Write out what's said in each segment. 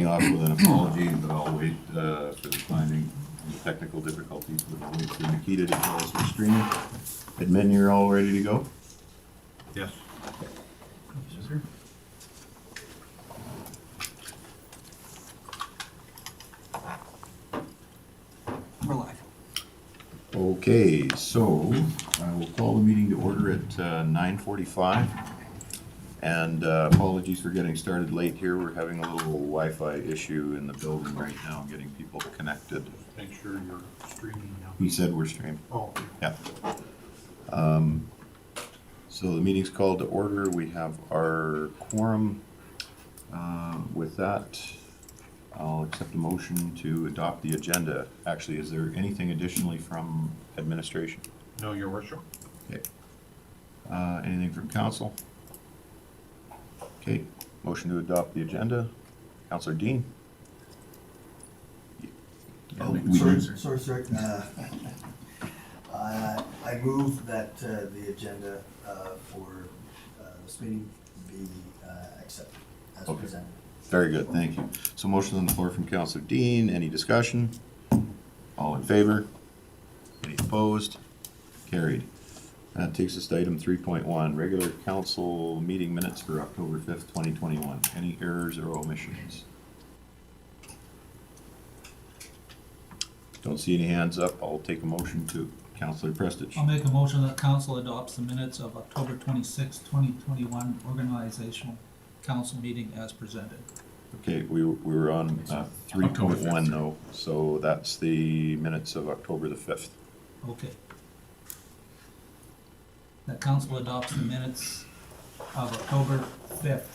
off with an apology, but I'll wait for the timing and the technical difficulties. But I'll wait for Nikita to tell us we're streaming. Admin, you're all ready to go? Yes. We're live. Okay, so I will call the meeting to order at 9:45. And apologies for getting started late here. We're having a little Wi-Fi issue in the building right now, getting people connected. Make sure you're streaming now. He said we're streaming. Oh, Yeah. So the meeting's called to order. We have our quorum. With that, I'll accept a motion to adopt the agenda. Actually, is there anything additionally from administration? no, your worship. Okay. Anything from council? Okay, motion to adopt the agenda. Councillor Dean? Oh, We need- sorry. I move that the agenda for this meeting be accepted as Okay. presented. Very good, thank you. So motion on the floor from Councillor Dean. Any discussion? All in favor? Any opposed? Carried. That takes us to item 3.1, regular council meeting minutes for October 5th, 2021. Any errors or omissions? Don't see any hands up. I'll take a motion to Councillor Prestich. I'll make a motion that council adopts the minutes of October 26, 2021 organizational council meeting as presented. Okay, we were on 3.1 though, so that's the minutes of October the 5th. Okay. That council adopts the minutes of October 5th,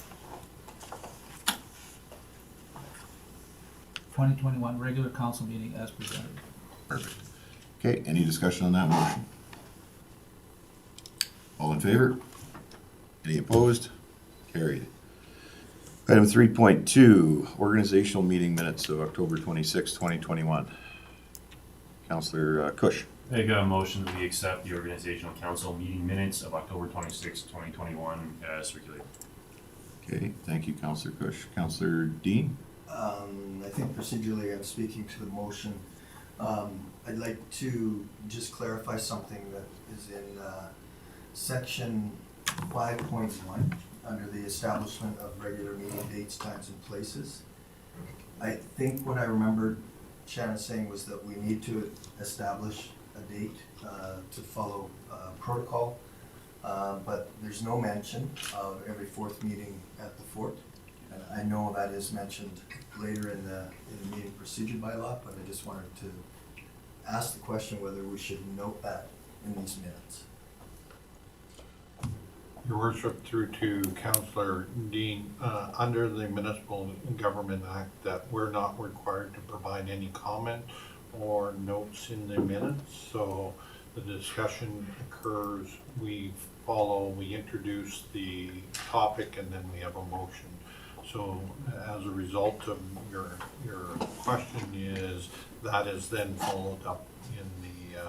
2021 regular council meeting as presented. Perfect. Okay, any discussion on that motion? All in favor? Any opposed? Carried. Item 3.2, organizational meeting minutes of October 26, 2021. Councillor Kush. Make a motion that we accept the organizational council meeting minutes of October 26, 2021 as circulated. Okay, thank you, Councillor Kush. Councillor Dean? I think procedurally I'm speaking to the motion. I'd like to just clarify something that is in section 5.1 under the establishment of regular meeting dates, times, and places. I think what I remembered Shannon saying was that we need to establish a date to follow protocol, but there's no mention of every fourth meeting at the fort. And I know that is mentioned later in the meeting procedure bylaw, but I just wanted to ask the question whether we should note that in these minutes. Your worship, through to Councillor Dean, under the Municipal Government Act, that we're not required to provide any comment or notes in the minutes. So the discussion occurs, we introduce the topic, and then we have a motion. So as a result of your question is, that is then followed up in the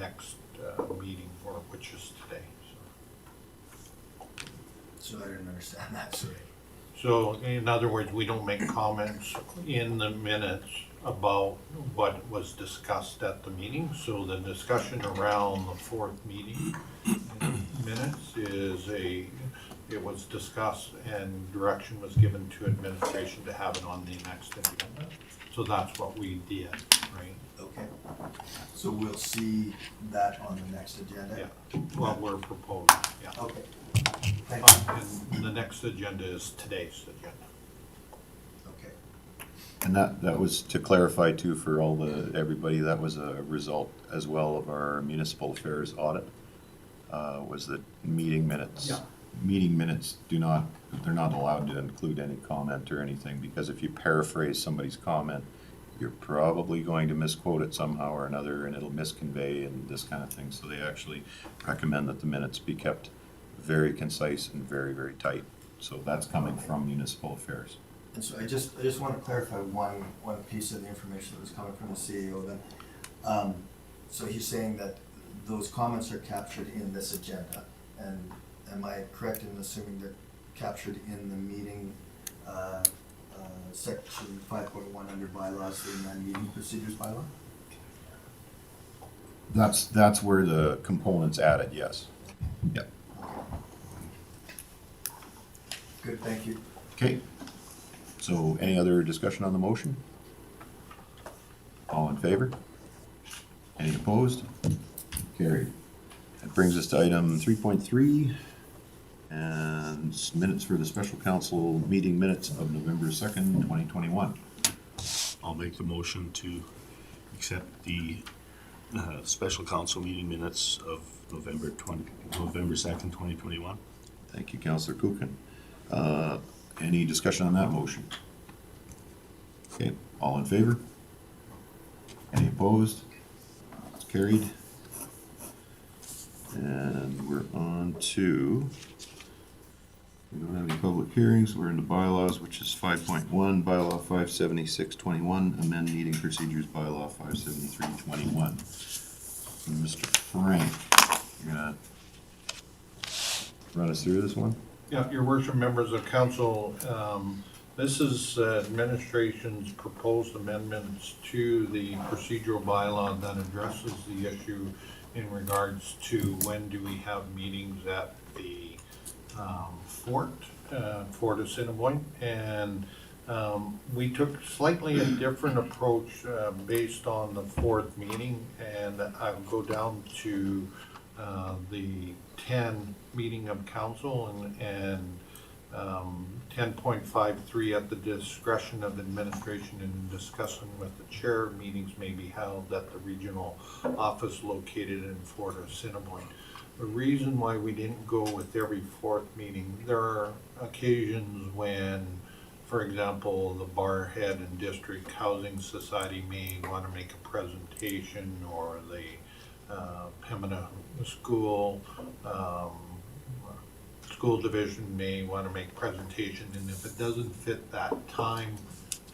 next meeting, which is today. So I didn't understand that, sorry. So in other words, we don't make comments in the minutes about what was discussed at the meeting. So the discussion around the fourth meeting minutes it was discussed and direction was given to administration to have it on the next agenda. So that's what we did, right? Okay. So we'll see that on the next agenda? Yeah, what we're proposing, yeah. Okay. Thank you. And the next agenda is today's agenda. Okay. And that was to clarify too for everybody, that was a result as well of our municipal affairs audit, was that meeting minutes. Yeah. Meeting minutes they're not allowed to include any comment or anything, because if you paraphrase somebody's comment, you're probably going to misquote it somehow or another, and it'll misconvey and this kind of thing. So they actually recommend that the minutes be kept very concise and very, very tight. So that's coming from municipal affairs. And so I just want to clarify one piece of the information that was coming from the CEO then. So he's saying that those comments are captured in this agenda, and am I correct in assuming they're captured in the meeting section 5.1 under bylaws, the amend meeting procedures bylaw? That's where the components added, yes. Yep. Good, thank you. Okay. So any other discussion on the motion? All in favor? Any opposed? Carried. That brings us to item 3.3, and minutes for the special council meeting minutes of November 2nd, 2021. I'll make the motion to accept the special council meeting minutes of November 2nd, 2021. Thank you, Councillor Kuchen. Any discussion on that motion? Okay, all in favor? Any opposed? It's carried. And we're on to, we don't have any public hearings, we're into bylaws, which is 5.1, bylaw 57621, amend meeting procedures, bylaw 57321. Mr. Frank, you're gonna run us through this one? Yeah, your worship, members of council, this is administration's proposed amendments to the procedural bylaw that addresses the issue in regards to when do we have meetings at the Fort of Assiniboine. And we took slightly a different approach based on the fourth meeting, and I'll go down to the 10 meeting of council and 10.53 at the discretion of administration in discussion with the chair, meetings may be held at the regional office located in Fort of Assiniboine. The reason why we didn't go with every fourth meeting, there are occasions when, for example, the Barhead and District Housing Society may want to make a presentation, or the Pembina School Division may want to make presentation, and if it doesn't fit that time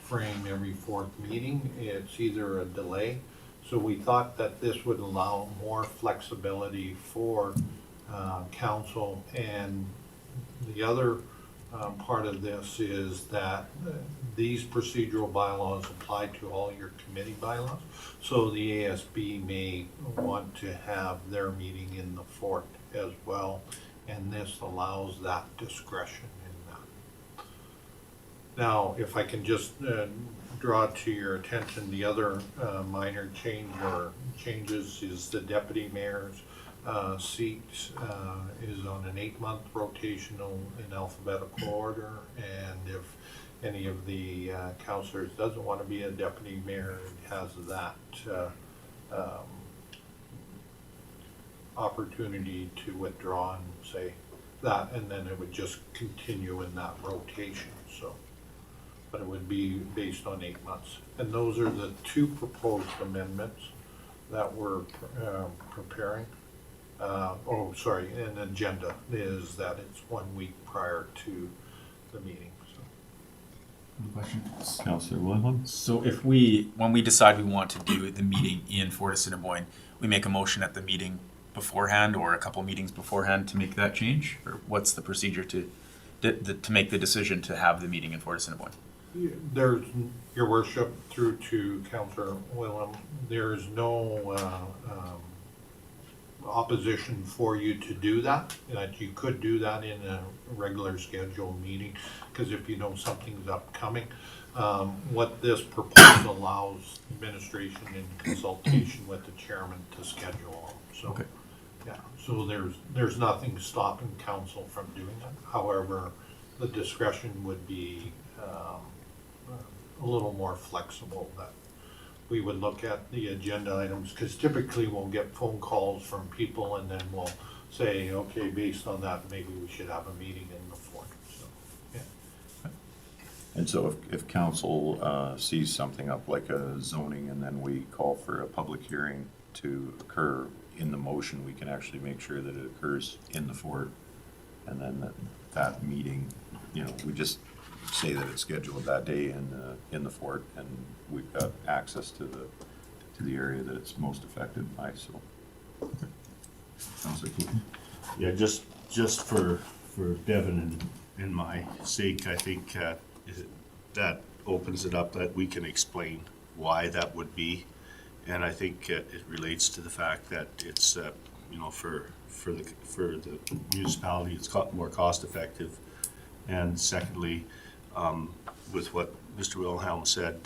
frame every fourth meeting, it's either a delay. So we thought that this would allow more flexibility for council. And the other part of this is that these procedural bylaws apply to all your committee bylaws. So the ASB may want to have their meeting in the fort as well, and this allows that discretion in that. Now, if I can just draw to your attention, the other minor changes is the deputy mayor's seat is on an 8-month rotational in alphabetical order, and if any of the councillors doesn't want to be a deputy mayor, it has that opportunity to withdraw and say that, and then it would just continue in that rotation. So, but it would be based on 8 months. And those are the two proposed amendments that we're preparing. An agenda is that it's 1 week prior to the meeting. So. Any questions? Councillor Woodlands? So if when we decide we want to do the meeting in Fort Assiniboine, we make a motion at the meeting beforehand or a couple meetings beforehand to make that change? Or what's the procedure to make the decision to have the meeting in Fort Assiniboine? There's, your worship, through to Councillor Willem, there's no opposition for you to do that. That you could do that in a regular scheduled meeting, because if you know something's upcoming. What this proposal allows administration in consultation with the chairman to schedule. So, Okay. yeah, so there's nothing stopping council from doing that. However, the discretion would be a little more flexible, that we would look at the agenda items, because typically we'll get phone calls from people, and then we'll say, okay, based on that, maybe we should have a meeting in the fort. So, yeah. And so if council sees something up like a zoning, and then we call for a public hearing to occur in the motion, we can actually make sure that it occurs in the fort, and then that meeting, we just say that it's scheduled that day in the fort, and we've got access to the area that it's most affected by. So, Councillor Cooper? Yeah, just for Devin and my sake, I think that opens it up that we can explain why that would be. And I think it relates to the fact that it's, you know, for the municipality, it's more cost effective. And secondly, with what Mr. Wilhelm said,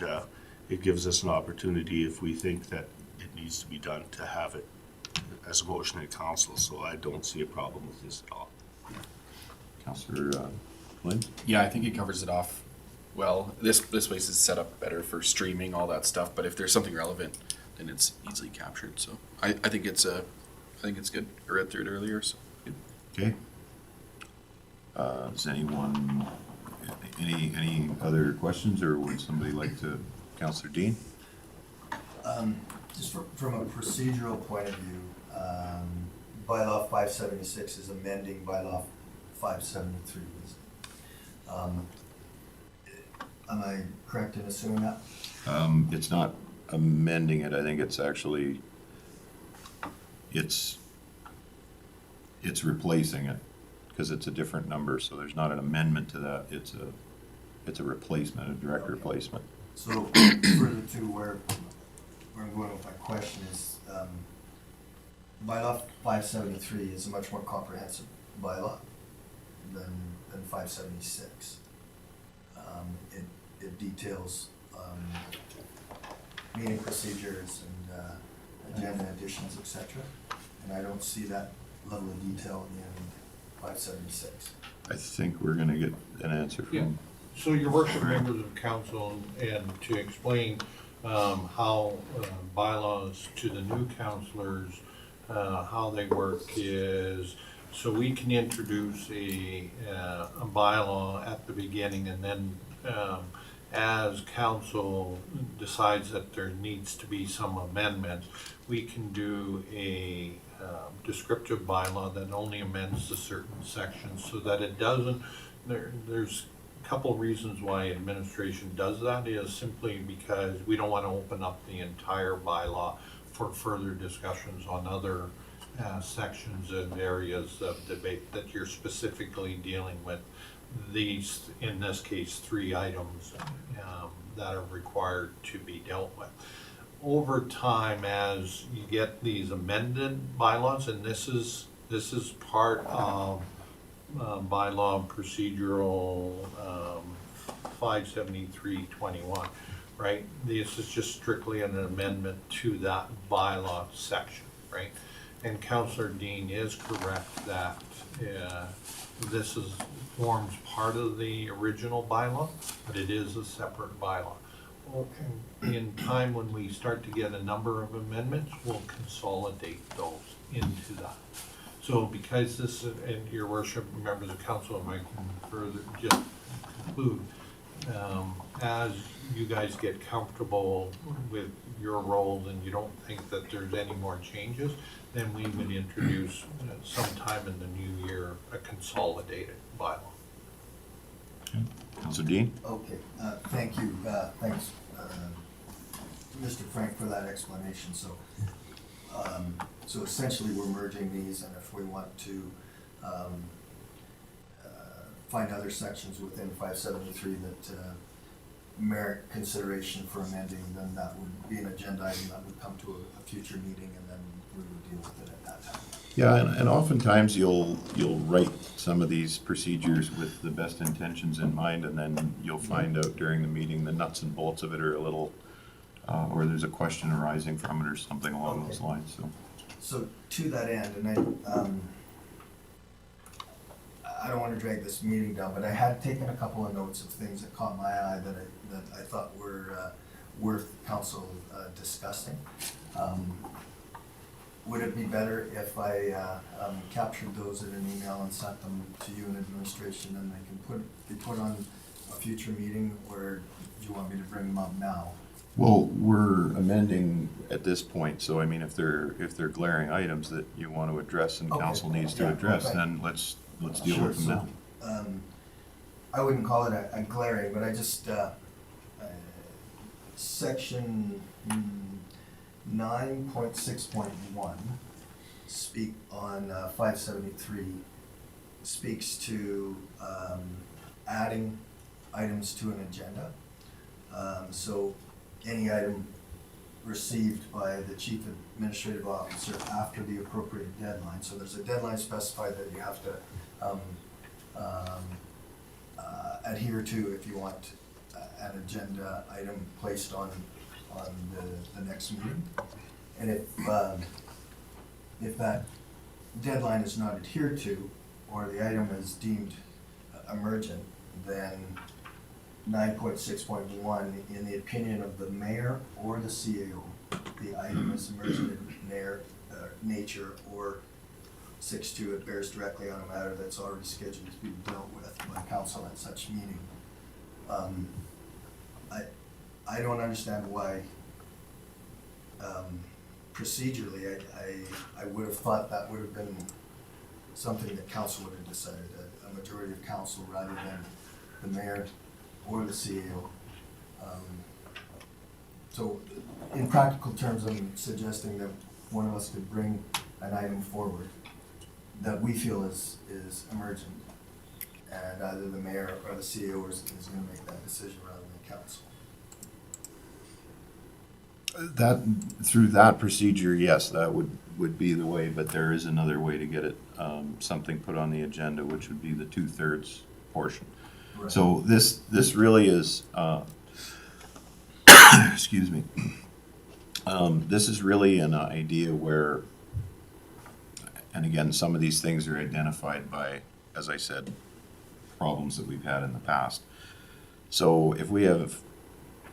it gives us an opportunity if we think that it needs to be done to have it as a motion in council. So I don't see a problem with this at all. Councillor Lynn? Yeah, I think it covers it off well. This place is set up better for streaming, all that stuff, but if there's something relevant, then it's easily captured. So I think it's good. I read through it earlier, so Okay. Does anyone, any other questions, or would somebody like to, Councillor Dean? Just from a procedural point of view, bylaw 576 is amending bylaw 573. Am I correct in assuming that? It's not amending it, I think it's actually, it's replacing it, because it's a different number, so there's not an amendment to that, it's a replacement, a direct Okay. replacement. So further to where I'm going with my question is, bylaw 573 is a much more comprehensive bylaw than 576. It details meeting procedures and agenda additions, etc. And I don't see that level of detail in 576. I think we're gonna get an answer Yeah. from, So your worship, members of council, and to explain how bylaws to the new councilors, how they work is, so we can introduce a bylaw at the beginning, and then as council decides that there needs to be some amendment, we can do a descriptive bylaw that only amends the certain sections, so that it doesn't, there's a couple of reasons why administration does that, is simply because we don't want to open up the entire bylaw for further discussions on other sections and areas of debate that you're specifically dealing with. These, in this case, 3 items that are required to be dealt with. Over time, as you get these amended bylaws, and this is part of bylaw procedural 57321, right? This is just strictly an amendment to that bylaw section, right? And Councillor Dean is correct that this forms part of the original bylaw, but it is a separate bylaw. In time, when we start to get a number of amendments, we'll consolidate those into that. So because this, and your worship, members of council, I can further just conclude, as you guys get comfortable with your roles and you don't think that there's any more changes, then we would introduce sometime in the new year a consolidated bylaw. Councillor Dean? Okay, thank you, thanks, Mr. Frank, for that explanation. So essentially, we're merging these, and if we want to find other sections within 573 that merit consideration for amending, then that would be an agenda item that would come to a future meeting, and then we would deal with it at that time. Yeah, and oftentimes you'll write some of these procedures with the best intentions in mind, and then you'll find out during the meeting the nuts and bolts of it are a little, or there's a question arising from it or something along those lines, so. So to that end, and I don't want to drag this meeting down, but I had taken a couple of notes of things that caught my eye that I thought were worth council discussing. Would it be better if I captured those in an email and sent them to you in administration, and they can be put on a future meeting, or do you want me to bring them up now? Well, we're amending at this point, so I mean, if they're glaring items that you want to address and Okay, council needs to yeah, address, okay. then let's deal with them now. I wouldn't call it a glaring, but I just, section 9.6.1 speak on 573 speaks to adding items to an agenda. So any item received by the chief administrative officer after the appropriate deadline. So there's a deadline specified that you have to adhere to if you want an agenda item placed on the next meeting. And if that deadline is not adhered to, or the item is deemed emergent, then 9.6.1, in the opinion of the mayor or the CAO, the item is emergent in nature, or 6.2, it bears directly on a matter that's already scheduled to be dealt with by council at such meeting. I don't understand why, procedurally, I would have thought that would have been something that council would have decided, a majority of council rather than the mayor or the CAO. So in practical terms, I'm suggesting that one of us could bring an item forward that we feel is emergent, and either the mayor or the CAO is gonna make that decision rather than council. That, through that procedure, yes, that would be the way, but there is another way to get it, something put on the agenda, which would be the 2/3 portion. Right. So this really is, excuse me, this is really an idea where, and again, some of these things are identified by, as I said, problems that we've had in the past. So if we have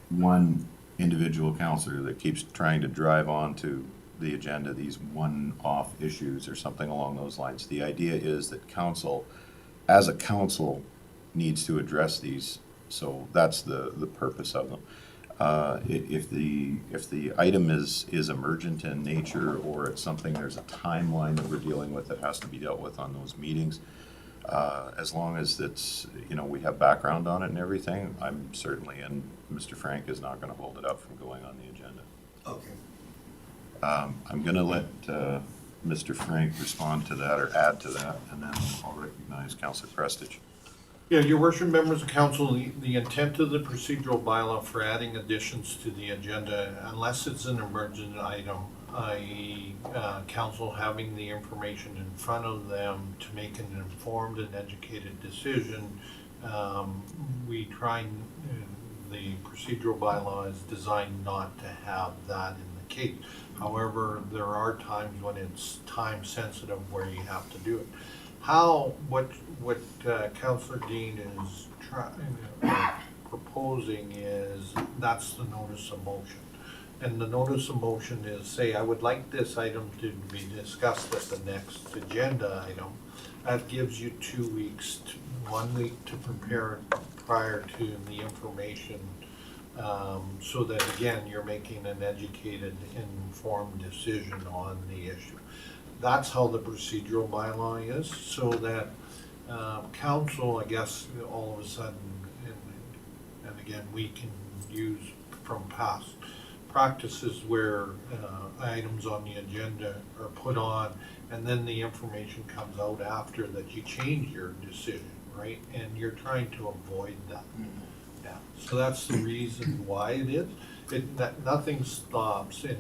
one individual counselor that keeps trying to drive onto the agenda these one-off issues or something along those lines, the idea is that council, as a council, needs to address these. So that's the purpose of them. If the item is emergent in nature, or it's something, there's a timeline that we're dealing with that has to be dealt with on those meetings, as long as it's, we have background on it and everything, I'm certainly, and Mr. Frank is not gonna hold it up from going on the agenda. Okay. I'm gonna let Mr. Frank respond to that or add to that, and then I'll recognize Councilor Prestige. Yeah, your worship, members of council, the intent of the procedural bylaw for adding additions to the agenda, unless it's an emergent item, i.e. Council having the information in front of them to make an informed and educated decision, we try, the procedural bylaw is designed not to have that in the case. However, there are times when it's time sensitive where you have to do it. What Councillor Dean is proposing is, that's the notice of motion. And the notice of motion is, say, I would like this item to be discussed at the next agenda item. That gives you 2 weeks, 1 week to prepare prior to the information, so that, again, you're making an educated, informed decision on the issue. That's how the procedural bylaw is, so that council, I guess, all of a sudden, and again, we can use from past practices where items on the agenda are put on, and then the information comes out after that you change your decision, right? And you're trying to avoid that. Yeah. So that's the reason why it is. Nothing stops, and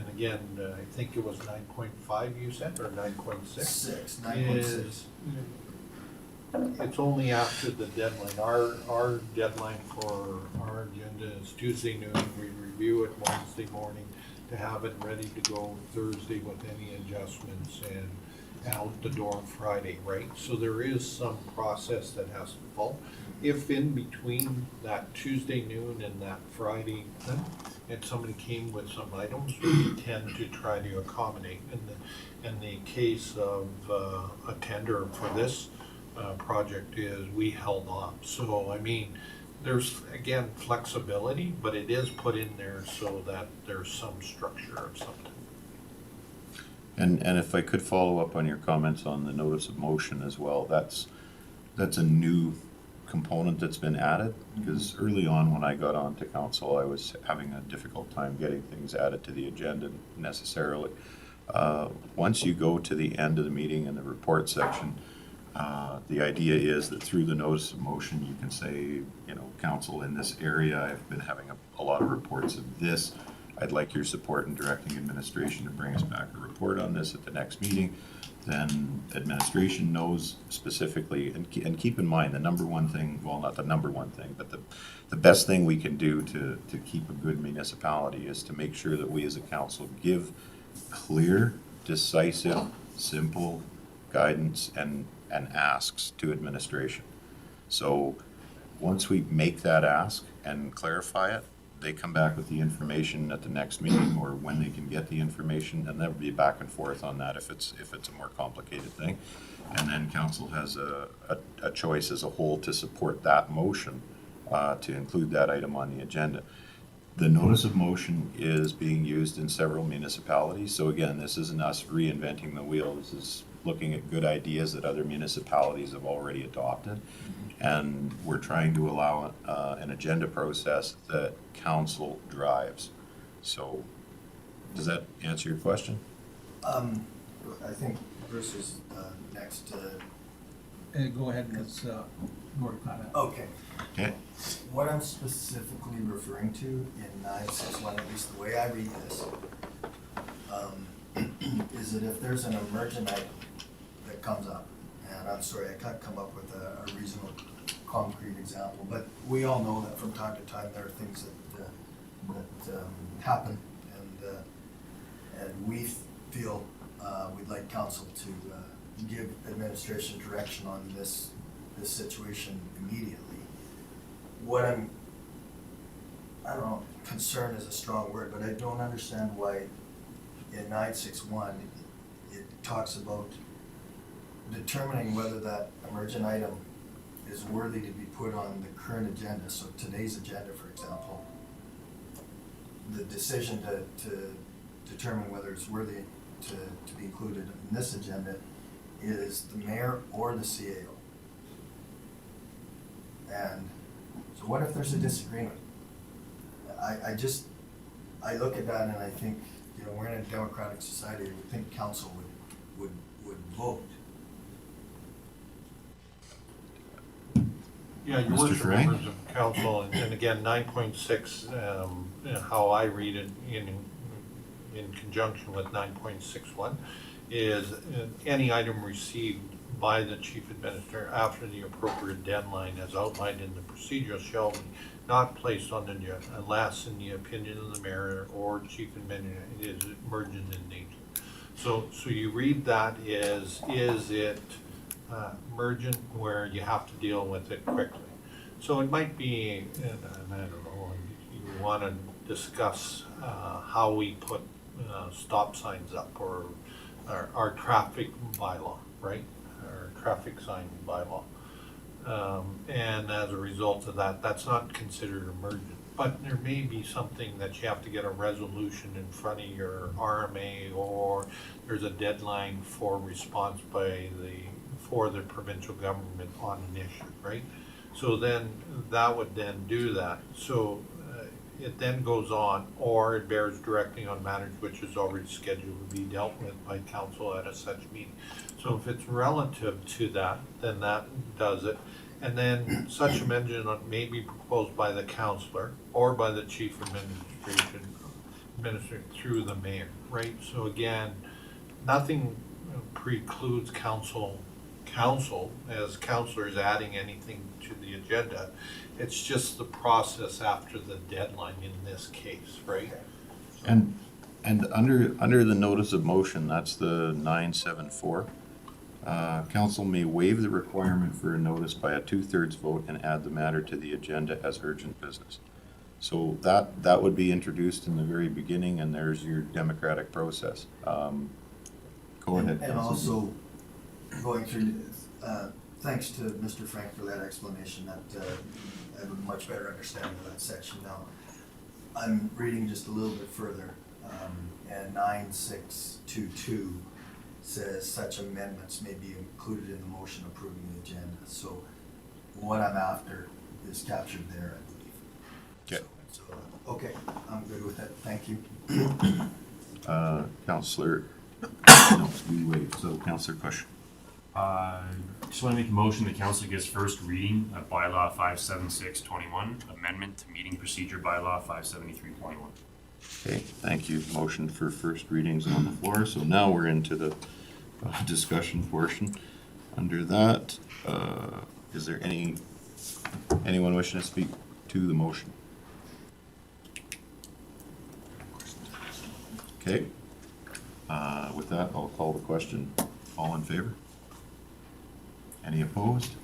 again, I think it was 9.5 you said, or 9.6? 9.6. It's only after the deadline. Our deadline for our agenda is Tuesday noon. We review it Wednesday morning to have it ready to go Thursday with any adjustments, and out the door on Friday, right? So there is some process that has to follow. If in between that Tuesday noon and that Friday, and somebody came with some items, we tend to try to accommodate. In the case of a tender for this project, is we held off. So I mean, there's again flexibility, but it is put in there so that there's some structure of something. And if I could follow up on your comments on the notice of motion as well, that's a new component that's been added, because early on when I got on to council, I was having a difficult time getting things added to the agenda necessarily. Once you go to the end of the meeting in the report section, The idea is that through the notice of motion, you can say, you know, council, in this area, I've been having a lot of reports of this. I'd like your support in directing administration to bring us back a report on this at the next meeting. Then administration knows specifically, and keep in mind, the number one thing, well, not the number one thing, but the best thing we can do to keep a good municipality is to make sure that we as a council give clear, decisive, simple guidance and asks to administration. So once we make that ask and clarify it, they come back with the information at the next meeting or when they can get the information, and there'll be back and forth on that if it's a more complicated thing. And then council has a choice as a whole to support that motion, to include that item on the agenda. The notice of motion is being used in several municipalities. So again, this isn't us reinventing the wheel. This is looking at good ideas that other municipalities have already adopted. And we're trying to allow an agenda process that council drives. So does that answer your question? I think Bruce is next. Go ahead, because more comment. Okay. Okay. What I'm specifically referring to in 961, at least the way I read this, is that if there's an emergent item that comes up, and I'm sorry, I can't come up with a reasonable concrete example, but we all know that from time to time there are things that happen, and we feel we'd like council to give administration direction on this situation immediately. What I don't know, concern is a strong word, but I don't understand why in 961 it talks about determining whether that emergent item is worthy to be put on the current agenda. So today's agenda, for example, the decision to determine whether it's worthy to be included in this agenda is the mayor or the CAO. And so what if there's a disagreement? I look at that and I think, you know, we're in a democratic society. I would think council would vote. Yeah, your Mr. worship, Frank? members of council, and again, 9.6, how I read it in conjunction with 9.61, is any item received by the chief administrator after the appropriate deadline as outlined in the procedure shall be not placed on the agenda unless, in the opinion of the mayor or chief administrator, it is emergent in nature. So you read that as, is it emergent where you have to deal with it quickly? So it might be, and I don't know, you want to discuss how we put stop signs up, or our traffic bylaw, right? Our traffic sign bylaw. And as a result of that, that's not considered emergent. But there may be something that you have to get a resolution in front of your RMA, or there's a deadline for response for the provincial government on an issue, right? So then that would then do that. So it then goes on, or it bears directing on matters which is already scheduled to be dealt with by council at a such meeting. So if it's relative to that, then that does it. And then such amendment may be proposed by the councillor or by the chief administrator through the mayor, right? So again, nothing precludes council as councillors adding anything to the agenda. It's just the process after the deadline in this case, right? And under the notice of motion, that's the 974, council may waive the requirement for a notice by a 2/3 vote and add the matter to the agenda as urgent business. So that would be introduced in the very beginning, and there's your democratic process. Go ahead. And Councillor. also, going through, thanks to Mr. Frank for that explanation, that I have a much better understanding of that section now. I'm reading just a little bit further, and 9622 says such amendments may be included in the motion approving the agenda. So what I'm after is captured there, I believe. Okay. So, okay, I'm good with it, thank you. Councillor, no, we wait. So Councillor Cush. Just want to make a motion, the council gives first reading of bylaw 57621, amendment to meeting procedure bylaw 57321. Okay, thank you. Motion for first readings on the floor. So now we're into the discussion portion. Under that, is there anyone wishing to speak to the motion? Okay. With that, I'll call the question. All in favor? Any opposed?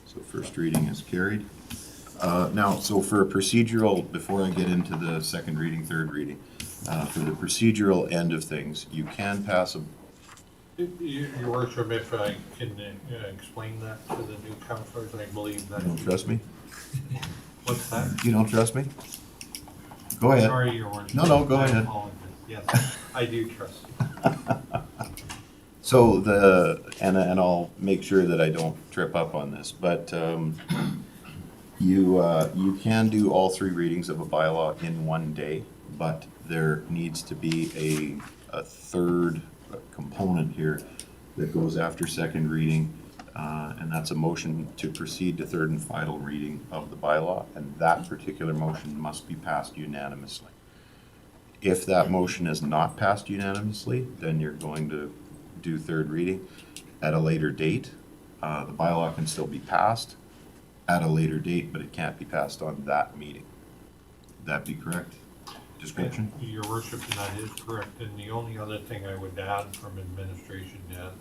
So first reading is carried. Now, so for a procedural, before I get into the second reading, third reading, for the procedural end of things, you can pass a, Your worship, if I can explain that to the new councillors, I believe that. you don't trust me? What's that? You don't trust me? Go ahead. Sorry, your worship. No, go I ahead. apologize. Yes, I do trust you. So and I'll make sure that I don't trip up on this, but you can do all three readings of a bylaw in one day, but there needs to be a third component here that goes after second reading, and that's a motion to proceed to third and final reading of the bylaw, and that particular motion must be passed unanimously. If that motion is not passed unanimously, then you're going to do third reading at a later date. The bylaw can still be passed at a later date, but it can't be passed on that meeting. Would that be correct description? Your worship, that is correct, and the only other thing I would add from administration,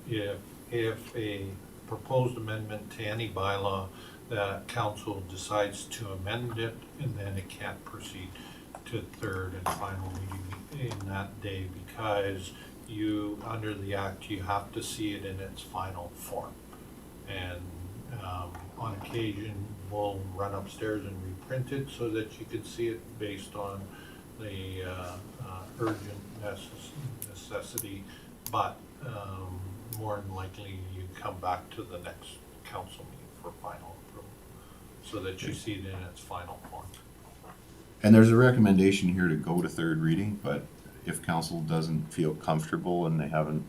if a proposed amendment to any bylaw, that council decides to amend it, and then it can't proceed to third and final reading in that day, because under the act, you have to see it in its final form. And on occasion, we'll run upstairs and reprint it so that you can see it based on the urgent necessity, but more than likely, you come back to the next council meeting for final approval, so that you see it in its final form. And there's a recommendation here to go to third reading, but if council doesn't feel comfortable and they haven't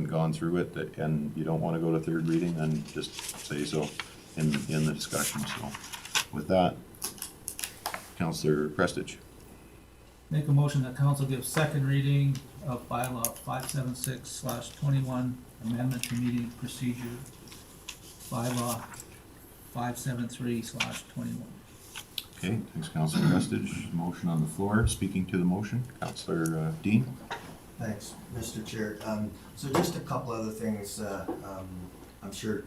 gone through it, and you don't want to go to third reading, then just say so in the discussion. So with that, Councillor Prestige. Make a motion that council gives second reading of bylaw 576/21, amendment to meeting procedure bylaw 573/21. Okay, thanks, Councillor Prestige. Motion on the floor. Speaking to the motion, Councillor Dean. Thanks, Mr. Chair. So just a couple other things, I'm sure,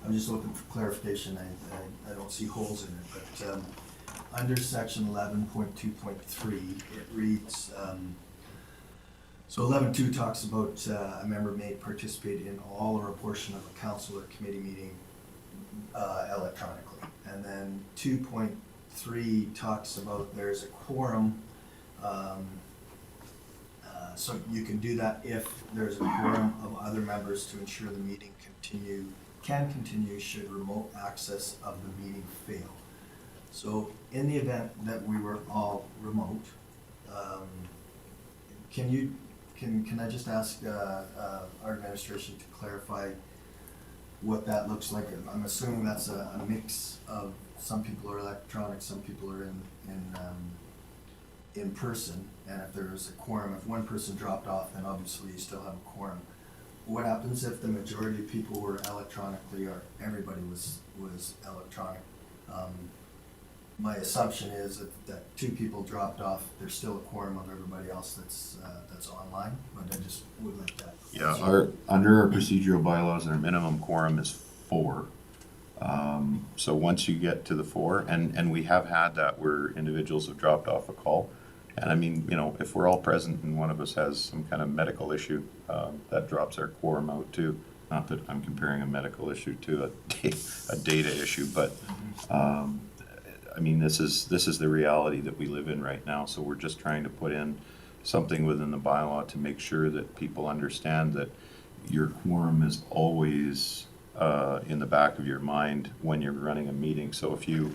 I'm just looking for clarification, I don't see holes in it, but under section 11.2.3, it reads, so 11.2 talks about a member may participate in all or a portion of a council or committee meeting electronically. And then 2.3 talks about there's a quorum, so you can do that if there's a quorum of other members to ensure the meeting can continue should remote access of the meeting fail. So in the event that we were all remote, can I just ask our administration to clarify what that looks like? I'm assuming that's a mix of some people are electronic, some people are in person, and if there's a quorum, if one person dropped off, then obviously you still have a quorum. What happens if the majority of people were electronically, or everybody was electronic? My assumption is that two people dropped off, there's still a quorum of everybody else that's online, but I just would like that. Yeah, under our procedural bylaws, our minimum quorum is 4. So once you get to the 4, and we have had that where individuals have dropped off a call. And I mean, if we're all present and one of us has some kind of medical issue, that drops our quorum out too. Not that I'm comparing a medical issue to a data issue, but I mean, this is the reality that we live in right now. So we're just trying to put in something within the bylaw to make sure that people understand that your quorum is always in the back of your mind when you're running a meeting. So if you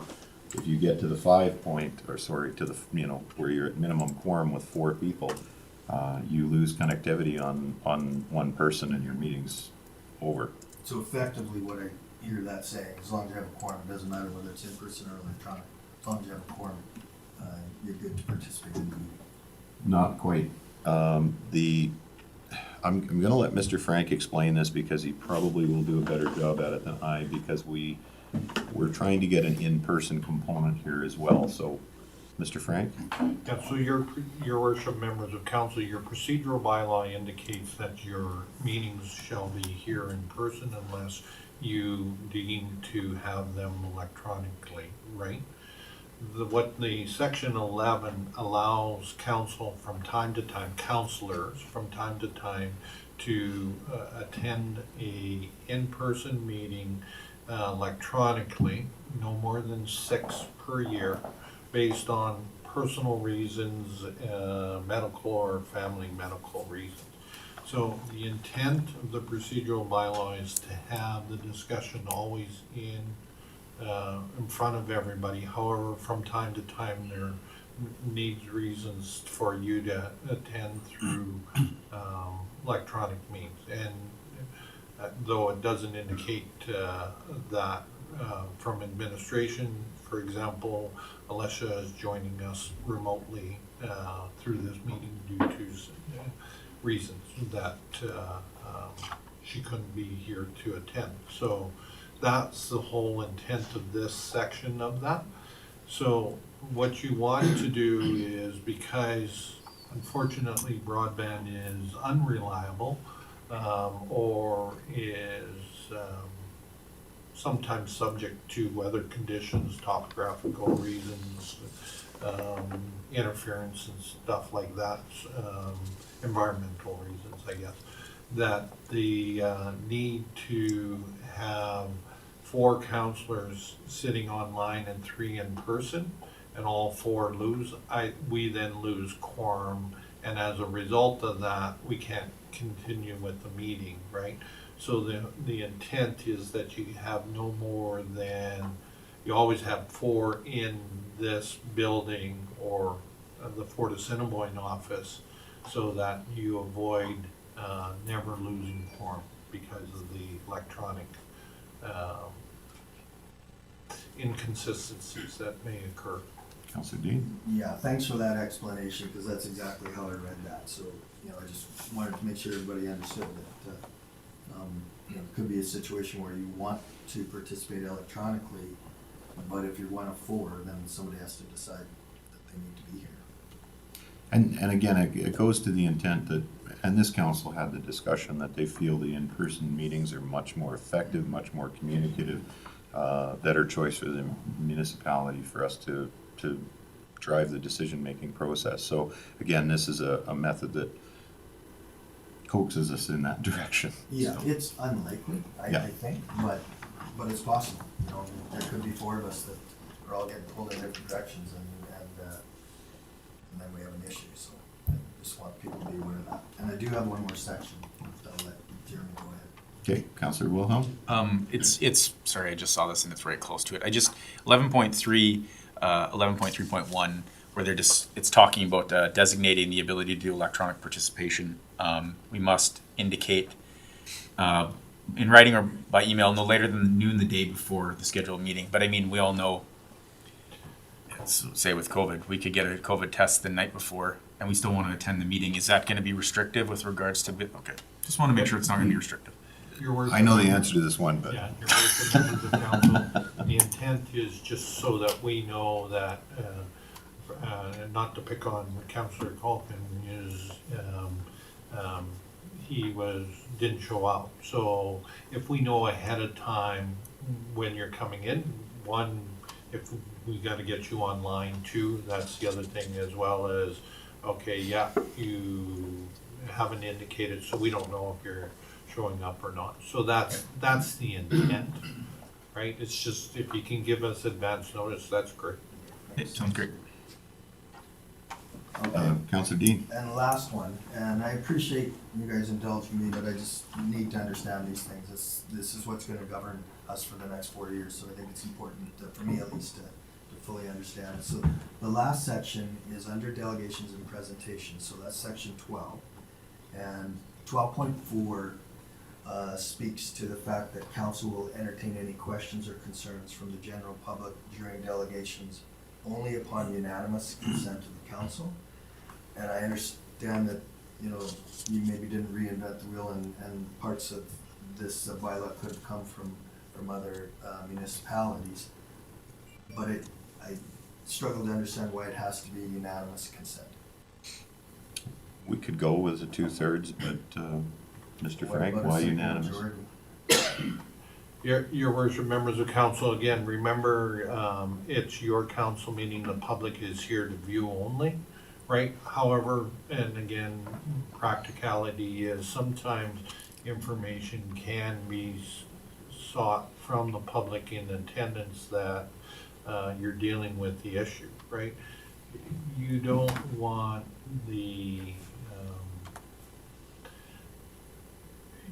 get to the 5 point, or sorry, to the where you're at minimum quorum with 4 people, you lose connectivity on one person and your meeting's over. So effectively, what I hear that saying, as long as you have a quorum, it doesn't matter whether it's in person or electronic, as long as you have a quorum, you're good to participate in the meeting. Not quite. I'm gonna let Mr. Frank explain this because he probably will do a better job at it than I, because we're trying to get an in-person component here as well, so, Mr. Frank? Yeah, so your worship, members of council, your procedural bylaw indicates that your meetings shall be here in person unless you deem to have them electronically, right? What the section 11 allows council from time to time, counselors from time to time, to attend a in-person meeting electronically, no more than 6 per year, based on personal reasons, medical or family medical reasons. So the intent of the procedural bylaw is to have the discussion always in front of everybody. However, from time to time, there needs reasons for you to attend through electronic means. And though it doesn't indicate that from administration, for example, Alicia is joining us remotely through this meeting due to reasons that she couldn't be here to attend. So that's the whole intent of this section of that. So what you want to do is, because unfortunately broadband is unreliable or is sometimes subject to weather conditions, topographical reasons, interference and stuff like that, environmental reasons, I guess, that the need to have 4 counselors sitting online and 3 in person, and all 4 lose, we then lose quorum, and as a result of that, we can't continue with the meeting, right? So the intent is that you have no more than, you always have 4 in this building or the Fort Assiniboine office, so that you avoid never losing quorum because of the electronic inconsistencies that may occur. Councilor Dean? Yeah, thanks for that explanation, because that's exactly how I read that. So, I just wanted to make sure everybody understood that, it could be a situation where you want to participate electronically, but if you're one of 4, then somebody has to decide that they need to be here. And again, it goes to the intent that, and this council had the discussion, that they feel the in-person meetings are much more effective, much more communicative, better choice for the municipality for us to drive the decision-making process. So again, this is a method that coaxes us in that direction. Yeah, So, it's unlikely, I think, but it's possible. There could be 4 of us that are all getting pulled in different directions, and then we have an issue. So I just want people to be aware of that. And I do have one more section. I'll let Jeremy go ahead. Okay, Councilor Wilhelm? It's sorry, I just saw this and it's very close to it. 11.3, 11.3.1, where it's talking about designating the ability to do electronic participation. We must indicate in writing or by email no later than noon the day before the scheduled meeting. But I mean, we all know, say with COVID, we could get a COVID test the night before and we still want to attend the meeting. Is that going to be restrictive with regards to, okay, just want to make sure it's not going to be restrictive. Your worship, I know the answer to this one, but yeah, your worship, members of council, the intent is just so that we know that, not to pick on Councillor Culkin, is he didn't show up. So if we know ahead of time when you're coming in, 1, if we got to get you online, 2, that's the other thing, as well as, okay, yeah, you haven't indicated, so we don't know if you're showing up or not. So that's the intent, right? It's just, if you can give us advance notice, that's great. It sounds great. Okay. Councilor Dean? And the last one, and I appreciate you guys indulging me, but I just need to understand these things. This is what's going to govern us for the next 4 years, so I think it's important, for me at least, to fully understand. So the last section is under delegations and presentations, so that's section 12. And 12.4 speaks to the fact that council will entertain any questions or concerns from the general public during delegations only upon unanimous consent of the council. And I understand that, you know, you maybe didn't reinvent the wheel, and parts of this bylaw could have come from other municipalities. But I struggle to understand why it has to be unanimous consent. We could go with the 2/3, but, Mr. What Frank, about a why simple unanimous? majority? Your worship, members of council, again, remember, it's your council meeting, the public is here to view only, right? However, and again, practicality is sometimes information can be sought from the public in attendance that you're dealing with the issue, right? You don't want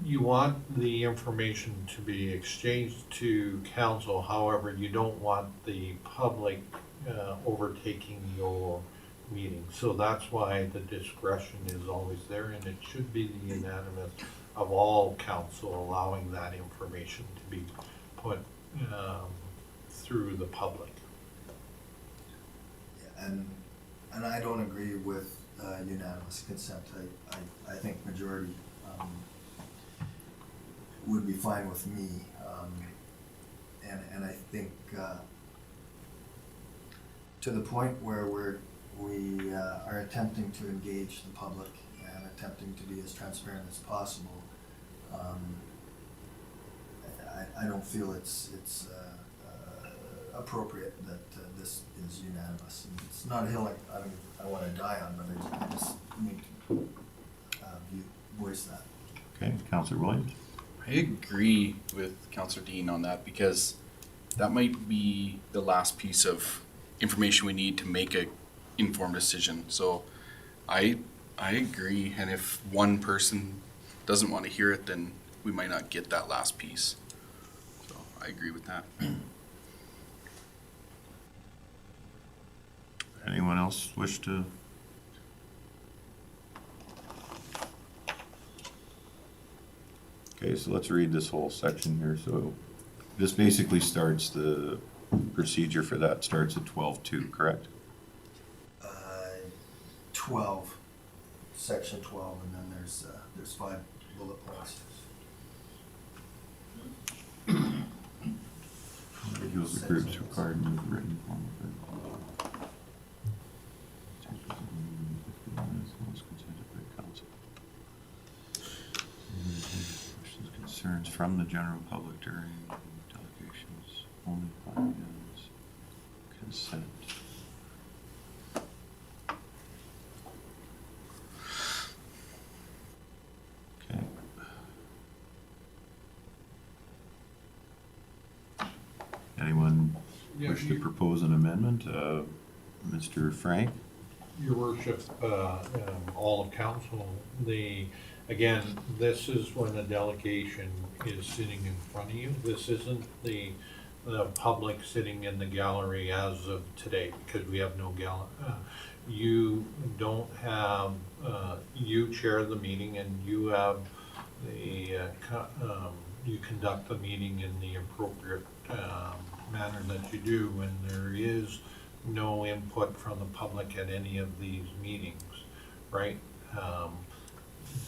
you want the information to be exchanged to council, however, you don't want the public overtaking your meeting. So that's why the discretion is always there, and it should be the unanimous of all council allowing that information to be put through the public. And I don't agree with unanimous consent. I think majority would be fine with me. And I think to the point where we are attempting to engage the public and attempting to be as transparent as possible, I don't feel it's appropriate that this is unanimous. And it's not a hill I want to die on, but I just need to voice that. Okay, Councillor Williams? I agree with Councillor Dean on that, because that might be the last piece of information we need to make a informed decision. So I agree, and if one person doesn't want to hear it, then we might not get that last piece. So I agree with that. Anyone else wish to? Okay, so let's read this whole section here. So this basically starts the procedure for that starts at 12.2, correct? 12, section 12, and then there's 5 bullet points. Individuals or groups required to move written form of it. Questions, concerns from the general public during delegations only by unanimous consent. Okay. Anyone Yeah, wish to you- propose an amendment? Mr. Frank? Your worship, all of council, again, this is when a delegation is sitting in front of you. This isn't the public sitting in the gallery as of today, because we have no you don't have, you chair the meeting, and you have you conduct the meeting in the appropriate manner that you do, and there is no input from the public at any of these meetings, right?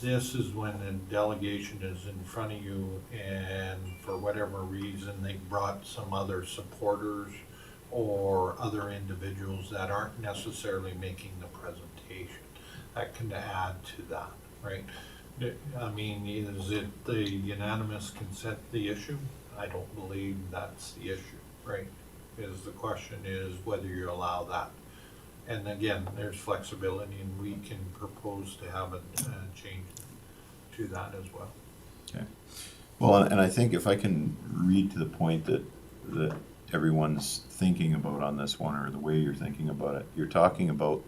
This is when a delegation is in front of you, and for whatever reason, they brought some other supporters or other individuals that aren't necessarily making the presentation. That can add to that, right? I mean, is it the unanimous consent the issue? I don't believe that's the issue, right? The question is whether you allow that. And again, there's flexibility, and we can propose to have a change to that as well. Okay. Well, and I think if I can read to the point that everyone's thinking about on this one, or the way you're thinking about it, you're talking about,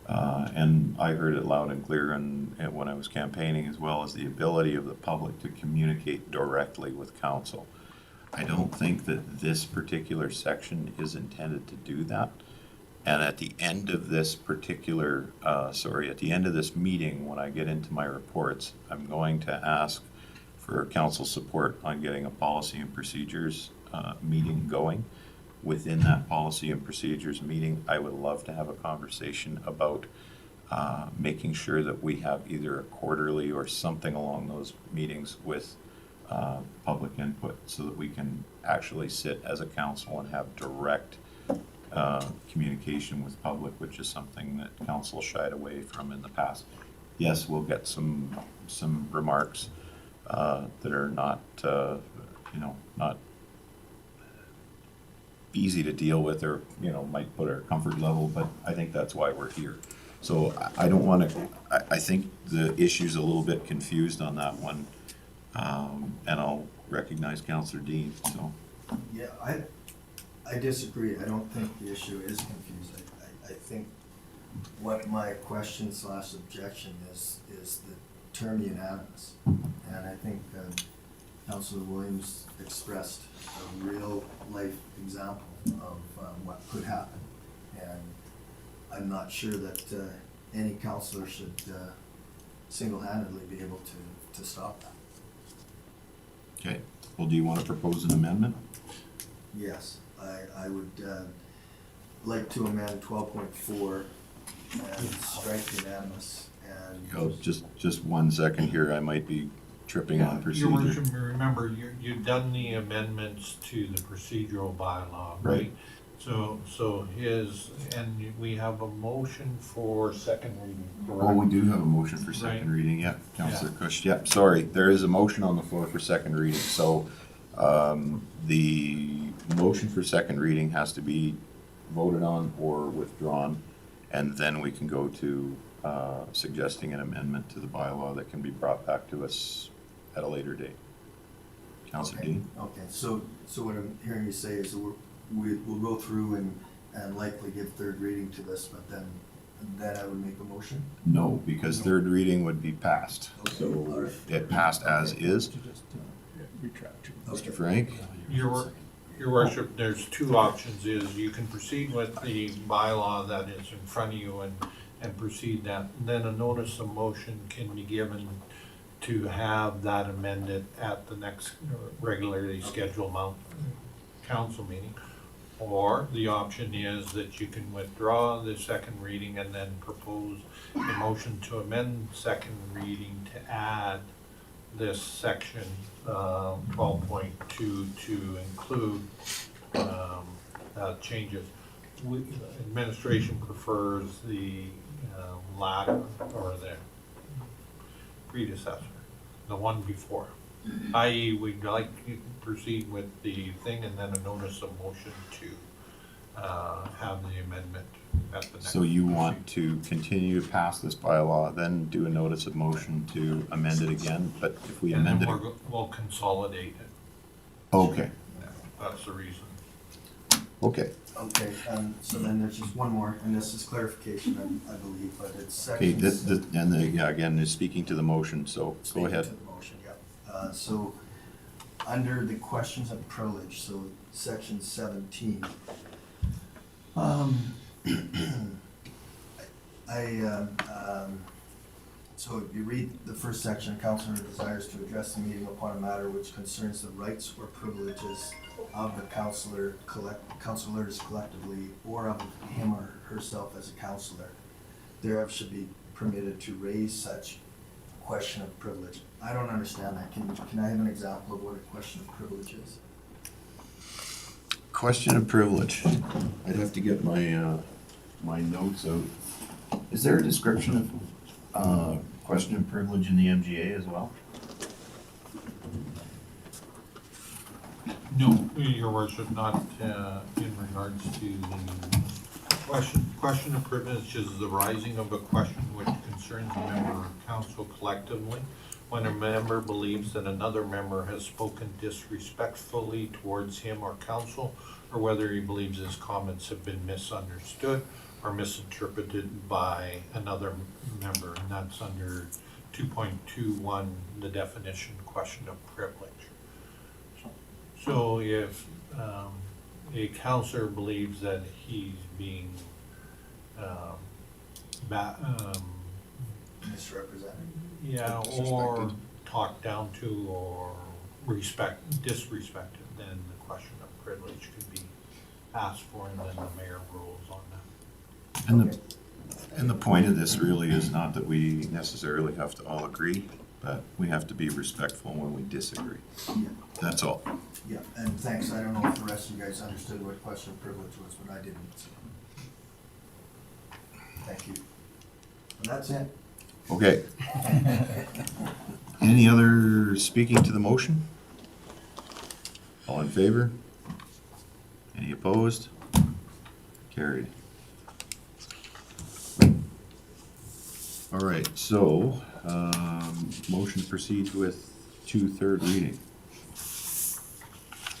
and I heard it loud and clear and when I was campaigning, as well as the ability of the public to communicate directly with council. I don't think that this particular section is intended to do that. And at the end of this particular, at the end of this meeting, when I get into my reports, I'm going to ask for council support on getting a policy and procedures meeting going. Within that policy and procedures meeting, I would love to have a conversation about making sure that we have either a quarterly or something along those meetings with public input, so that we can actually sit as a council and have direct communication with public, which is something that council shied away from in the past. Yes, we'll get some remarks that are not, not easy to deal with, or, might put our comfort level, but I think that's why we're here. So I don't want to, I think the issue's a little bit confused on that one. And I'll recognize Councillor Dean, so. Yeah, I disagree. I don't think the issue is confusing. I think what my question / objection is the term unanimous. And I think Councillor Williams expressed a real life example of what could happen. And I'm not sure that any councillor should single-handedly be able to stop that. Okay, well, do you want to propose an amendment? Yes, I would like to amend 12.4 and strike unanimous and. Oh, just 1 second here, I might be tripping on Your procedure. worship, remember, you've done the amendments to the procedural bylaw, right? Right. So and we have a motion for second reading, Oh, we correct? do have a motion for second Right. reading, yep, Councillor Kush, yep, sorry, there is a motion on the floor for second reading, so, the motion for second reading has to be voted on or withdrawn, and then we can go to, suggesting an amendment to the bylaw that can be brought back to us at a later date. Councillor Okay, Dean? okay, so what I'm hearing you say is that we'll go through and likely give third reading to this, but then I would make a motion? No, because third reading would be passed, Okay, so all right. it passed as is. Okay. Mr. Frank? Your worship, there's two options, is you can proceed with the bylaw that is in front of you and proceed that. Then a notice of motion can be given to have that amended at the next regularly scheduled council meeting. Or the option is that you can withdraw the second reading and then propose a motion to amend second reading to add this section 12.2 to include changes. Administration prefers the latter, or the predecessor, the one before. I.e., we'd like to proceed with the thing and then a notice of motion to have the amendment at the next. So you want to continue to pass this bylaw, then do a notice of motion to amend it again, but if we And then amend it. we'll consolidate it. Okay, That's the reason. okay. Okay, so then there's just one more, and this is clarification, I believe, but it's Okay, section. again, is speaking to the motion, so go Speaking ahead. to the motion, yeah. So, under the questions of privilege, so section 17. So if you read the first section, councillor desires to address the meeting upon a matter which concerns the rights or privileges of the councillors collectively, or of him or herself as a councillor. Thereof should be permitted to raise such question of privilege. I don't understand that. Can I have an example of what a question of privilege is? Question of privilege. I'd have to get my, my notes out. Is there a description of, question of privilege in the MGA as well? No, your worship, not in regards to the question of privilege is the rising of a question which concerns a member of council collectively. When a member believes that another member has spoken disrespectfully towards him or council, or whether he believes his comments have been misunderstood or misinterpreted by another member, and that's under 2.21, the definition question of privilege. So if a counselor believes that he's being Misrepresented. yeah, or talked down to or disrespected, then the question of privilege could be asked for, and then the mayor rules on that. And the point of this really is not that we necessarily have to all agree, but we have to be respectful when we disagree. Yeah, That's all. yeah, and thanks, I don't know if the rest of you guys understood what question of privilege was, but I didn't. So. Thank you. And that's it. Okay. Any other speaking to the motion? All in favor? Any opposed? Carried. All right, so, motion proceeds with 2 third reading.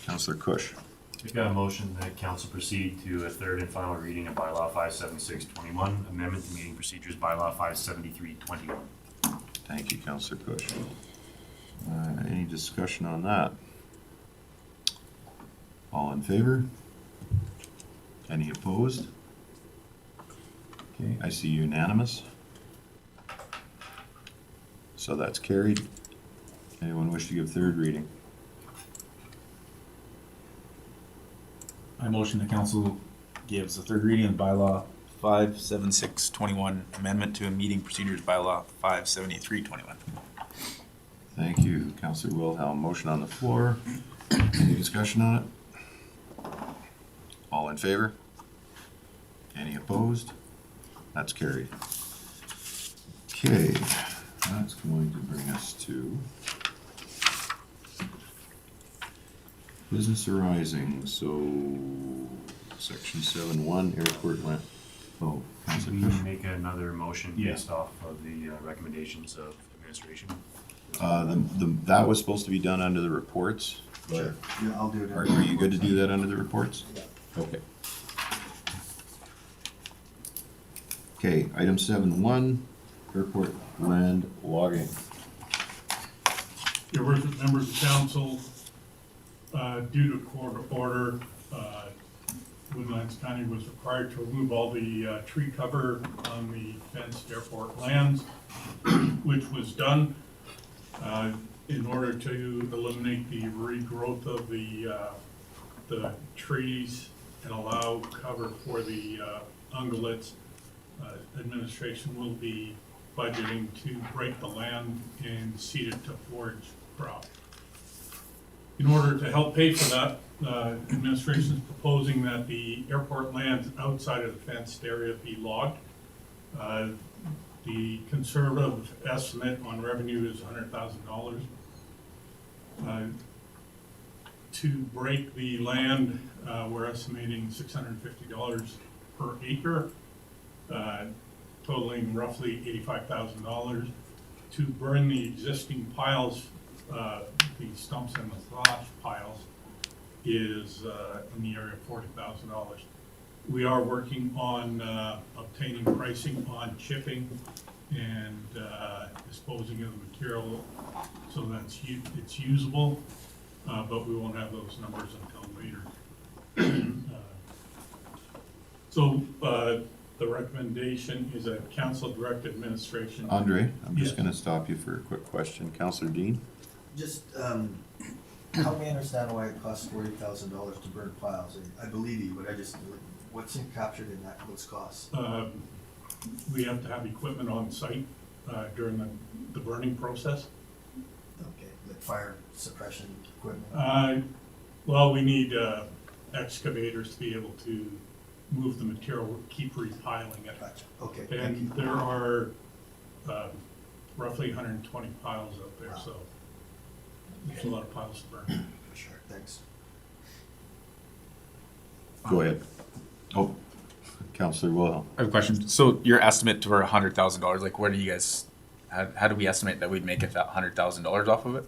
Counselor Cush. We've got a motion that council proceed to a third and final reading of bylaw 57621, amendment to meeting procedures bylaw 57321. Thank you, Counselor Cush. Any discussion on that? All in favor? Any opposed? Okay, I see unanimous. So that's carried. Anyone wish to give third reading? I motion the council gives a third reading of bylaw 57621, amendment to a meeting procedures bylaw 57321. Thank you, Counselor Wilhelm. Motion on the floor. Any discussion on it? All in favor? Any opposed? That's carried. Okay, that's going to bring us to business arising. So, section 7.1, airport land. Oh, Should Counselor we Cush. make another motion Yeah. based off of the recommendations of administration? That was supposed to be done under the reports. but Sure. Yeah, I'll do it. Are you good to do that under the reports? Yeah. Okay. Okay, item 7.1, airport land logging. Your worship, members of council, due to court order, Woodlands County was required to remove all the tree cover on the fenced airport lands, which was done in order to eliminate the regrowth of the trees and allow cover for the ungulates. Administration will be budgeting to break the land and seed it to forage crop. In order to help pay for that, administration is proposing that the airport lands outside of the fenced area be logged. The conservative estimate on revenue is $100,000. To break the land, we're estimating $650 per acre, totaling roughly $85,000. To burn the existing piles, the stumps and the thaw piles, is in the area of $40,000. We are working on obtaining pricing on chipping and disposing of the material so that it's usable, but we won't have those numbers until later. So the recommendation is a council direct administration. Andre, I'm just Yes. gonna stop you for a quick question. Counselor Dean? Just, help me understand why it costs $40,000 to burn piles. I believe you, but what's captured in that, what's cost? We have to have equipment on site during the burning process. Okay, like fire suppression equipment? Well, we need excavators to be able to move the material, keep repiling it. Gotcha, okay, thank And you. there are roughly 120 piles out there, so there's a lot of piles to burn. Sure, thanks. Go ahead. Oh, Counselor Wilhelm. I have a question. So your estimate for $100,000, like where do you guys, how do we estimate that we'd make it that $100,000 off of it?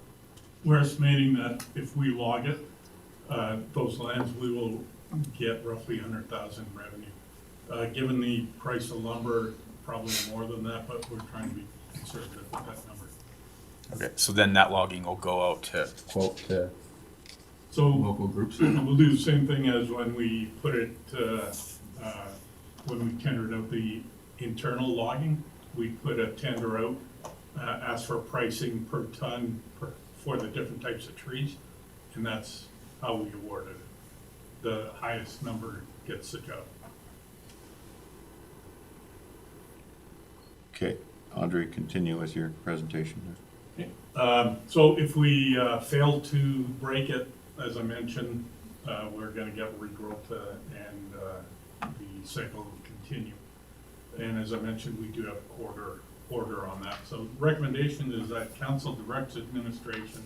We're estimating that if we log it, those lands, we will get roughly 100,000 revenue. Given the price of lumber, probably more than that, but we're trying to be conservative with that number. Okay, so then that logging will go out to quote to So local groups? we'll do the same thing as when we put it, when we tendered out the internal logging. We put a tender out, ask for pricing per ton for the different types of trees, and that's how we awarded it. The highest number gets the job. Okay, Andre, continue with your presentation. So if we fail to break it, as I mentioned, we're gonna get regrowth and the cycle will continue. And as I mentioned, we do have a order on that. So recommendation is that council directs administration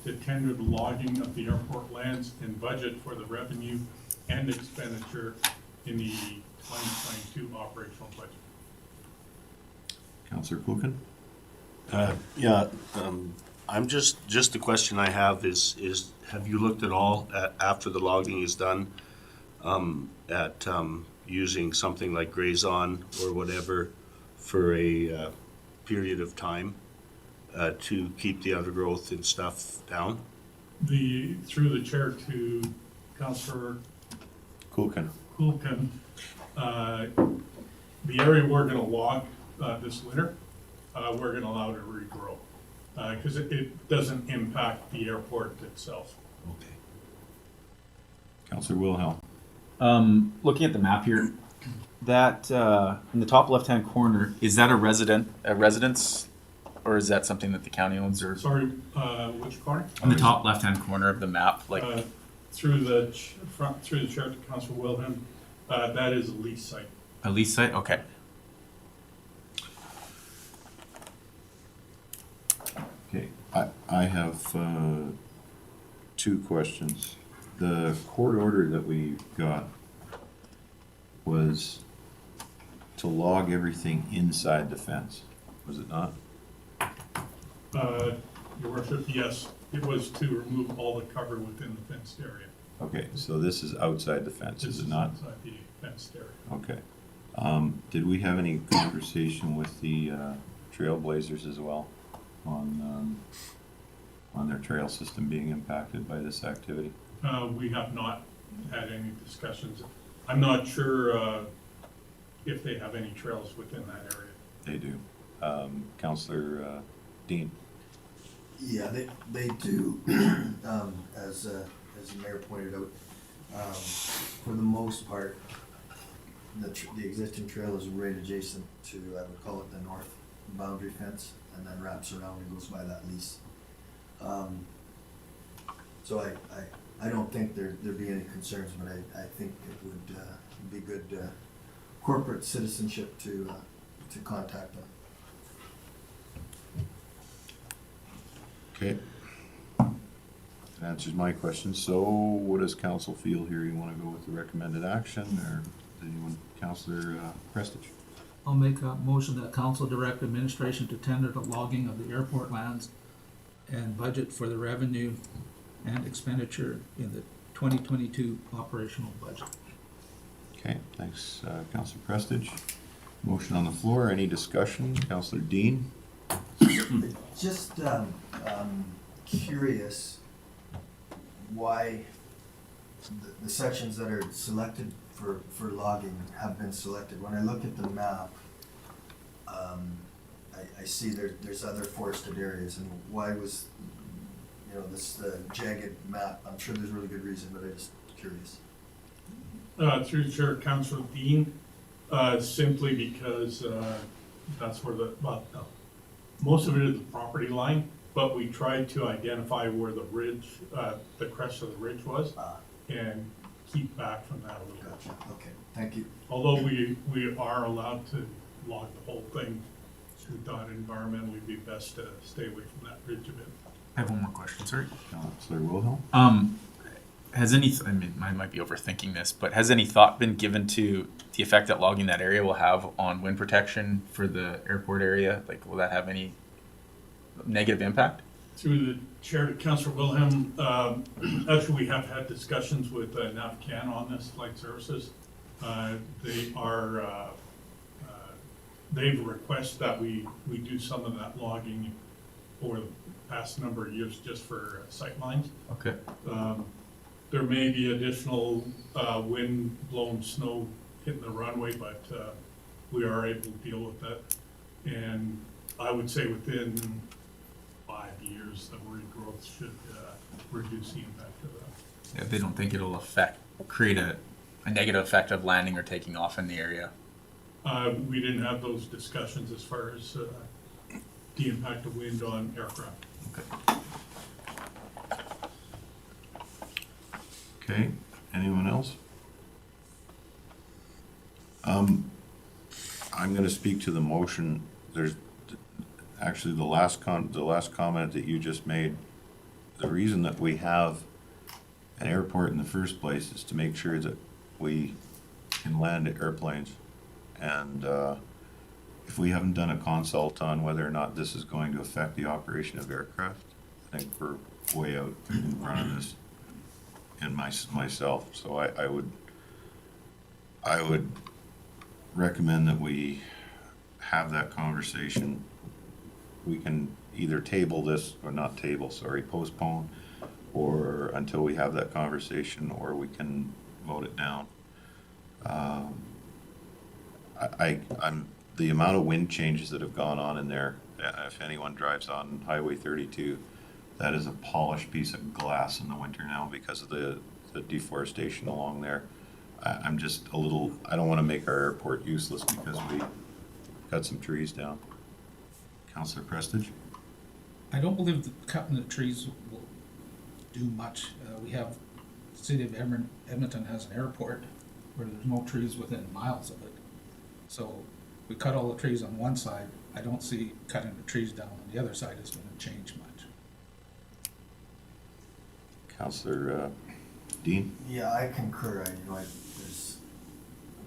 to tender the logging of the airport lands and budget for the revenue and expenditure in the 2022 operational budget. Councillor Kuchen? Yeah, I'm just the question I have is have you looked at all at, after the logging is done, at using something like Grazon or whatever for a period of time to keep the undergrowth and stuff down? Through the chair to Councillor Kuchen. Kulkin, the area we're gonna log this winter, we're gonna allow to regrow, because it doesn't impact the airport itself. Okay. Councillor Wilhelm? Looking at the map here, that in the top left-hand corner, is that a residence, or is that something that the county owns, or Sorry, which corner? in the top left-hand corner of the map, like Through the through the chair to Councillor Wilhelm, that is a lease site. a lease site? Okay. Okay, I have two questions. The court order that we got was to log everything inside the fence, was it not? Your worship, yes, it was to remove all the cover within the fenced area. Okay, so this is outside the fence, is it not? Inside the fenced area. Okay. Did we have any conversation with the Trailblazers as well on their trail system being impacted by this activity? We have not had any discussions. I'm not sure if they have any trails within that area. They do. Councillor Dean? Yeah, they do, as the mayor pointed out, for the most part, the existing trail is right adjacent to, I would call it the north boundary fence, and then wraps around and goes by that lease. So I don't think there'd be any concerns, but I think it would be good corporate citizenship to contact them. Okay. That answers my question. So what does council feel here? You want to go with the recommended action, or does anyone, Councillor Prestige? I'll make a motion that council direct administration to tender the logging of the airport lands and budget for the revenue and expenditure in the 2022 operational budget. Okay, thanks, Councillor Prestige. Motion on the floor. Any discussion? Councillor Dean? Just curious why the sections that are selected for logging have been selected. When I look at the map, I see there's other forested areas, and why was, this jagged map? I'm sure there's a really good reason, but I'm just curious. Through the chair, Councillor Dean, simply because that's where most of it is the property line, but we tried to identify where the ridge, the crest of the ridge was, and keep back from that a little bit. Gotcha, okay, thank you. Although we are allowed to log the whole thing, we thought environmentally it'd be best to stay away from that ridge a bit. I have one more question, sorry. Councillor Wilhelm? Has any, I mean, I might be overthinking this, but has any thought been given to the effect that logging that area will have on wind protection for the airport area? Like, will that have any negative impact? Through the chair to Councillor Wilhelm, actually we have had discussions with NAVCAN on this, Flight Services. They've requested that we do some of that logging over the past number of years just for sightlines. Okay. There may be additional wind-blown snow hitting the runway, but we are able to deal with that. And I would say within 5 years, the regrowth should reduce the impact of that. Yeah, they don't think it'll create a negative effect of landing or taking off in the area. We didn't have those discussions as far as the impact of wind on aircraft. Okay. Okay, anyone else? I'm gonna speak to the motion. There's, actually, the last comment that you just made, the reason that we have an airport in the first place is to make sure that we can land airplanes. And, if we haven't done a consult on whether or not this is going to affect the operation of aircraft, I think we're way out in front of this in myself. So I would recommend that we have that conversation. We can either table this, or not table, sorry, postpone, or until we have that conversation, or we can vote it down. I'm the amount of wind changes that have gone on in there, if anyone drives on Highway 32, that is a polished piece of glass in the winter now because of the deforestation along there. I'm just a little, I don't want to make our airport useless because we cut some trees down. Councillor Prestige? I don't believe that cutting the trees will do much. We have, the city of Edmonton has an airport where there's no trees within miles of it. So we cut all the trees on one side. I don't see cutting the trees down on the other side is going to change much. Councillor Dean? Yeah, I concur. There's,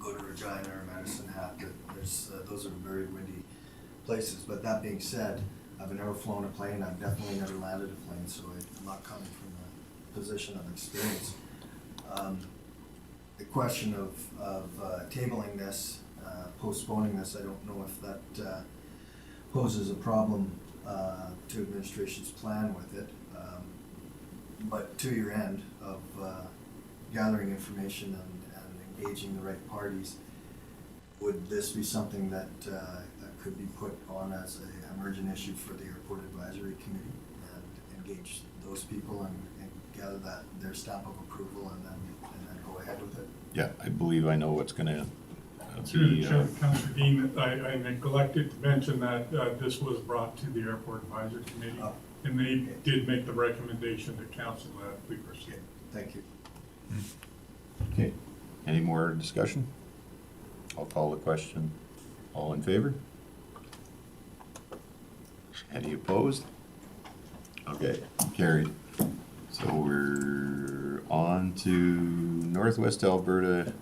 go to Regina or Medicine Hat, those are very windy places. But that being said, I've never flown a plane. I've definitely never landed a plane, so I'm not coming from a position of experience. The question of tabling this, postponing this, I don't know if that poses a problem to administration's plan with it. But to your end of gathering information and engaging the right parties, would this be something that could be put on as an emergent issue for the Airport Advisory Committee and engage those people and gather their stamp of approval and then go ahead with it? Yeah, I believe I know what's gonna Through the be, chair, Councilor Dean, I neglected to mention that this was brought to the Airport Advisory Committee, Oh. and they did make the recommendation to council that we proceed. Thank you. okay. Any more discussion? I'll call the question. All in favor? Any opposed? Okay, carried. So we're on to Northwest Alberta.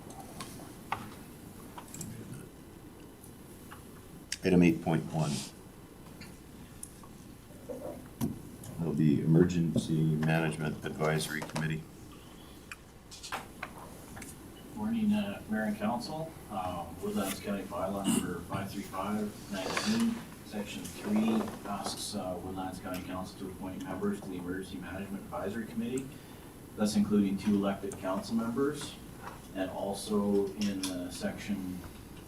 Item 8.1. It'll be Emergency Management Advisory Committee. Morning, Mayor and Council. Woodlands County bylaw number 535-19, Section 3 asks Woodlands County Council to appoint members to the Emergency Management Advisory Committee, thus including 2 elected council members. And also in Section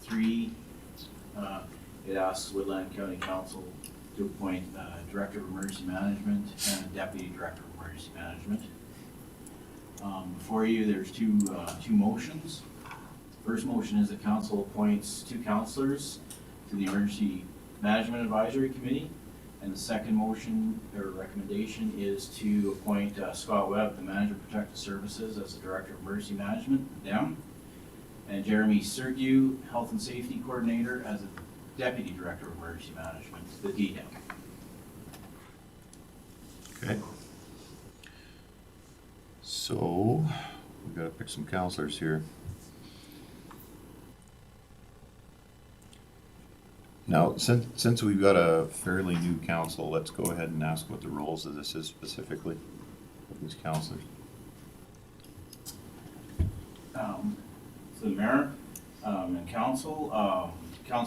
3, it asks Woodland County Council to appoint Director of Emergency Management and a Deputy Director of Emergency Management. Before you, there's two motions. First motion is that council appoints 2 councillors to the Emergency Management Advisory Committee. And the second motion or recommendation is to appoint Scott Webb, the Manager of Protective Services, as the Director of Emergency Management, down. And Jeremy Sergiu, Health and Safety Coordinator, as a Deputy Director of Emergency Management, the D down. Okay. So, we gotta pick some counselors here. Now, since we've got a fairly new council, let's go ahead and ask what the roles of this is specifically, these counselors. So the Mayor, And council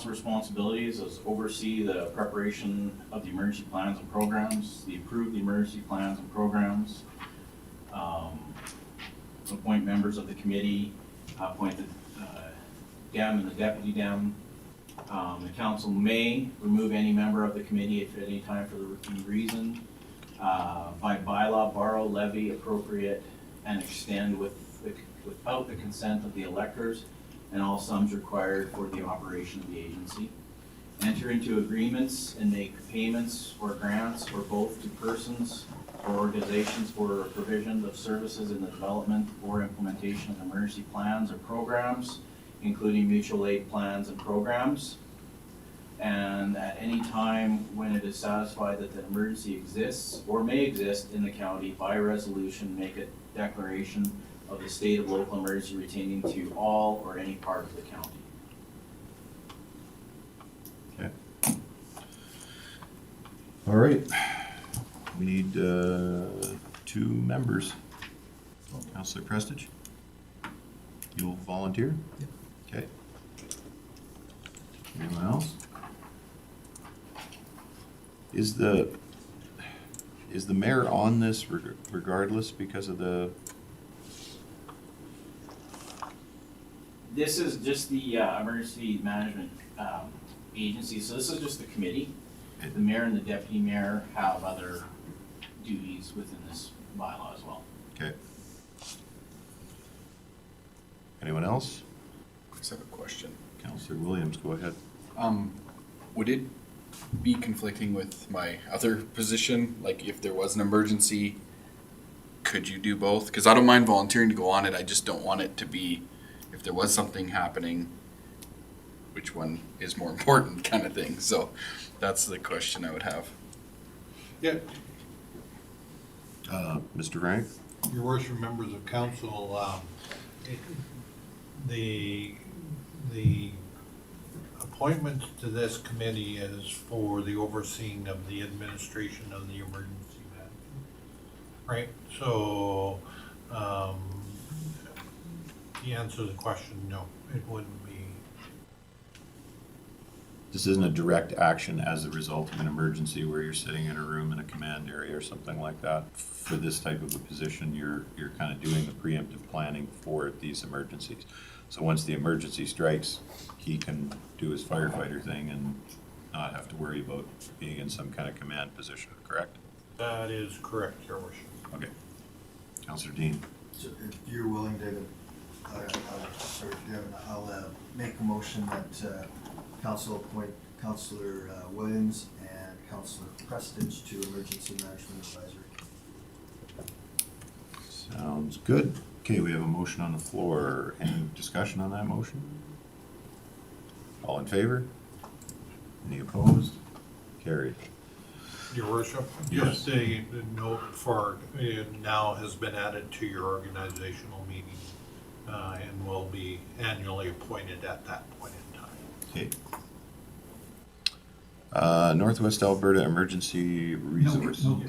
responsibilities is oversee the preparation of the emergency plans and programs, approve the emergency plans and programs, appoint members of the committee, appoint the DEM and the deputy DEM. The council may remove any member of the committee if at any time for any reason. By bylaw, borrow, levy, appropriate, and extend without the consent of the electors, and all sums required for the operation of the agency. Enter into agreements and make payments or grants or both to persons or organizations for provision of services in the development or implementation of emergency plans or programs, including mutual aid plans and programs. And at any time when it is satisfied that the emergency exists or may exist in the county, by resolution, make a declaration of the state of local emergency retaining to all or any part of the county. Okay. All right. We need 2 members. Councillor Prestige, you'll volunteer? Yep. Okay. Anyone else? Is the mayor on this regardless because of the? This is just the emergency management agency, so this is just the committee. The mayor and the deputy mayor have other duties within this bylaw as well. Okay. Anyone else? I just have a question. Councillor Williams, go ahead. Would it be conflicting with my other position? Like if there was an emergency, could you do both? Because I don't mind volunteering to go on it. I just don't want it to be, if there was something happening, which one is more important kind of thing. So that's the question I would have. Yeah, Mr. Frank? Your worship, members of council, the appointment to this committee is for the overseeing of the administration of the emergency management, right? So, the answer to the question, no, it wouldn't be. This isn't a direct action as a result of an emergency where you're sitting in a room in a command area or something like that. For this type of a position, you're kind of doing the preemptive planning for these emergencies. So once the emergency strikes, he can do his firefighter thing and not have to worry about being in some kind of command position, correct? That is correct, your worship. Okay. Councillor Dean? So if you're willing, David, I'll make a motion that council appoint Councillor Williams and Councillor Prestige to Emergency Management Advisory. Sounds good. Okay, we have a motion on the floor. Any discussion on that motion? All in favor? Any opposed? Carried. Your worship, Yes. just a note for, now has been added to your organizational meeting, and will be annually appointed at that point in time. Okay. Northwest Alberta Emergency Resource. No.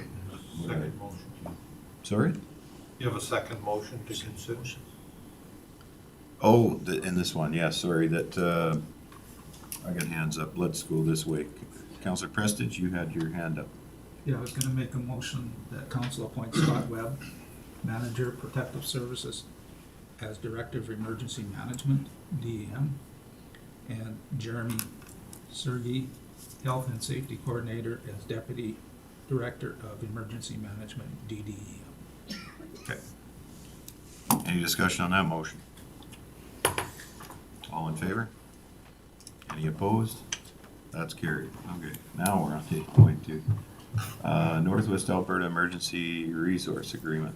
Second motion. Sorry? You have a second motion to consider? Oh, in this one, yeah, sorry, that, I got hands up. Let's go this way. Councillor Prestige, you had your hand up. Yeah, I was gonna make a motion that council appoints Scott Webb, Manager, Protective Services, as Director of Emergency Management, DEM, and Jeremy Sergey, Health and Safety Coordinator, as Deputy Director of Emergency Management, DDEM. Okay. Any discussion on that motion? All in favor? Any opposed? That's carried. Okay, now we're on to 8.2. Northwest Alberta Emergency Resource Agreement.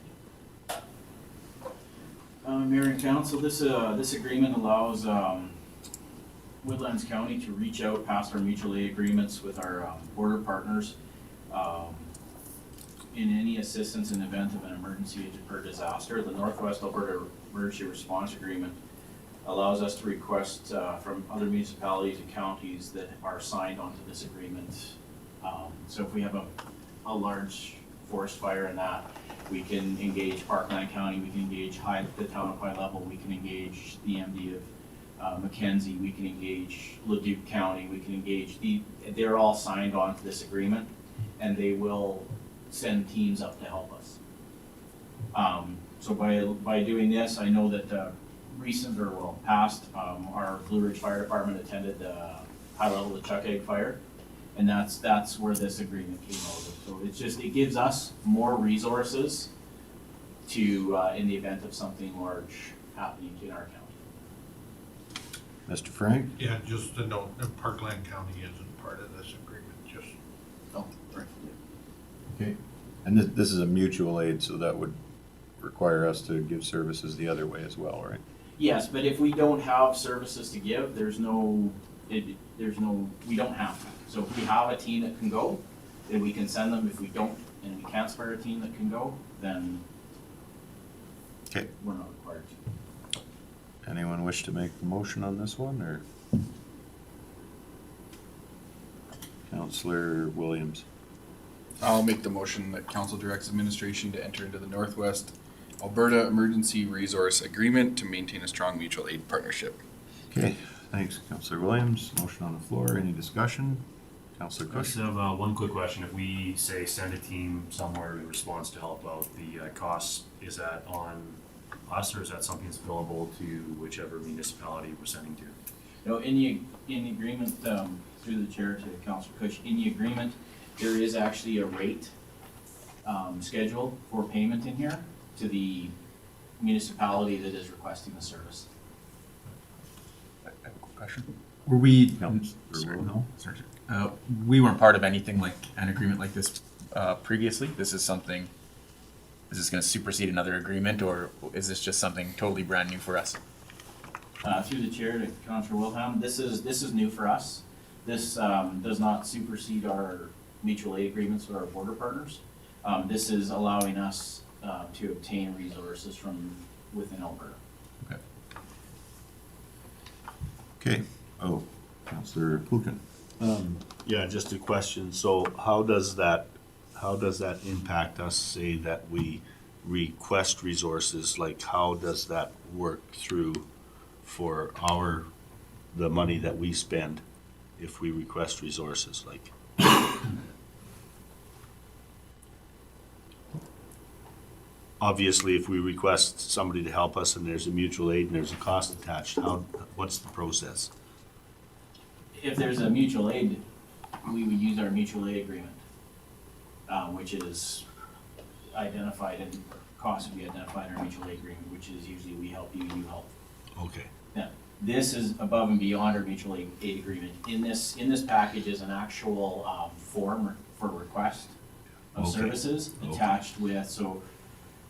Mayor and council, this agreement allows Woodlands County to reach out past our mutual aid agreements with our border partners in any assistance in event of an emergency or disaster. The Northwest Alberta Emergency Response Agreement allows us to request from other municipalities and counties that are signed onto this agreement. So if we have a large forest fire in that, we can engage Parkland County, we can engage the town of High Level, we can engage the MD Mackenzie, we can engage Leduc County, we can engage, they're all signed on to this agreement, and they will send teams up to help us. So by doing this, I know that past, our Blue Ridge Fire Department attended the high level of Chuck Egg Fire, and that's where this agreement came out of. So it gives us more resources to, in the event of something large happening in our county. Mr. Frank? Yeah, just to note, Parkland County isn't part of this agreement, just. Oh, right. Okay. And this is a mutual aid, so that would require us to give services the other way as well, right? Yes, but if we don't have services to give, we don't have to. So if we have a team that can go, then we can send them. If we don't, and we can't spare a team that can go, then Okay. we're not required to. Anyone wish to make a motion on this one, or? Counselor Williams. I'll make the motion that council directs administration to enter into the Northwest Alberta Emergency Resource Agreement to maintain a strong mutual aid partnership. Okay, thanks, Counselor Williams. Motion on the floor. Any discussion? Counselor I just Cush. have one quick question. If we say send a team somewhere in response to help out, the cost, is that on us or is that something that's billable to whichever municipality we're sending to? No, in the agreement, through the chair to Councilor Cush, in the agreement, there is actually a rate schedule for payment in here to the municipality that is requesting the service. I have a quick question. Were we, Counselor Wilhelm. we weren't part of anything like an agreement like this previously? Is this gonna supersede another agreement, or is this just something totally brand new for us? Through the chair to Councilor Wilhelm, this is new for us. This does not supersede our mutual aid agreements with our border partners. This is allowing us to obtain resources from within Alberta. Okay. Oh, Counselor Kluken. Yeah, just a question. So how does that impact us, say that we request resources? Like, how does that work through for the money that we spend if we request resources? Like, obviously, if we request somebody to help us and there's a mutual aid and there's a cost attached, what's the process? If there's a mutual aid, we would use our mutual aid agreement, which is identified and costs would be identified in our mutual aid agreement, which is usually we help you, you help. Okay. Now, this is above and beyond our mutual aid agreement. In this package is an actual form for request of Okay. services Okay. attached with, so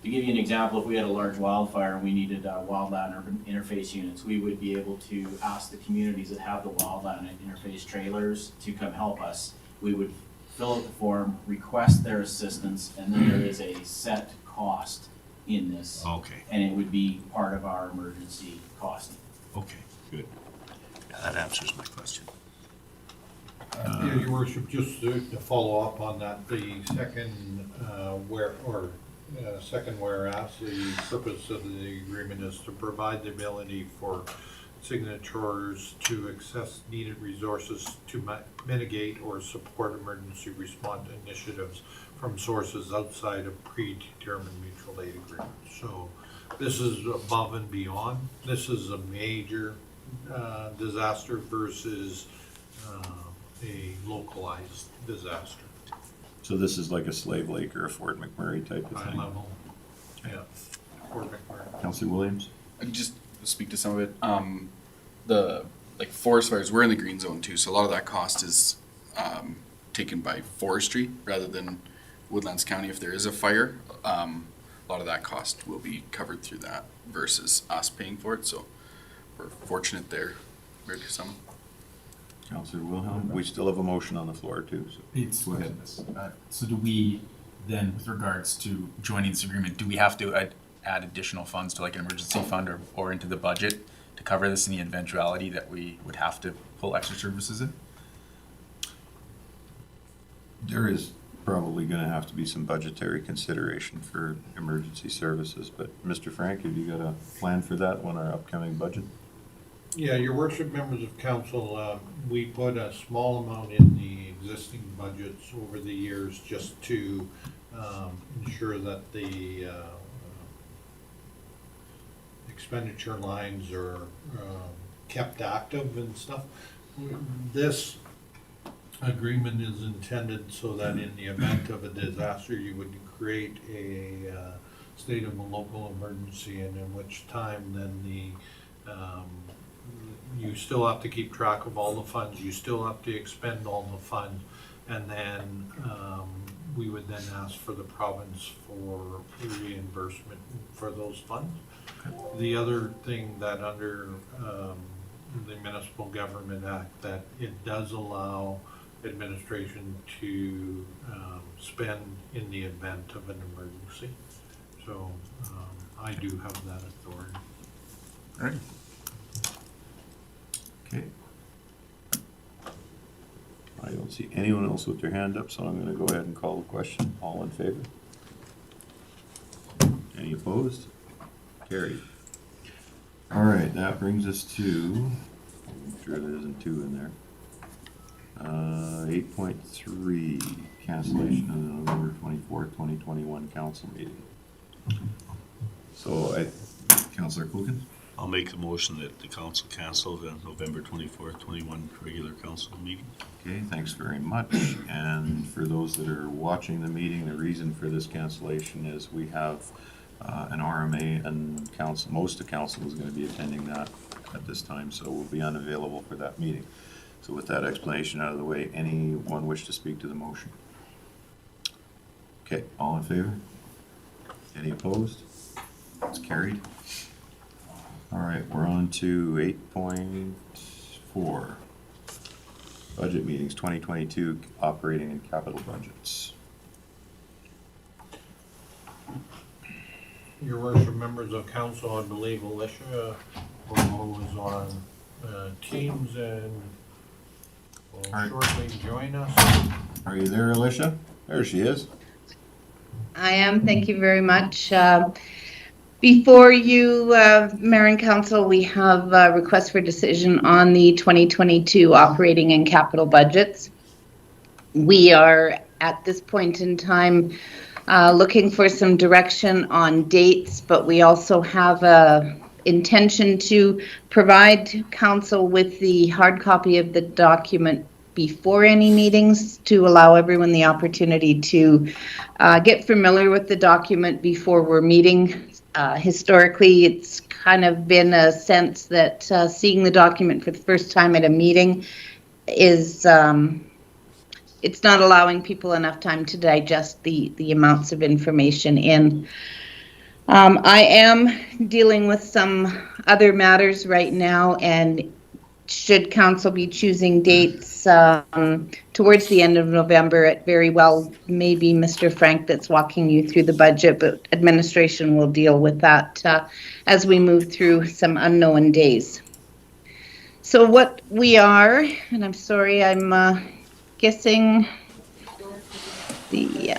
to give you an example, if we had a large wildfire and we needed wildland urban interface units, we would be able to ask the communities that have the wildland interface trailers to come help us. We would fill out the form, request their assistance, and then there is a set cost in this. Okay. And it would be part of our emergency costing. Okay, good. Yeah, that answers my question. Yeah, Your Worship, just to follow up on that, the second whereas, the purpose of the agreement is to provide the ability for signatories to access needed resources to mitigate or support emergency response initiatives from sources outside of predetermined mutual aid agreements. So this is above and beyond. This is a major disaster versus a localized disaster. So this is like a Slave Lake or a Fort McMurray type of High thing? level, yeah. Fort McMurray. Counselor Williams? I can just speak to some of it. The forest fires, we're in the green zone too, so a lot of that cost is taken by forestry rather than Woodlands County. If there is a fire, a lot of that cost will be covered through that versus us paying for it. So we're fortunate there. We're to some. Counselor Wilhelm? We still have a motion on the floor too, so. It's, Go ahead. so do we then, with regards to joining this agreement, do we have to add additional funds to like an emergency fund or into the budget to cover this in the eventuality that we would have to pull extra services in? There is probably gonna have to be some budgetary consideration for emergency services, but Mr. Frank, have you got a plan for that on our upcoming budget? Yeah, your worship, members of council, we put a small amount in the existing budgets over the years just to ensure that the expenditure lines are kept active and stuff. This agreement is intended so that in the event of a disaster, you would create a state of a local emergency, and in which time then you still have to keep track of all the funds, you still have to expend all the funds, and then we would then ask for the province for reimbursement for those funds. The other thing that under the Municipal Government Act, that it does allow administration to spend in the event of an emergency. So I do have that authority. All right. Okay. I don't see anyone else with their hand up, so I'm gonna go ahead and call the question. All in favor? Any opposed? Carried. All right, that brings us to, I'm sure there isn't two in there. 8.3, cancellation of the November 24th, 2021 council meeting. So Councillor Coogan? I'll make the motion that the council cancel the November 24th, 21 regular council meeting. Okay, thanks very much. And for those that are watching the meeting, the reason for this cancellation is we have an RMA, and most of council is going to be attending that at this time, so we'll be unavailable for that meeting. So with that explanation out of the way, anyone wish to speak to the motion? Okay, all in favor? Any opposed? It's carried. All right, we're on to 8.4. Budget meetings, 2022 operating and capital budgets. Your worship, members of council, I believe Alicia was on Teams and will All right. shortly join us. Are you there, Alicia? There she is. I am, thank you very much. Before you, Mayor and Council, we have a request for decision on the 2022 operating and capital budgets. We are at this point in time looking for some direction on dates, but we also have a intention to provide council with the hard copy of the document before any meetings to allow everyone the opportunity to get familiar with the document before we're meeting. Historically, it's kind of been a sense that seeing the document for the first time at a meeting is it's not allowing people enough time to digest the amounts of information in. I am dealing with some other matters right now, and should council be choosing dates towards the end of November, it very well may be Mr. Frank that's walking you through the budget, but administration will deal with that as we move through some unknown days. So what we are, and I'm sorry, I'm guessing the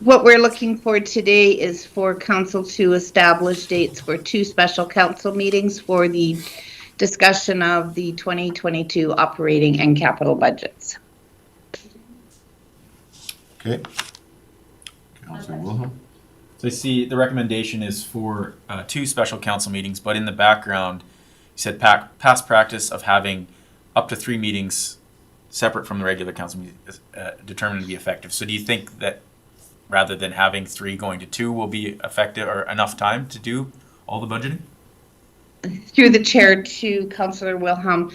what we're looking for today is for council to establish dates for 2 special council meetings for the discussion of the 2022 operating and capital budgets. Okay. Councillor Wilhelm? So I see the recommendation is for 2 special council meetings, but in the background, you said past practice of having up to 3 meetings separate from the regular council meeting is determined to be effective. So do you think that rather than having 3 going to 2 will be effective or enough time to do all the budgeting? Through the chair to Councillor Wilhelm,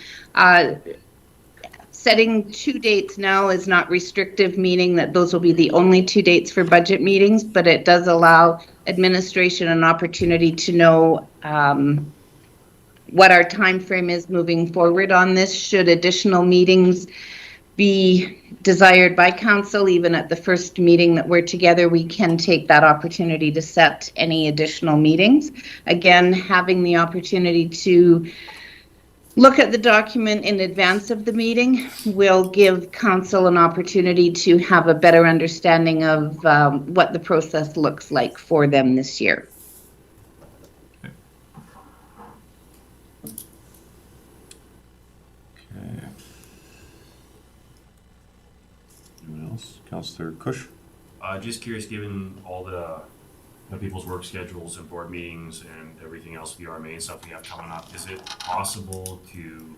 setting 2 dates now is not restrictive, meaning that those will be the only 2 dates for budget meetings, but it does allow administration an opportunity to know what our time frame is moving forward on this. Should additional meetings be desired by council, even at the first meeting that we're together, we can take that opportunity to set any additional meetings. Again, having the opportunity to look at the document in advance of the meeting will give council an opportunity to have a better understanding of what the process looks like for them this year. else? Counselor Kush? Just curious, given all the people's work schedules and board meetings and everything else, VRMA and stuff we have coming up, is it possible to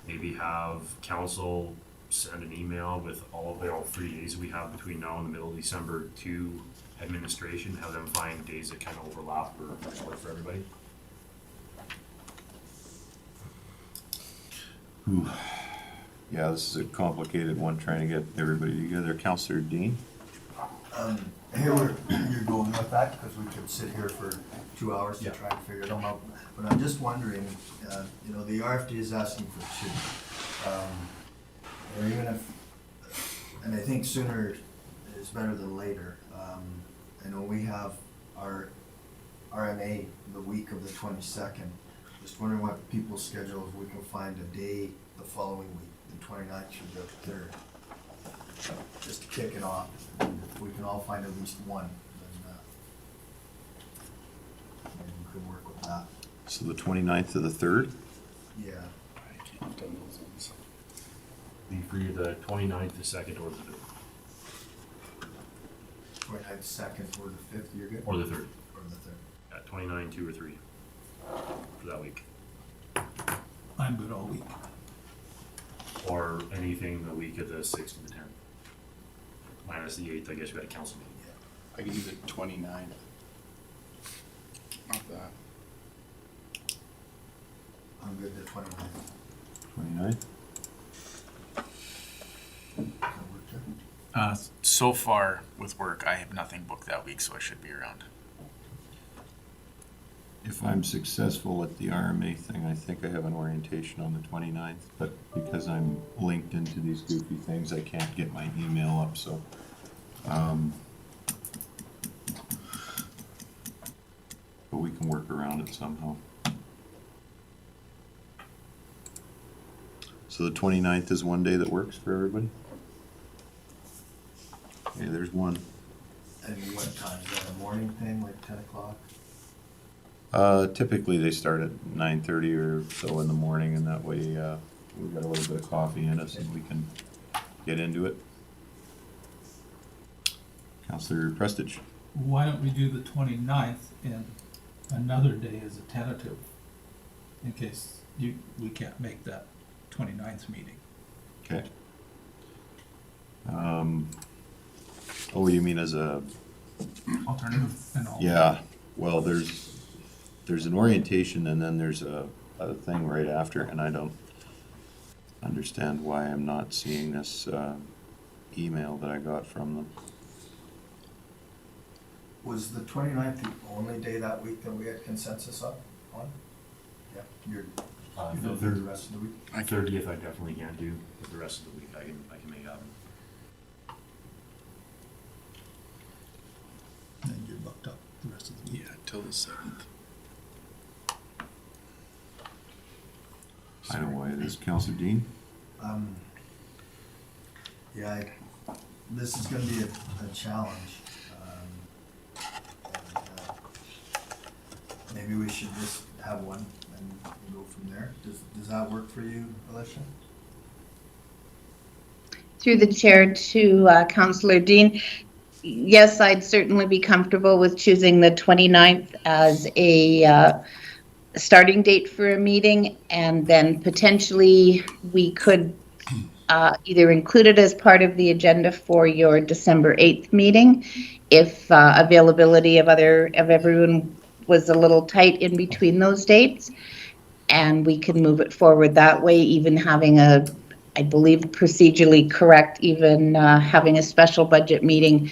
maybe have council send an email with all of the 3 days we have between now and the middle of December to administration, have them find days that kind of overlap or work for everybody? Ooh. Yeah, this is a complicated one, trying to get everybody together. Counselor Dean? Here you're going with that, because we could sit here for 2 hours to Yeah. try and figure them out. But I'm just wondering, you know, the RFD is asking for 2. Or even if, and I think sooner is better than later. I know we have our RMA the week of the 22nd. Just wondering what people's schedules, we can find a day the following week, the 29th through the 3rd. Just to kick it off. If we can all find at least one, then maybe we could work with that. So the 29th to the 3rd? Yeah. Be free the 29th, the 2nd, or the 3rd. 29th, 2nd, or the 5th, you're good? Or the 3rd. Or the 3rd. Yeah, 29, 2 or 3 for that week. I'm good all week. Or anything the week of the 6th and the 10th. Minus the 8th, I guess we got a council meeting. I could do the 29th. Not that. I'm good the 29th. 29th? Does that work, Jeff? So far with work, I have nothing booked that week, so I should be around. If I'm successful at the RMA thing, I think I have an orientation on the 29th, but because I'm linked into these goofy things, I can't get my email up, so. But we can work around it somehow. So the 29th is one day that works for everybody? Okay, there's one. And what time, is that a morning thing, like 10 o'clock? Typically they start at 9:30 or so in the morning, and that way, we've got a little bit of coffee in us and we can get into it. Counselor Prestige? Why don't we do the 29th and another day as a tentative, in case we can't make that 29th meeting? Okay. Oh, you mean as a, Alternative and all. yeah, well, there's an orientation and then there's a thing right after, and I don't understand why I'm not seeing this, email that I got from them. Was the 29th the only day that week that we had consensus on? Yeah, you're good for the rest of the week? 30th I definitely can't do, but the rest of the week I can make happen. And you're booked up the rest of the week. Yeah, till the 7th. I know why it is. Counselor Dean? Yeah, this is gonna be a challenge. Maybe we should just have one and go from there. Does that work for you, Alicia? Through the chair to Councillor Dean, yes, I'd certainly be comfortable with choosing the 29th as a starting date for a meeting, and then potentially we could either include it as part of the agenda for your December 8th meeting, if availability of everyone was a little tight in between those dates, and we can move it forward that way, even having I believe procedurally correct, even having a special budget meeting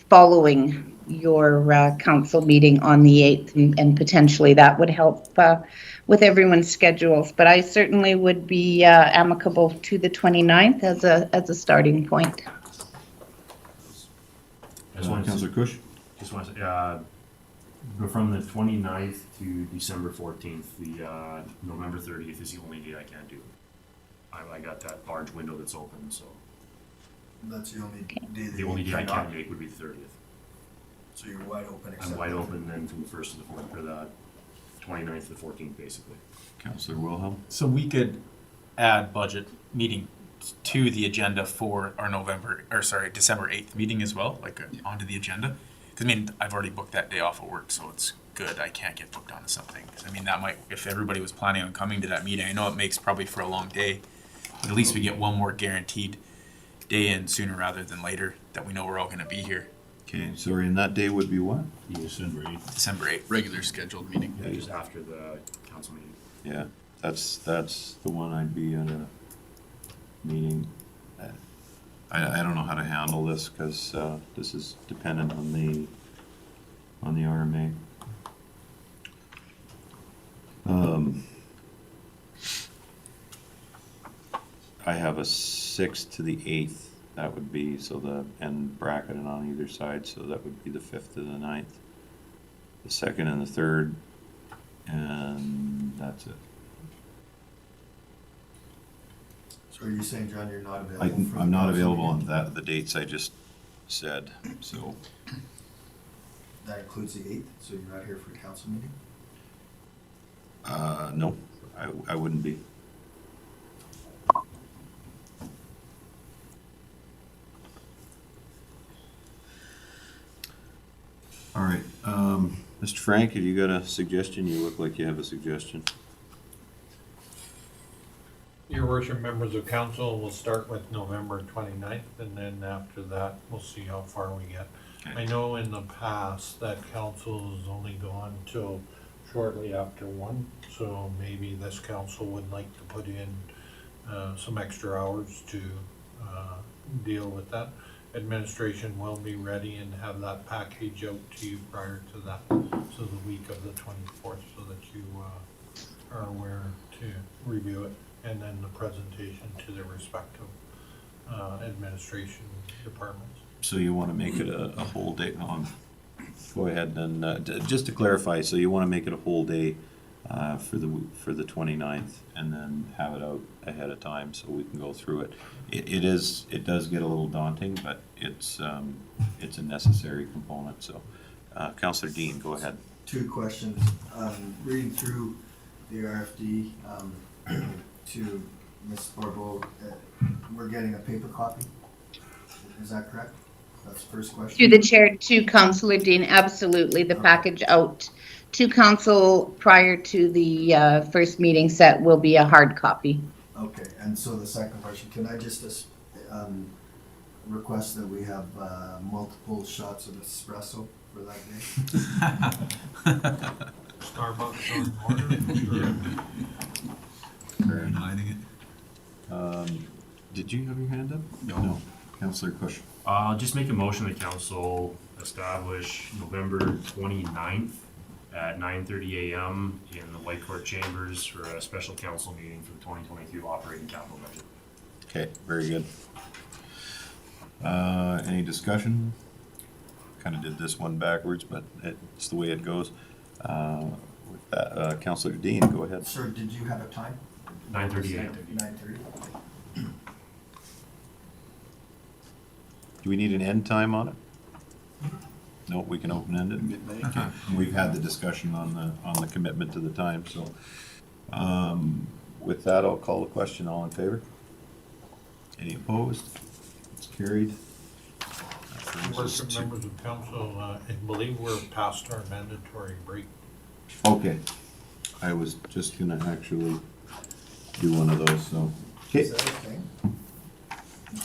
following your council meeting on the 8th, and potentially that would help with everyone's schedules. But I certainly would be amicable to the 29th as a starting point. I just wanted to, Counselor Kush? just want to say, but from the 29th to December 14th, the November 30th is the only day I can't do. I got that large window that's open, so That's the only day that the only you day I cannot. can't make would be the 30th. So you're wide open except. I'm wide open then from the 1st to the 4th, or the 29th to the 14th, basically. Counselor Wilhelm? So we could add budget meeting to the agenda for our December 8th meeting as well, like onto the agenda. Cause I mean, I've already booked that day off of work, so it's good. I can't get booked onto something. 'Cause I mean, that might, if everybody was planning on coming to that meeting, I know it makes probably for a long day, but at least we get one more guaranteed day in sooner rather than later that we know we're all gonna be here. Okay, sorry, and that day would be what? December 8th. December 8th. Regular scheduled meeting. Yeah, just after the council meeting. Yeah, that's the one I'd be at a meeting. I don't know how to handle this, cause, this is dependent on the RMA. I have a 6th to the 8th, that would be, so and bracketed on either side, so that would be the 5th to the 9th. The 2nd and the 3rd, and that's it. So are you saying, John, you're not available? for the I'm not council available meeting? on the dates I just said, so, That includes the 8th, so you're not here for a council meeting? no, I wouldn't be. All right, Mr. Frank, have you got a suggestion? You look like you have a suggestion. Your worship, members of council, we'll start with November 29th, and then after that, we'll see how far we get. Okay. I know in the past that council has only gone till shortly after 1, so maybe this council would like to put in some extra hours to deal with that. Administration will be ready and have that package out to you prior to that, so the week of the 24th, so that you are aware to review it, and then the presentation to the respective administration departments. So you want to make it a whole day? Go ahead and, just to clarify, so you want to make it a whole day for the 29th, and then have it out ahead of time so we can go through it. It does get a little daunting, but it's a necessary component, so. Councillor Dean, go ahead. 2 questions. Reading through the RFD to Ms. Borbo, we're getting a paper copy. Is that correct? That's the first question. To the chair, to Councillor Dean, absolutely. The package out to council prior to the first meeting set will be a hard copy. Okay, and so the second question, can I just request that we have multiple shots of espresso for that day? Starbucks on order. Very hiding it. Did you have your hand up? No. Councillor Cush. Just make a motion that council establish November 29th at 9:30 a.m. in the White Court Chambers for a special council meeting for the 2022 operating capital budget. Okay, very good. Any discussion? Kind of did this one backwards, but it's the way it goes. With that, Councillor Dean, go ahead. Sir, did you have a time? 9:30 a.m. 9:30. Do we need an end time on it? No, we can open end it. Okay. We've had the discussion on the commitment to the time, so. With that, I'll call the question. All in favor? Any opposed? It's carried. That brings us Worship to- members of council, I believe we're past our mandatory break. Okay, I was just gonna actually do one of those, so. Okay, Is that a thing?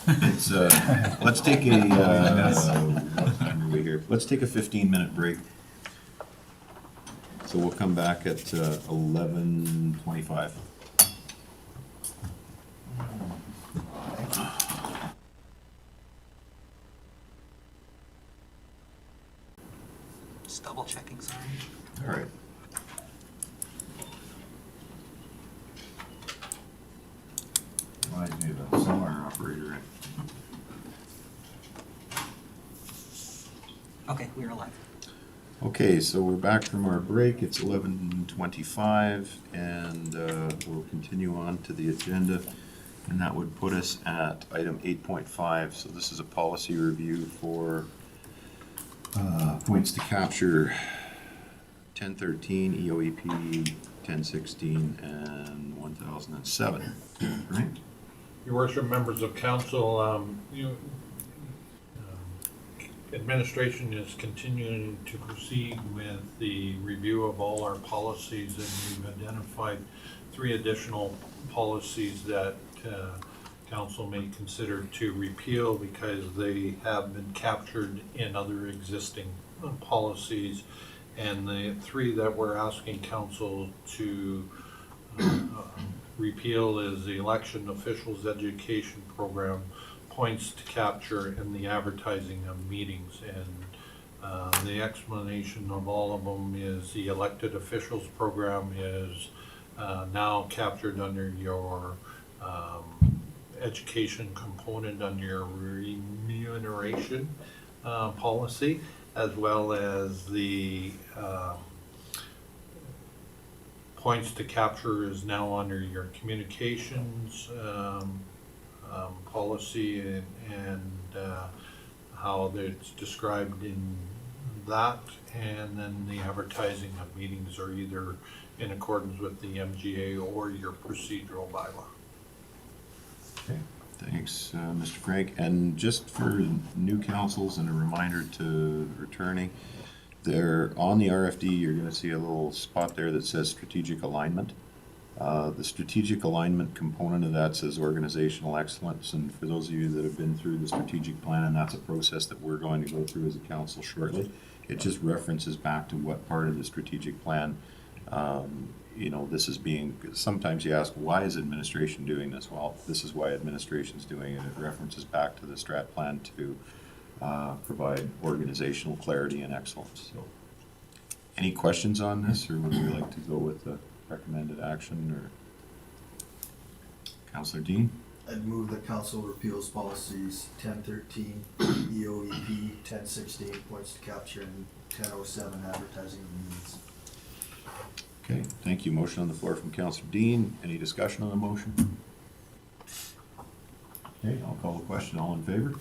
it's, let's take a, what time are we here? Let's take a 15-minute break. So we'll come back at 11:25. Just double checking, sorry. All right. Reminds me of a sonar operator. Okay, we are live. Okay, so we're back from our break. It's 11:25, and we'll continue on to the agenda. And that would put us at item 8.5. So this is a policy review for points to capture 1013, EOEP 1016, and 1007, right? Your worship, members of council, administration is continuing to proceed with the review of all our policies, and we've identified 3 additional policies that council may consider to repeal because they have been captured in other existing policies. And the 3 that we're asking council to repeal is the election officials education program, points to capture, and the advertising of meetings. And the explanation of all of them is the elected officials program is now captured under your education component under your remuneration policy, as well as the points to capture is now under your communications policy, and how it's described in that, and then the advertising of meetings are either in accordance with the MGA or your procedural bylaw. Okay, thanks, Mr. Frank. And just for new councils and a reminder to returning, there on the RFD, you're going to see a little spot there that says strategic alignment. The strategic alignment component of that says organizational excellence, and for those of you that have been through the strategic plan, and that's a process that we're going to go through as a council shortly, it just references back to what part of the strategic plan this is being. Sometimes you ask, why is administration doing this? Well, this is why administration's doing it. It references back to the strat plan to provide organizational clarity and excellence. So, any questions on this, or would we like to go with the recommended action? Or Councillor Dean? I'd move that council repeals policies 1013, EOEP, 1016, points to capture, and 1007, advertising of meetings. Okay, thank you. Motion on the floor from Councillor Dean. Any discussion on the motion? Okay, I'll call the question. All in favor?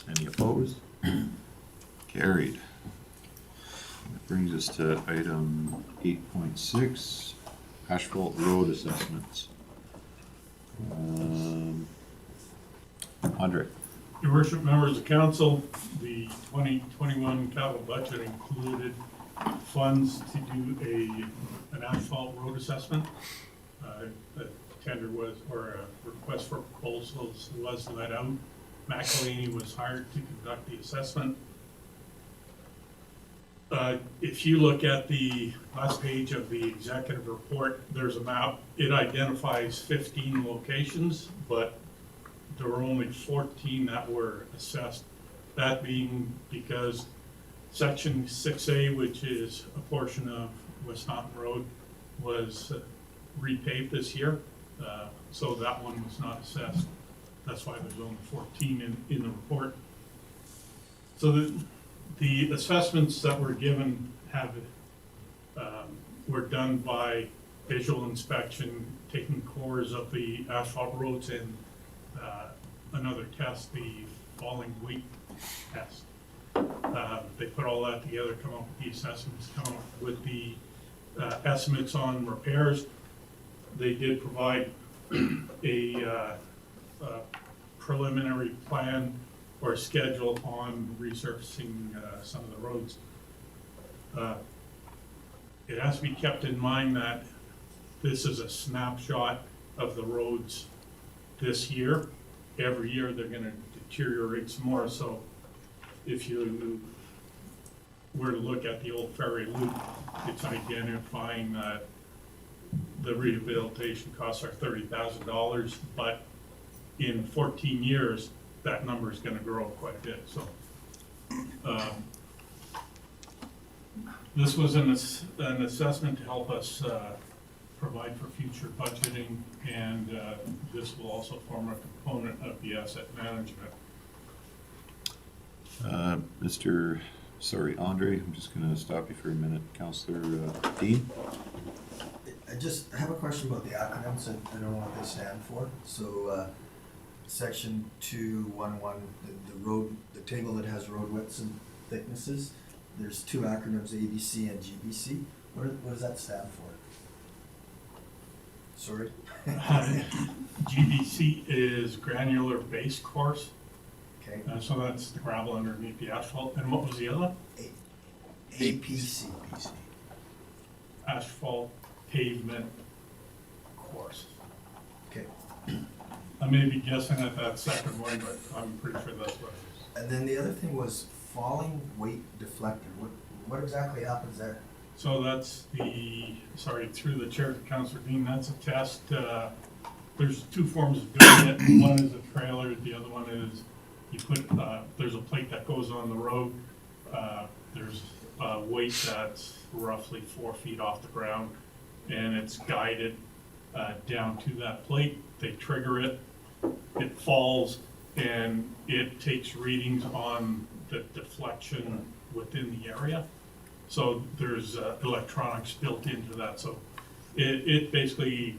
Any opposed? Carried. That brings us to item 8.6, asphalt road assessments. Andre. Your worship, members of council, the 2021 capital budget included funds to do an asphalt road assessment. A tender was, or a request for proposals was let out. McElhaney was hired to conduct the assessment. If you look at the last page of the executive report, there's a map. It identifies 15 locations, but there were only 14 that were assessed. That being because Section 6A, which is a portion of West Mountain Road, was repaved this year, so that one was not assessed. That's why there's only 14 in the report. So the assessments that were given were done by visual inspection, taking cores of the asphalt roads, and another test, the falling weight test. They put all that together, come up with the assessments, come up with the estimates on repairs. They did provide a preliminary plan or schedule on resurfacing some of the roads. It has to be kept in mind that this is a snapshot of the roads this year. Every year they're going to deteriorate some more. So if you were to look at the old ferry loop, it's identifying that the rehabilitation costs are $30,000, but in 14 years, that number is going to grow quite a bit. So this was an assessment to help us provide for future budgeting, and this will also form a component of the asset management. Andre, I'm just going to stop you for a minute. Councillor Dean? I just have a question about the acronyms. I don't know what they stand for. So section 211, the table that has road widths and thicknesses, there's 2 acronyms, ABC and GBC. What does that stand for? Sorry. GBC is granular base course, Okay. so that's the gravel underneath the asphalt. And what was the other? APC. Asphalt pavement course. Okay. I may be guessing at that second one, but I'm pretty sure that's what it is. And then the other thing was falling weight deflector. What exactly happens there? So that's through the chair to Councillor Dean, that's a test. There's two forms of doing it. One is a trailer, the other one is you put, there's a plate that goes on the road. There's a weight that's roughly 4 feet off the ground, and it's guided down to that plate. They trigger it, it falls, and it takes readings on the deflection within the area. So there's electronics built into that. So it basically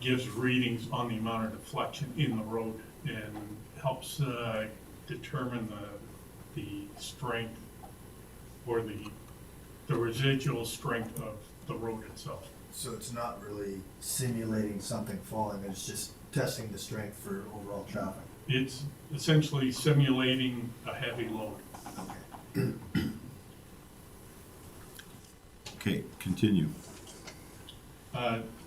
gives readings on the amount of deflection in the road and helps determine the strength or the residual strength of the road itself. So it's not really simulating something falling, it's just testing the strength for overall traffic. It's essentially simulating a heavy load. Okay, continue.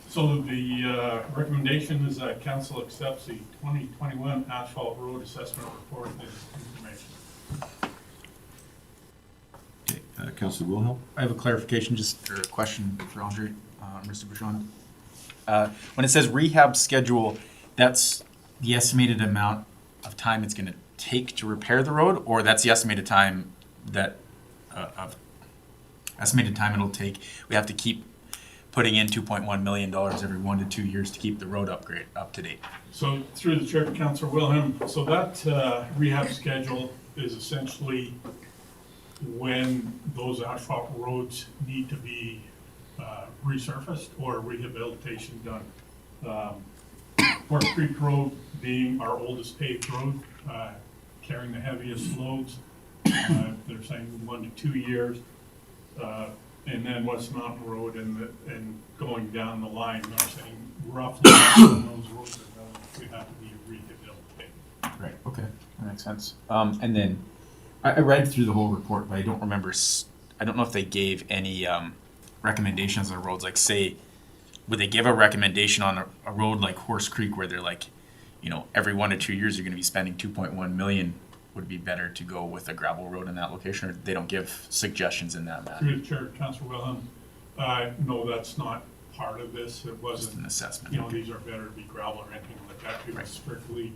So the recommendation is that council accepts the 2021 asphalt road assessment report and information. Okay, Councillor Wilhelm? I have a clarification, just or a question for Andre, Mr. Bouchon. When it says rehab schedule, that's the estimated amount of time it's gonna take to repair the road, or that's the estimated time that, estimated time it'll take? We have to keep putting in $2.1 million every 1 to 2 years to keep the road upgrade up to date. So through the chair to Councillor Wilhelm, so that rehab schedule is essentially when those asphalt roads need to be resurfaced or rehabilitation done. Horse Creek Road being our oldest paved road, carrying the heaviest loads, they're saying 1 to 2 years. And then West Mountain Road and going down the line, they're saying roughly when those roads are done, we have to be rehabilitated. Right, okay, that makes sense. And then, I read through the whole report, but I don't remember, I don't know if they gave any recommendations on roads, like say, would they give a recommendation on a road like Horse Creek where they're like, every 1 to 2 years you're gonna be spending 2.1 million, would it be better to go with a gravel road in that location, or they don't give suggestions in that matter? Through the chair, Councillor Wilhelm, no, that's not part of this. It Just wasn't, an assessment. you know, these are better to be gravel or anything like that. It was strictly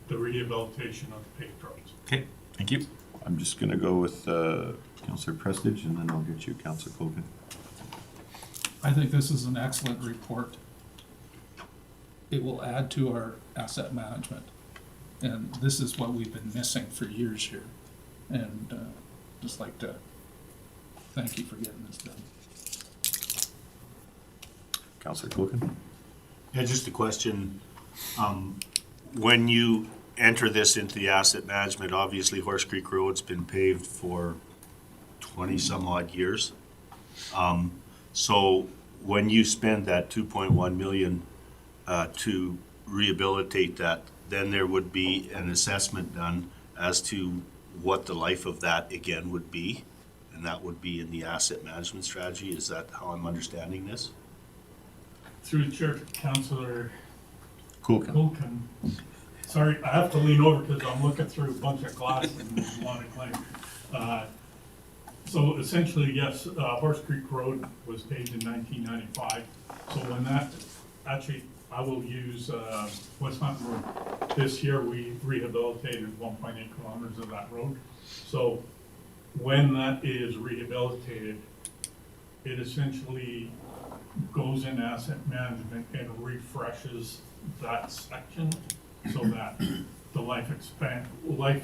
the rehabilitation of the paved roads. Okay, thank you. I'm just gonna go with Councillor Prestige, and then I'll get you Councillor Colgan. I think this is an excellent report. It will add to our asset management. And this is what we've been missing for years here. And just like to thank you for getting this done. Councillor Colgan? Yeah, just a question. When you enter this into the asset management, obviously Horse Creek Road's been paved for 20 some odd years. So when you spend that 2.1 million to rehabilitate that, then there would be an assessment done as to what the life of that again would be, and that would be in the asset management strategy. Is that how I'm understanding this? Through the chair, Councillor Colgan. Colgan. Sorry, I have to lean over because I'm looking through a bunch of glass and there's a lot of clay. So essentially, yes, Horse Creek Road was paved in 1995. So when that, actually, I will use West Mountain Road. This year, we rehabilitated 1.8 kilometers of that road. So when that is rehabilitated, it essentially goes in asset management and refreshes that section so that the life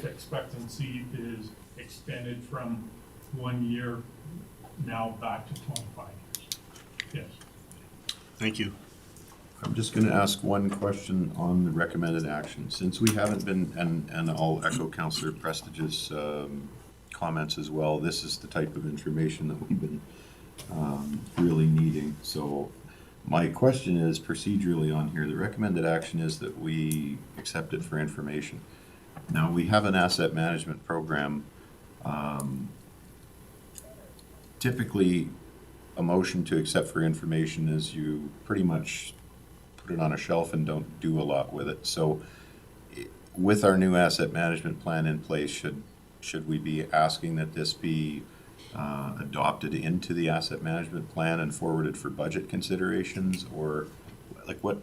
expectancy is extended from 1 year now back to 25 years. Yes. Thank you. I'm just gonna ask one question on the recommended action. Since we haven't been, and I'll echo Councillor Prestige's comments as well, this is the type of information that we've been really needing. So My question is procedurally on here, the recommended action is that we accept it for information. Now, we have an asset management program. Typically, a motion to accept for information is you pretty much put it on a shelf and don't do a lot with it. So with our new asset management plan in place, should we be asking that this be adopted into the asset management plan and forwarded for budget considerations, or like what?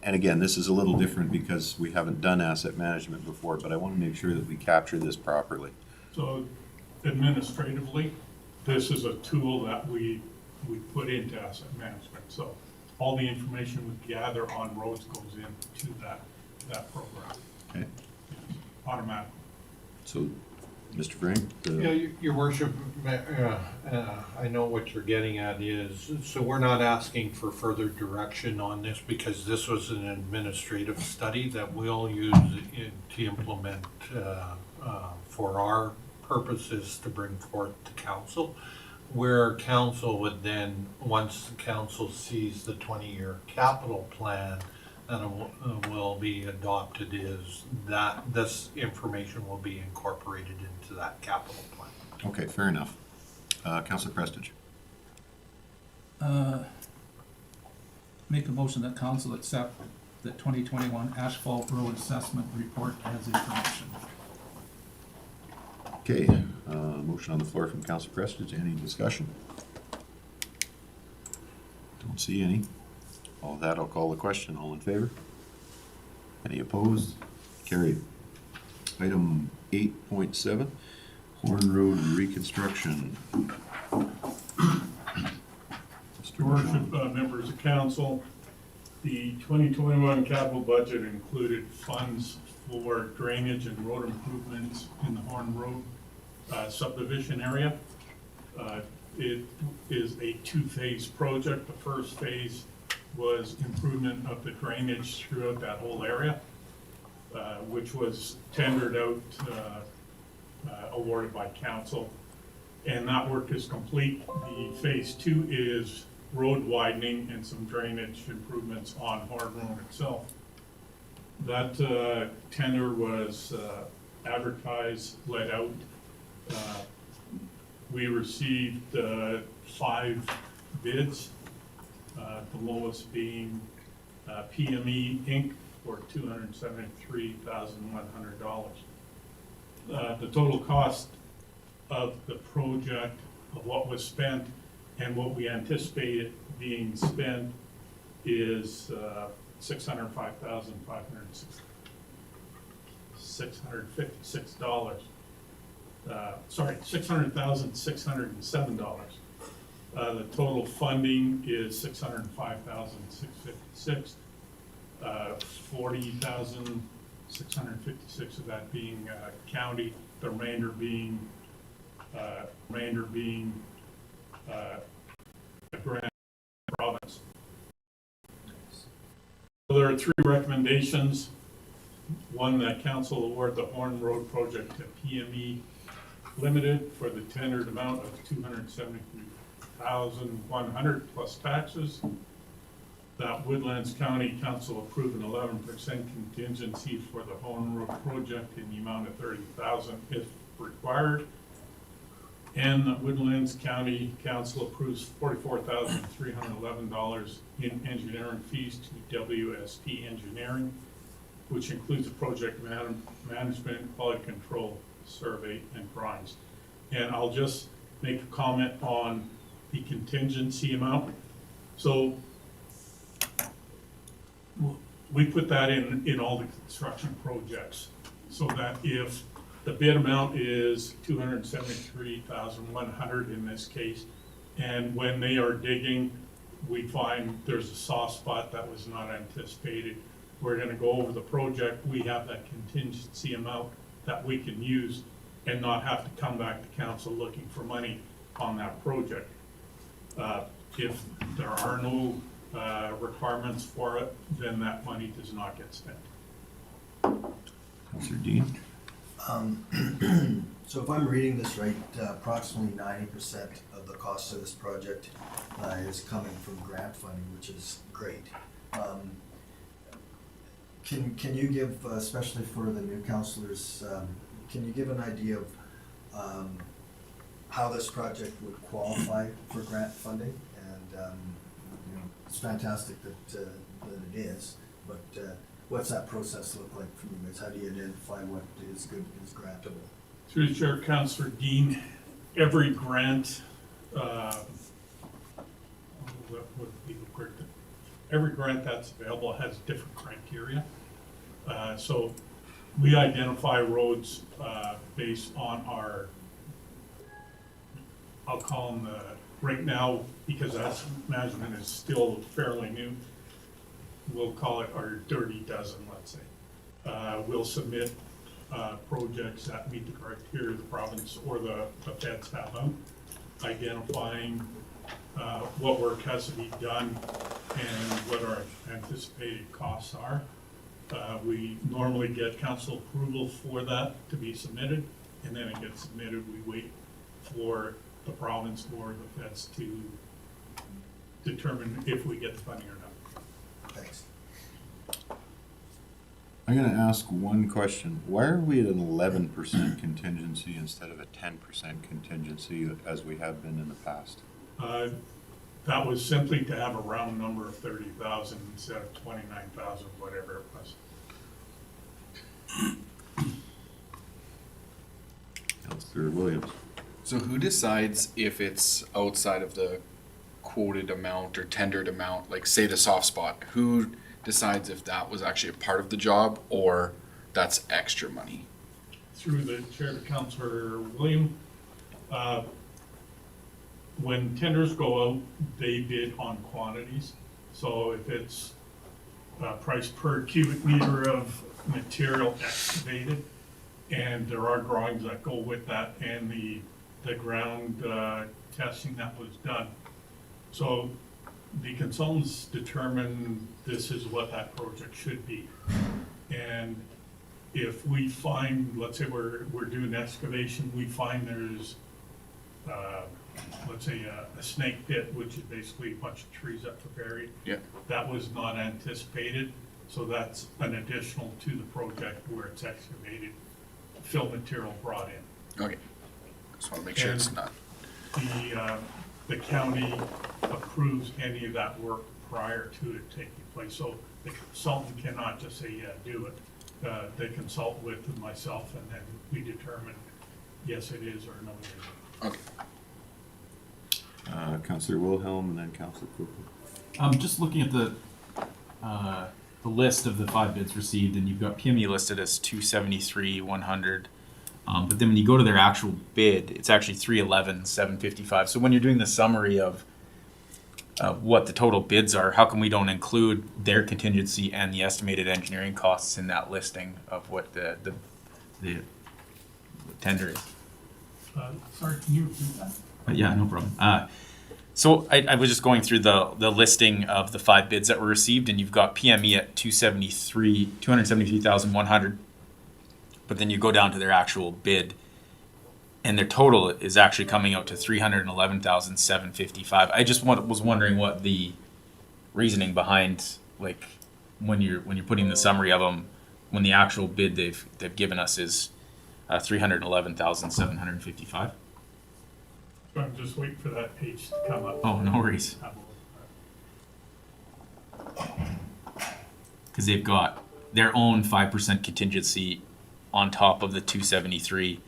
And again, this is a little different because we haven't done asset management before, but I want to make sure that we capture this properly. So administratively, this is a tool that we put into asset management. So all the information we gather on roads goes into that program. Okay. Automatically. So, Mr. Frank? Yeah, Your Worship, I know what you're getting at is, so we're not asking for further direction on this because this was an administrative study that we'll use to implement for our purposes to bring forth to council, where council would then, once the council sees the 20-year capital plan that will be adopted, is that this information will be incorporated into that capital plan. Okay, fair enough. Councillor Prestige. Make a motion that council accept the 2021 asphalt road assessment report as information. Okay, motion on the floor from Councillor Prestige. Any discussion? Don't see any. All of that, I'll call the question. All in favor? Any opposed? Carried. Item 8.7, Horn Road reconstruction. Your Worship, members of council, the 2021 capital budget included funds for drainage and road improvements in the Horn Road subdivision area. It is a two-phase project. The first phase was improvement of the drainage throughout that whole area, which was tendered out, awarded by council, and that work is complete. The phase two is road widening and some drainage improvements on Horn Road itself. That tender was advertised, let out. We received 5 bids, the lowest being PME Inc. for $273,100. The total cost of the project, of what was spent and what we anticipated being spent, is $600,607. The total funding is $605,656. $40,656 of that being county, the remainder being a grant province. So there are 3 recommendations. One, that council award the Horn Road project to PME Limited for the tendered amount of $273,100 plus taxes. That Woodlands County Council approve an 11% contingency for the Horn Road project in the amount of $30,000 if required. And that Woodlands County Council approves $44,311 in engineering fees to WSP Engineering, which includes the project management, quality control, survey, and drawings. And I'll just make a comment on the contingency amount. So we put that in all the construction projects, so that if the bid amount is $273,100 in this case, and when they are digging, we find there's a soft spot that was not anticipated, we're gonna go over the project, we have that contingency amount that we can use and not have to come back to council looking for money on that project. If there are no requirements for it, then that money does not get spent. Councillor Dean? So if I'm reading this right, approximately 90% of the cost of this project is coming from grant funding, which is great. Can you give, especially for the new councillors, can you give an idea of how this project would qualify for grant funding? And it's fantastic that it is, but what's that process look like for you guys? How do you identify what is good, is grantable? Through the chair, Councillor Dean, every grant, every grant that's available has different criteria. So we identify roads based on our, I'll call them right now, because asset management is still fairly new, we'll call it our dirty dozen, let's say. We'll submit projects that meet the criteria the province or the feds have out, identifying what work has to be done and what our anticipated costs are. We normally get council approval for that to be submitted, and then it gets submitted. We wait for the province or the feds to determine if we get the funding or not. Thanks. I'm gonna ask one question. Why are we at an 11% contingency instead of a 10% contingency as we have been in the past? That was simply to have a round number of 30,000 instead of 29,000, whatever it was. Councillor Williams. So who decides if it's outside of the quoted amount or tendered amount, like say the soft spot? Who decides if that was actually a part of the job or that's extra money? Through the chair to Councillor William, when tenders go out, they bid on quantities. So if it's price per cubic meter of material excavated, and there are drawings that go with that and the ground testing that was done. So the consultants determine this is what that project should be. And if we find, let's say we're doing excavation, we find there's, let's say a snake pit, which is basically a bunch of trees that were buried. Yeah. That was not anticipated, so that's an additional to the project where it's excavated, fill material brought in. Okay. Just want to make sure it's And not. The county approves any of that work prior to it taking place, so the consultant cannot just say, yeah, do it. They consult with myself, and then we determine, yes, it is, or no, it isn't. Okay. Councillor Wilhelm and then Councillor Cooper. Just looking at the list of the 5 bids received, and you've got PME listed as 273, 100. But then when you go to their actual bid, it's actually 311, 755. So when you're doing the summary of what the total bids are, how come we don't include their contingency and the estimated engineering costs in that listing of what the tender is? Sorry, can you repeat that? Yeah, no problem. So I was just going through the listing of the 5 bids that were received, and you've got PME at 273,100. But then you go down to their actual bid, and their total is actually coming out to 311,755. I just was wondering what the reasoning behind, like, when you're putting the summary of them, when the actual bid they've given us is 311,755. So I'm just waiting for that page to come up. Oh, no worries. Because they've got their own 5% contingency on top of the 273,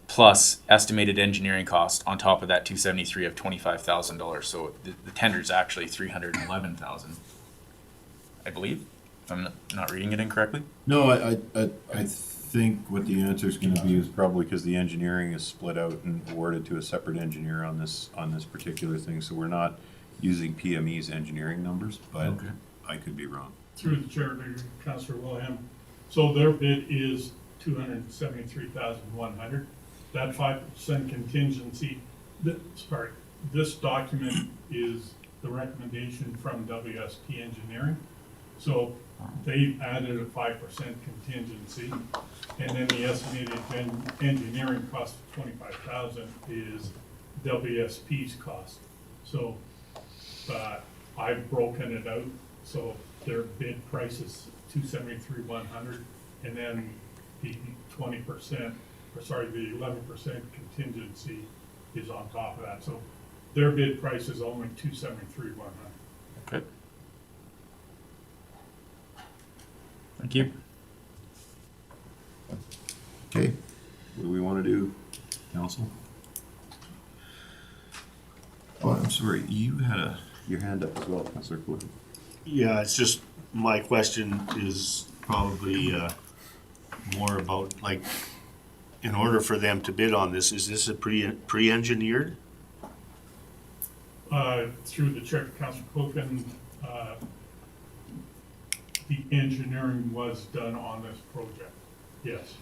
plus estimated engineering cost on top of that 273 of $25,000. So the tender is actually 311,000, I believe, if I'm not reading it incorrectly. No, I think what the answer is going to be is probably because the engineering is split out and awarded to a separate engineer on this particular thing. So we're not using PME's engineering numbers, but Okay. I could be wrong. Through the chair to Councillor Wilhelm. So their bid is 273,100. That 5% contingency, this document is the recommendation from WSP Engineering. So They added a 5% contingency, and then the estimated engineering cost of 25,000 is WSP's cost. So, I've broken it out, so their bid price is 273,100, and then the 20%, or sorry, the 11% contingency is on top of that. So their bid price is only 273,100. Okay. Thank you. Okay, what do we want to do, council? Oh, I'm sorry, you had your hand up as well, Councillor Coogan. Yeah, it's just, my question is probably more about, like, in order for them to bid on this, is this a pre-engineered? Through the chair, Councilor Coken, the engineering was done on this project, yes.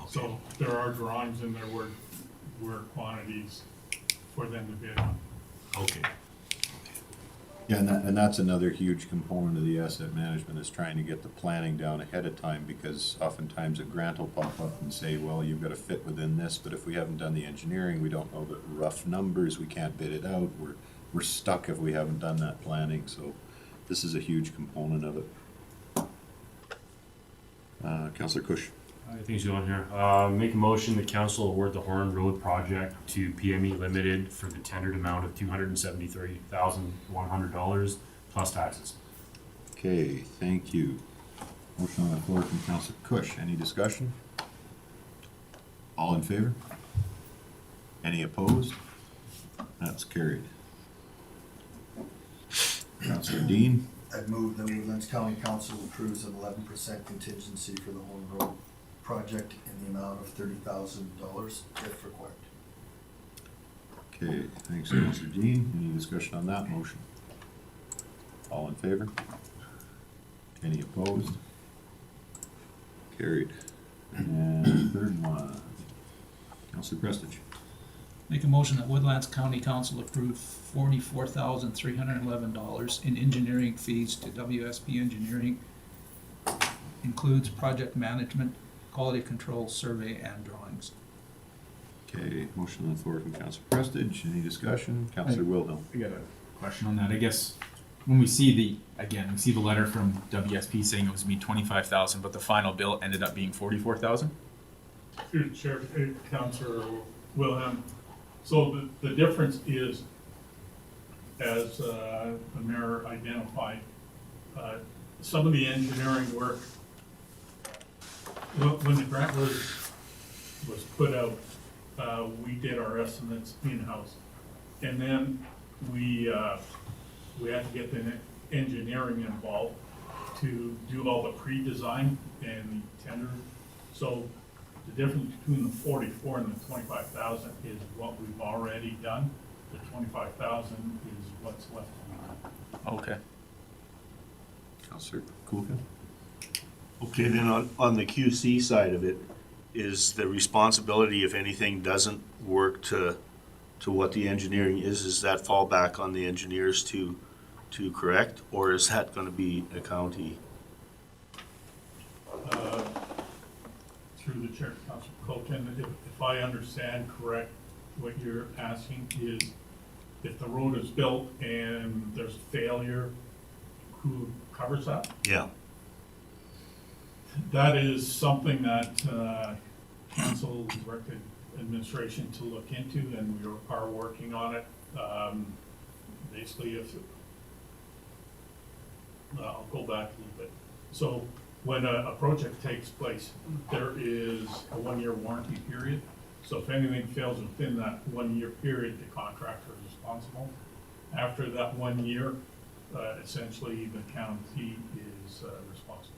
So there are drawings and there were quantities for them to bid on. Okay. Yeah, and that's another huge component of the asset management, is trying to get the planning down ahead of time, because oftentimes a grant will pop up and say, well, you've got to fit within this, but if we haven't done the engineering, we don't know the rough numbers, we can't bid it out, we're stuck if we haven't done that planning, so this is a huge component of it. Councillor Cush. I think he's going here. Make a motion the council award the Horn Road project to PME Limited for the tendered amount of $273,100 plus taxes. Okay, thank you. Motion on the floor from Councillor Cush. Any discussion? All in favor? Any opposed? That's carried. Councillor Dean. I'd move that Woodlands County Council approves an 11% contingency for the Horn Road project in the amount of $30,000 if required. Okay, thanks, Councillor Dean. Any discussion on that motion? All in favor? Any opposed? Carried. And third one, Councillor Prestige. Make a motion that Woodlands County Council approve $44,311 in engineering fees to WSP Engineering. Includes project management, quality control, survey, and drawings. Okay, motion on the floor from Councillor Prestige. Any discussion? Councillor Wilhelm. I got a question on that. I guess when we see the letter from WSP saying it was gonna be 25,000, but the final bill ended up being 44,000. Through the chair, Councilor Wilhelm. So the difference is, as the mayor identified, some of the engineering work, when the grant was put out, we did our estimates in-house. And then we had to get the engineering involved to do all the pre-design and tender. So the difference between the 44 and the 25,000 is what we've already done. The 25,000 is what's left to be done. Okay. Councillor Kuhlke. Okay, then on the QC side of it, is the responsibility if anything doesn't work to what the engineering is that fall back on the engineers to correct, or is that gonna be a county? Through the chair, Councilor Colton, if I understand correct, what you're asking is if the road is built and there's failure, who covers that? Yeah. That is something that council directed administration to look into, and we are working on it. Basically, I'll go back a little bit. So when a project takes place, there is a 1-year warranty period. So if anything fails within that 1-year period, the contractor is responsible. After that 1 year, essentially the county is responsible.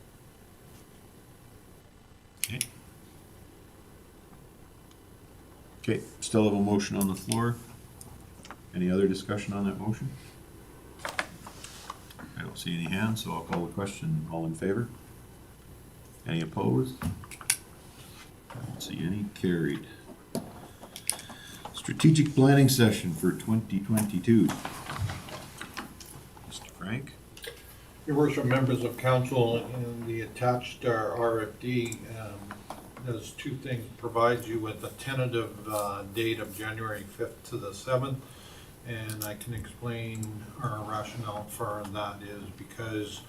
Okay. Okay, still have a motion on the floor. Any other discussion on that motion? I don't see any hands, so I'll call the question. All in favor? Any opposed? I don't see any. Carried. Strategic planning session for 2022. Mr. Frank? Your worship, members of council, in the attached RFD, does two things: provides you with a tentative date of January 5th to the 7th, and I can explain our rationale for that is because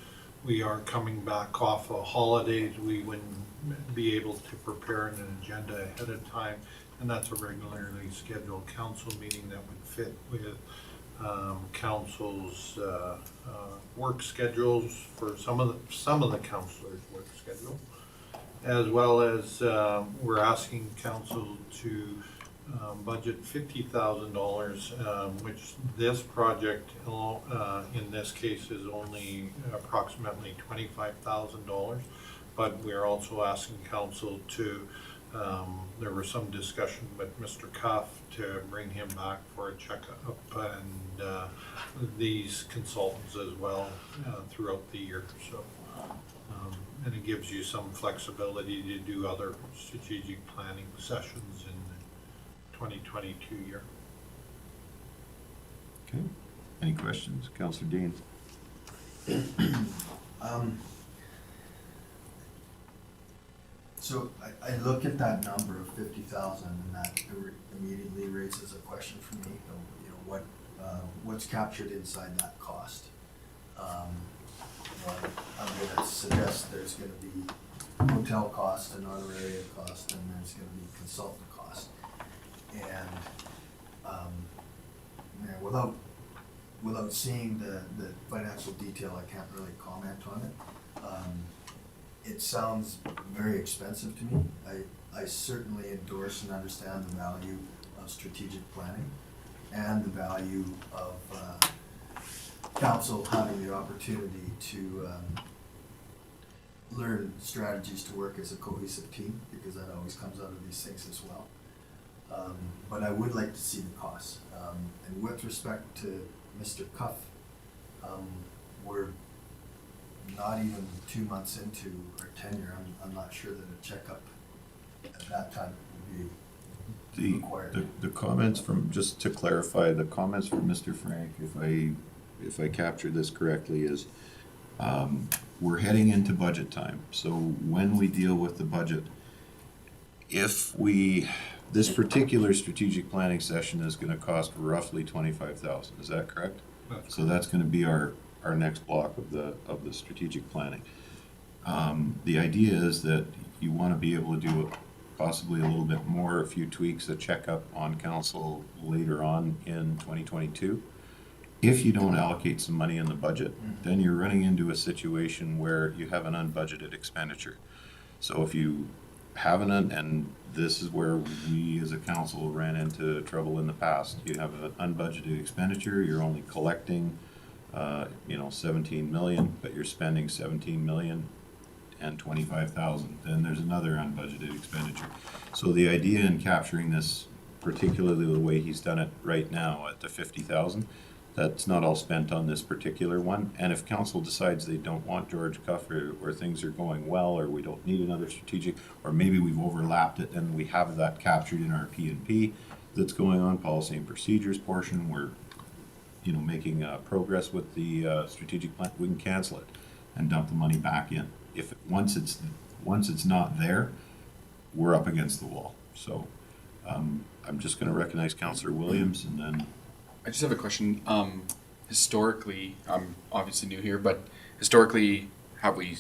we are coming back off of holidays, we wouldn't be able to prepare an agenda ahead of time, and that's a regularly scheduled council meeting that would fit with council's work schedules for some of the councilors' work schedule, as well as we're asking council to budget $50,000, which this project in this case is only approximately $25,000, but we're also asking council to there was some discussion with Mr. Cuff to bring him back for a checkup and these consultants as well throughout the year. So, and it gives you some flexibility to do other strategic planning sessions in the 2022 year. Okay, any questions? Councillor Dean? So I look at that number of 50,000 and that immediately raises a question for me, you know, what's captured inside that cost? I'm gonna suggest there's gonna be hotel cost and honorarium cost, and there's gonna be consultant cost. And, without seeing the financial detail, I can't really comment on it. It sounds very expensive to me. I certainly endorse and understand the value of strategic planning and the value of council having the opportunity to learn strategies to work as a cohesive team, because that always comes out of these things as well. But I would like to see the costs. And with respect to Mr. Cuff, we're not even 2 months into our tenure. I'm not sure that a checkup at that time would be required. The comments from, just to clarify, the comments from Mr. Frank, if I captured this correctly, is we're heading into budget time. So when we deal with the budget, this particular strategic planning session is gonna cost roughly 25,000, is that correct? So that's gonna be our next block of the strategic planning. The idea is that you wanna be able to do possibly a little bit more, a few tweaks, a checkup on council later on in 2022. If you don't allocate some money in the budget, then you're running into a situation where you have an unbudgeted expenditure. So if you haven't, and this is where we as a council ran into trouble in the past, you have an unbudgeted expenditure, you're only collecting 17 million, but you're spending 17 million and 25,000, then there's another unbudgeted expenditure. So the idea in capturing this, particularly the way he's done it right now at the 50,000, that's not all spent on this particular one. And if council decides they don't want George Cuff, or things are going well, or we don't need another strategic, or maybe we've overlapped it and we have that captured in our P&P that's going on, policy and procedures portion, we're making progress with the strategic plan, we can cancel it and dump the money back in. If once it's not there, we're up against the wall. So I'm just going to recognize Councillor Williams, and then I just have a question. Historically, I'm obviously new here, but historically, have we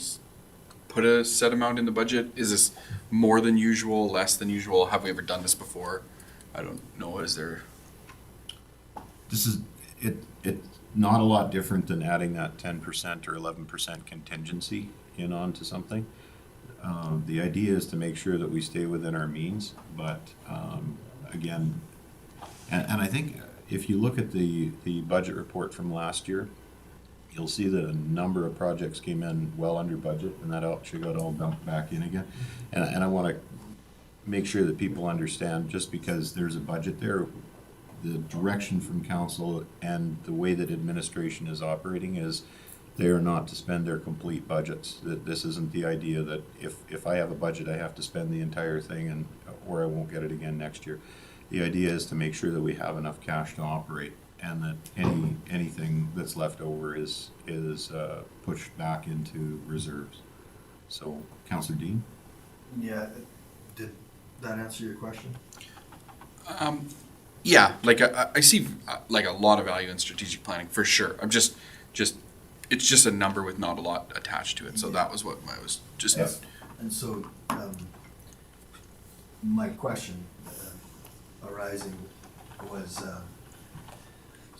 put a set amount in the budget? Is this more than usual, less than usual? Have we ever done this before? I don't know. Is there? this is it's not a lot different than adding that 10% or 11% contingency in onto something. The idea is to make sure that we stay within our means, but again, and I think if you look at the budget report from last year, you'll see that a number of projects came in well under budget, and that actually got all dumped back in again. And I want to make sure that people understand, just because there's a budget there, the direction from council and the way that administration is operating is they are not to spend their complete budgets. That this isn't the idea that if I have a budget, I have to spend the entire thing or I won't get it again next year. The idea is to make sure that we have enough cash to operate. and that anything that's left over is pushed back into reserves. So, Councillor Dean? Yeah, did that answer your question? Yeah, like I see like a lot of value in strategic planning for sure. I'm just it's just a number with not a lot attached to it. So that was what I was just. Yes. And so, my question arising was, so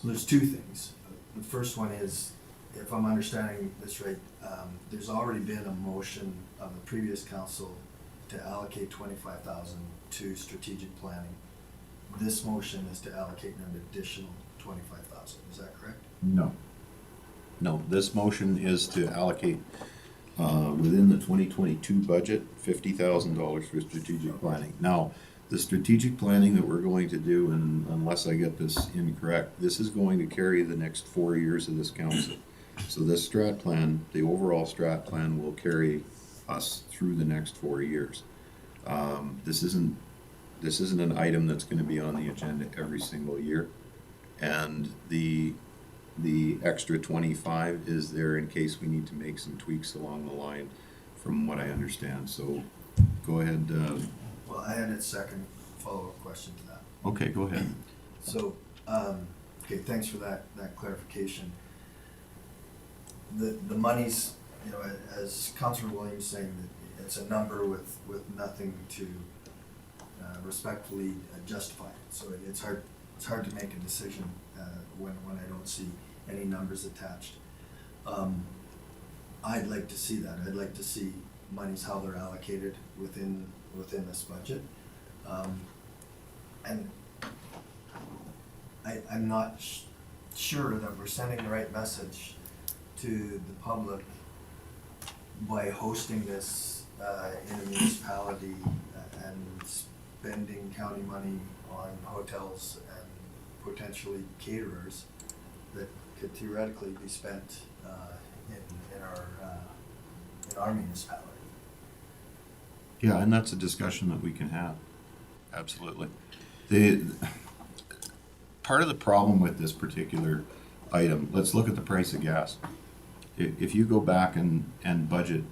there's two things. The first one is, if I'm understanding this right, there's already been a motion of the previous council to allocate 25,000 to strategic planning. This motion is to allocate an additional 25,000, is that correct? No. No, this motion is to allocate, within the 2022 budget, $50,000 for strategic planning. Now, the strategic planning that we're going to do, and unless I get this incorrect, this is going to carry the next 4 years of this council. So this strat plan, the overall strat plan, will carry us through the next 4 years. This isn't an item that's going to be on the agenda every single year, and the extra 25 is there in case we need to make some tweaks along the line, from what I understand. So, go ahead. Well, I had a second follow-up question to that. Okay, go ahead. So, okay, thanks for that clarification. The monies, you know, as Councillor Williams saying, that it's a number with nothing to respectfully justify it. So it's hard to make a decision when I don't see any numbers attached. I'd like to see that. I'd like to see monies, how they're allocated within this budget. And I'm not sure that we're sending the right message to the public by hosting this in a municipality and spending county money on hotels and potentially caterers that could theoretically be spent in our municipality. Yeah, and that's a discussion that we can have. Absolutely. Part of the problem with this particular item, let's look at the price of gas. If you go back and budget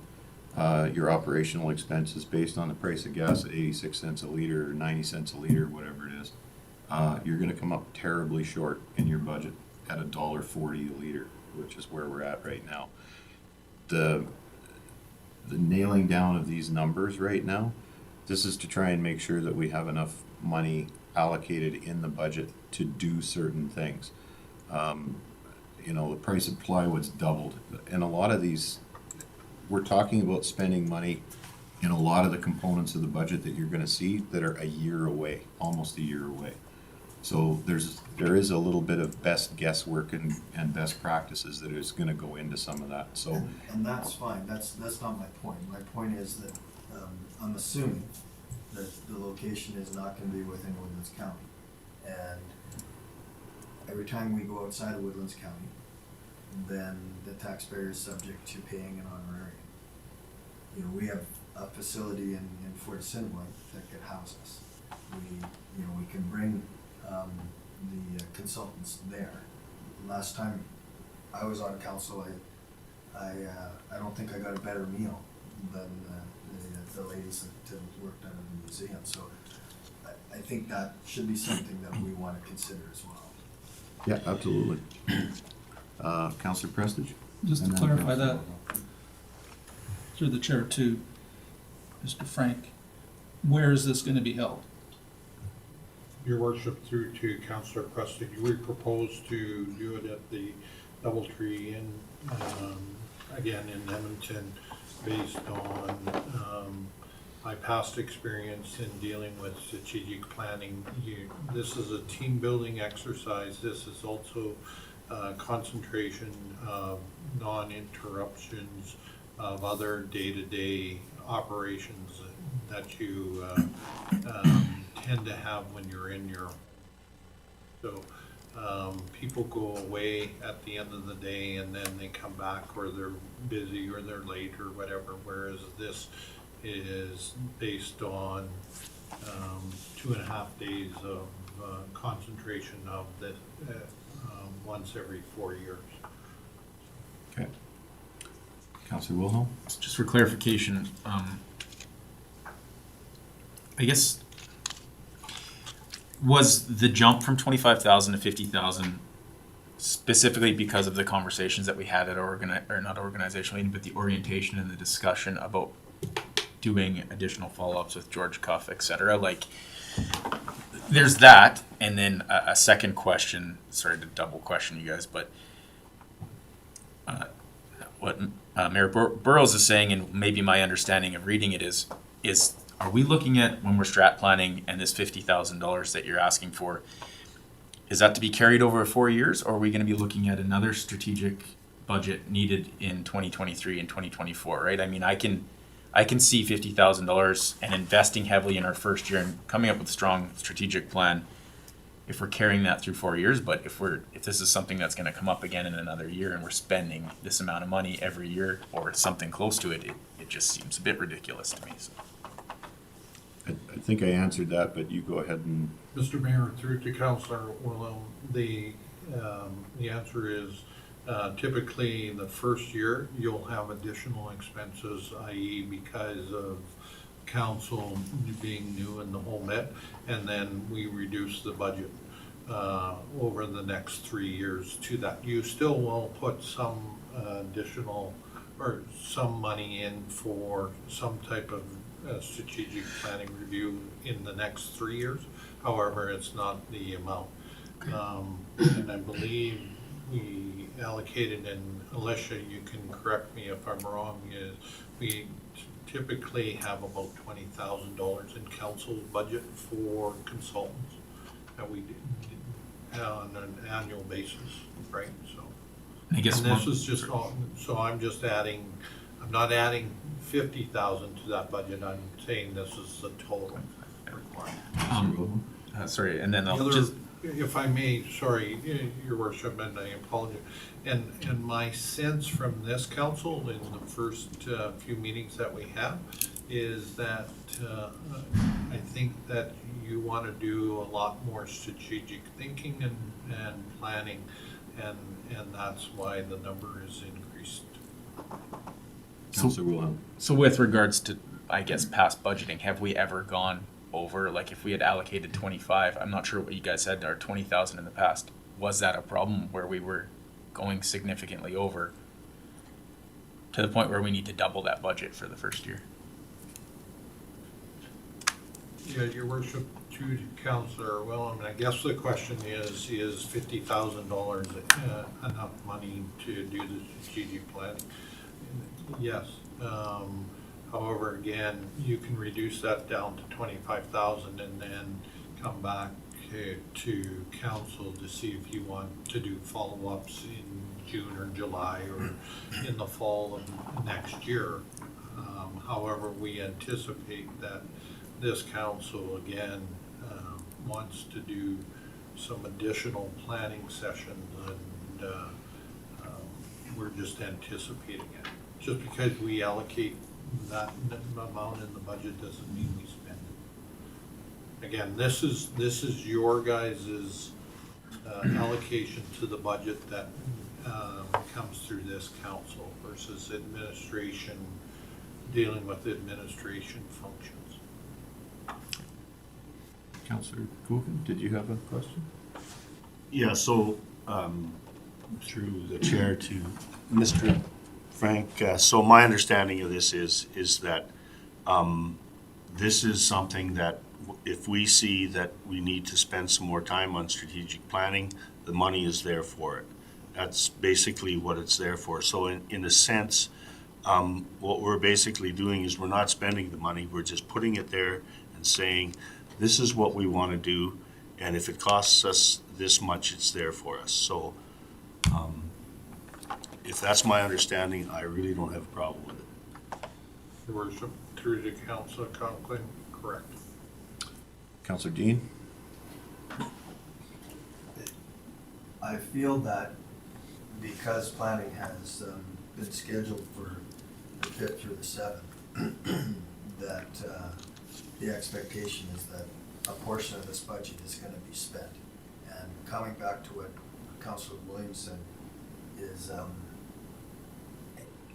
your operational expenses based on the price of gas at 86 cents a liter or 90 cents a liter, whatever it is, you're going to come up terribly short in your budget at $1.40 a liter, which is where we're at right now. The nailing down of these numbers right now, this is to try and make sure that we have enough money allocated in the budget to do certain things. You know, the price of plywood's doubled, and a lot of these, we're talking about spending money in a lot of the components of the budget that you're going to see that are a year away, almost a year away. So there is a little bit of best guesswork and best practices that is going to go into some of that. So and that's fine. That's not my point. My point is that I'm assuming that the location is not going to be within Woodlands County, and every time we go outside of Woodlands County, then the taxpayer is subject to paying an honorarium. You know, we have a facility in Fort Assiniboine that could house us. We can bring the consultants there. Last time I was on council, I don't think I got a better meal than the ladies that worked out of the museum. So I think that should be something that we want to consider as well. yeah, absolutely. Councillor Prestige? Just to And then clarify Councillor that, through the chair to Mr. Frank, where is this going to be held? Your worship, through to Councillor Preston, we propose to do it at the Doubletree Inn, again in Edmonton, based on my past experience in dealing with strategic planning. This is a team building exercise. This is also concentration of non-interruptions of other day-to-day operations that you tend to have when you're in your. So people go away at the end of the day and then they come back, or they're busy or they're late or whatever, whereas this is based on 2.5 days of concentration of the, once every 4 years. Okay. Counselor Wilhelm? Just for clarification, I guess, was the jump from 25,000 to 50,000 specifically because of the conversations that we had at not organizational meeting, but the orientation and the discussion about doing additional follow-ups with George Cuff, et cetera? Like, there's that, and then a second question, sorry to double question you guys, but what Mayor Burrows is saying, and maybe my understanding of reading it is are we looking at, when we're strat planning and this $50,000 that you're asking for, is that to be carried over 4 years, or are we gonna be looking at another strategic budget needed in 2023 and 2024, right? I mean, I can see $50,000 and investing heavily in our first year and coming up with a strong strategic plan if we're carrying that through 4 years. But if this is something that's gonna come up again in another year and we're spending this amount of money every year or something close to it, it just seems a bit ridiculous to me, so. I think I answered that, but you go ahead and, Mr. Mayor, through to Councillor Willem, the answer is typically the first year you'll have additional expenses, i.e. because of council being new in the whole bit, and then we reduce the budget over the next 3 years to that. You still will put some additional or some money in for some type of strategic planning review in the next 3 years. However, it's not the amount. And I believe we allocated, and Alicia, you can correct me if I'm wrong, is we typically have about $20,000 in council's budget for consultants that we do on an annual basis, right? So, I guess and this is just all, so I'm just adding, I'm not adding 50,000 to that budget, I'm saying this is the total requirement. Sorry, and then The I'll other, just, if I may, sorry, your worship, and I apologize. And my sense from this council in the first few meetings that we have is that I think that you want to do a lot more strategic thinking and planning, and that's why the number is increased. Counselor Wilhelm? so with regards to, I guess, past budgeting, have we ever gone over, like if we had allocated 25, I'm not sure what you guys said, or 20,000 in the past, was that a problem where we were going significantly over to the point where we need to double that budget for the first year? Yeah, your worship, to Councillor Willem, I guess the question is $50,000 enough money to do the strategic planning? Yes. However, again, you can reduce that down to 25,000 and then come back to council to see if you want to do follow-ups in June or July or in the fall of next year. However, we anticipate that this council, again, wants to do some additional planning sessions, and we're just anticipating it. Just because we allocate that amount in the budget doesn't mean we spend it. Again, this is your guys' allocation to the budget that comes through this council versus administration, dealing with administration functions. Counselor Coogan, did you have a question? Yeah, so, through the chair to Mr. Frank, so my understanding of this is that this is something that if we see that we need to spend some more time on strategic planning, the money is there for it. That's basically what it's there for. So in a sense, what we're basically doing is we're not spending the money, we're just putting it there and saying, this is what we want to do, and if it costs us this much, it's there for us. So if that's my understanding, I really don't have a problem with it. Your worship, through to Councillor Conklin, correct. Counselor Dean? I feel that because planning has been scheduled for the 5th through the 7th, that the expectation is that a portion of this budget is gonna be spent. And coming back to what Councilor Williams said, is,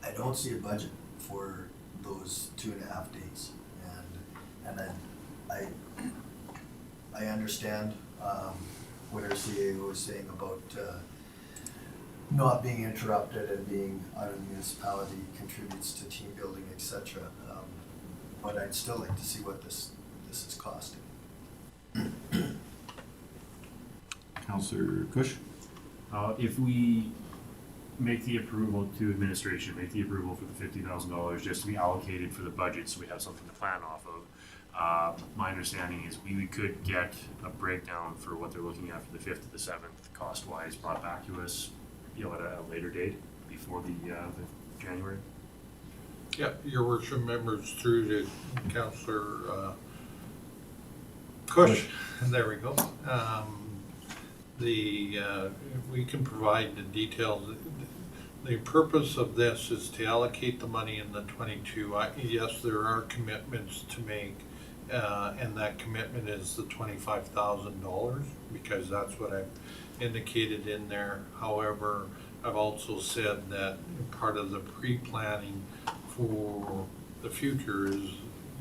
I don't see a budget for those 2.5 days. And I understand, what our CAO was saying about, not being interrupted and being out of the municipality contributes to team building, et cetera. But I'd still like to see what this is costing. Councillor Kush? If we make the approval to administration, make the approval for the $50,000 just to be allocated for the budget, so we have something to plan off of. My understanding is we could get a breakdown for what they're looking at for the 5th to the 7th, cost-wise, brought back to us, at a later date before the January. Yep, your worship members through to Councillor Kush, there we go. We can provide the details. The purpose of this is to allocate the money in the 22. Yes, there are commitments to make, and that commitment is the $25,000 because that's what I've indicated in there. However, I've also said that part of the pre-planning for the future is